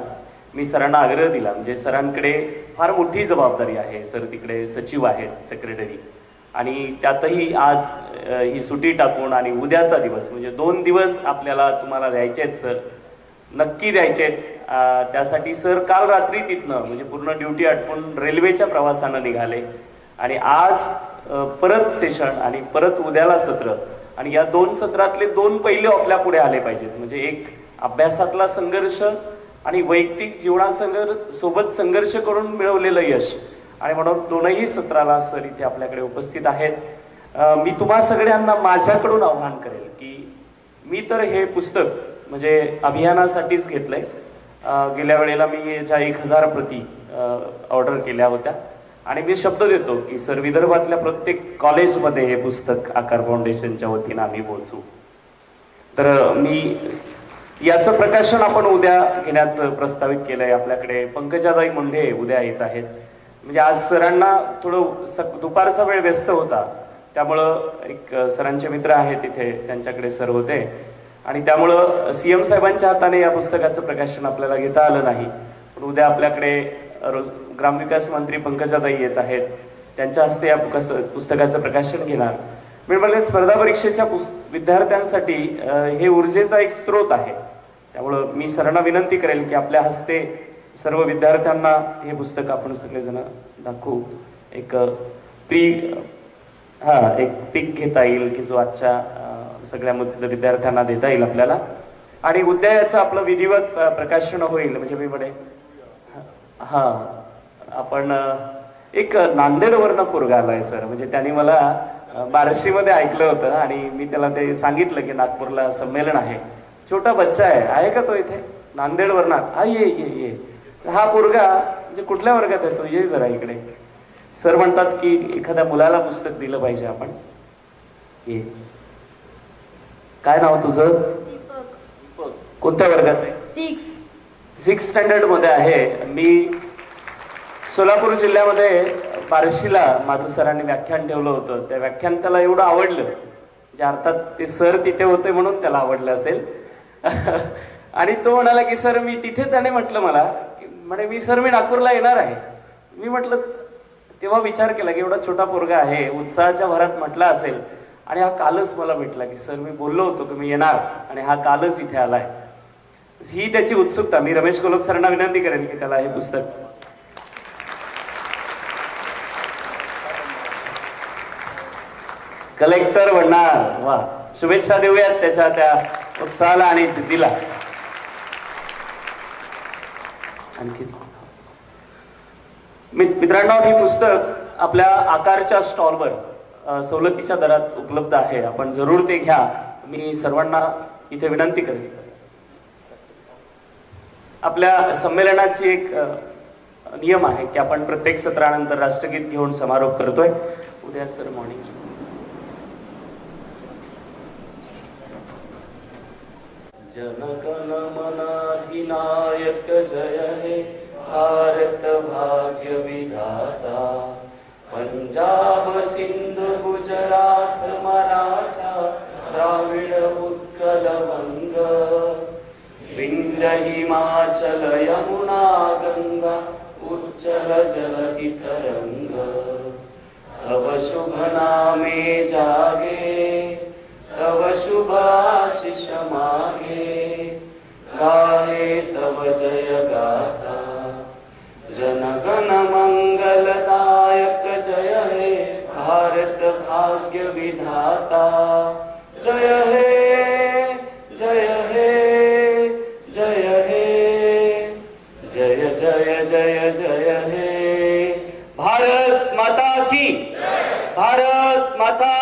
मी सरांना आग्रह दिला. म्हणजे सरांकडे फार मोठी जबाबदारी आहे. सर तिकडे सचिव आहेत, सेक्रेटरी, आणि त्यातही आज ही सुट्टी टाकून आणि उद्याचा दिवस म्हणजे 2 दिवस आपल्याला तुम्हाला द्यायचे आहेत सर, नक्की द्यायचे आहेत. त्यासाठी सर काल रात्री तिथनं म्हणजे पूर्ण ड्युटी आटपून रेल्वेच्या प्रवासानं निघाले, आणि आज परत सेशन आणि परत उद्याला सत्र, आणि या 2 सत्रातले 2 पैलू आपल्या पुढे आले पाहिजेत. म्हणजे एक अभ्यासातला संघर्ष आणि वैयक्तिक जीवनासोबत संघर्ष करून मिळवलेलं यश, आणि म्हणून 2ही सत्राला सर इथे आपल्याकडे उपस्थित आहेत. मी तुम्हा सगळ्यांना माझ्याकडून आव्हान करेल की मी तर हे पुस्तक म्हणजे अभियानासाठीच घेतलंय. गेल्या वेळेला मी याच्या 1000 प्रती ऑर्डर केल्या होत्या, आणि मी शब्द देतो की सर विदर्भातल्या प्रत्येक कॉलेजमध्ये हे पुस्तक आकार फाउंडेशनच्या वतीनं आम्ही पोहोचू. तर मी याचं प्रकाशन आपण उद्या घेण्याचं प्रस्तावित केलंय. आपल्याकडे पंकजाताई मुंढे उद्या येत आहेत. म्हणजे आज सरांना थोडं दुपारचा वेळ व्यस्त होता, त्यामुळं एक सरांचे मित्र आहेत तिथे, त्यांच्याकडे सर होते, आणि त्यामुळं CM साहेबांच्या हाताने या पुस्तकाचं प्रकाशन आपल्याला घेता आलं नाही. पण उद्या आपल्याकडे ग्रामविकास मंत्री पंकजाताई येत आहेत, त्यांच्या हस्ते या पुस्तकाचं प्रकाशन घेणार. मी म्हणले स्पर्धा परीक्षेच्या विद्यार्थ्यांसाठी हे ऊर्जेचा एक स्रोत आहे. त्यामुळं मी सरांना विनंती करेल की आपल्या हस्ते सर्व विद्यार्थ्यांना हे पुस्तक आपण सगळेजण दाखवू. एक एक पिक घेता येईल की जो आजच्या सगळ्या विद्यार्थ्यांना देता येईल आपल्याला. आणि उद्या याचं आपलं विधिवत प्रकाशन होईल. म्हणजे मी म्हणे आपण एक नांदेडवरनं पोरगा आलाय सर. म्हणजे त्यांनी मला बार्शीमध्ये ऐकलं होतं आणि मी त्याला ते सांगितलं की नागपूरला संमेलन आहे. छोटा बच्चा आहे का तो इथे नांदेडवरनं? ये ये ये. हा पोरगा म्हणजे कुठल्या वर्गात येतो? ये जरा इकडे. सर म्हणतात की एखाद्या मुलाला पुस्तक दिलं पाहिजे आपण. ये. काय नाव तुझं? दीपक. कोणत्या वर्गात आहे? 6 स्टँडर्ड मध्ये आहे. मी सोलापूर जिल्ह्यामध्ये बार्शीला माझं सरांनी व्याख्यान ठेवलं होतं. त्या व्याख्यान त्याला एवढं आवडलं म्हणजे अर्थात ते सर तिथे होते म्हणून त्याला आवडलं असेल. आणि तो म्हणाला की सर मी तिथे, त्याने म्हटलं मला म्हणे मी नागपूरला येणार आहे. मी म्हटलं तेव्हा विचार केला की एवढा छोटा पोरगा आहे, उत्साहाच्या भरात म्हटला असेल. आणि हा कालच मला भेटला की सर मी बोललो होतो की मी येणार आणि हा कालच इथे आलाय. ही त्याची उत्सुकता. मी रमेश गोलप सरांना विनंती करेन की त्याला हे पुस्तक कलेक्टर बनणार. वा, शुभेच्छा देऊयात त्याच्या त्या उत्साहाला आणि जिद्दीला. आणखी मित्रांनो, ही पुस्तक आपल्या आकारच्या स्टॉलवर सवलतीच्या दरात उपलब्ध आहे. आपण जरूर ते घ्या. मी सर्वांना इथे विनंती करेन. आपल्या संमेलनाची एक नियम आहे की आपण प्रत्येक सत्रानंतर राष्ट्रगीत घेऊन समारोप करतोय. उद्या सर मॉर्निंग जनगण मन अधिनायक जय हे भारत भाग्य विधाता. पंजाब सिंध गुजरात मराठा द्राविड उत्कल वंग. विंध्य हिमाचल यमुना गंगा उच्चल जलति तरंग. तव शुभ नामे जागे तव शुभ आशीष मागे. गाहे तव जय गाथा जनगण मंगलदायक जय हे भारत भाग्य विधाता. जय हे जय हे जय हे जय जय जय जय हे. भारत माता की भारत माता.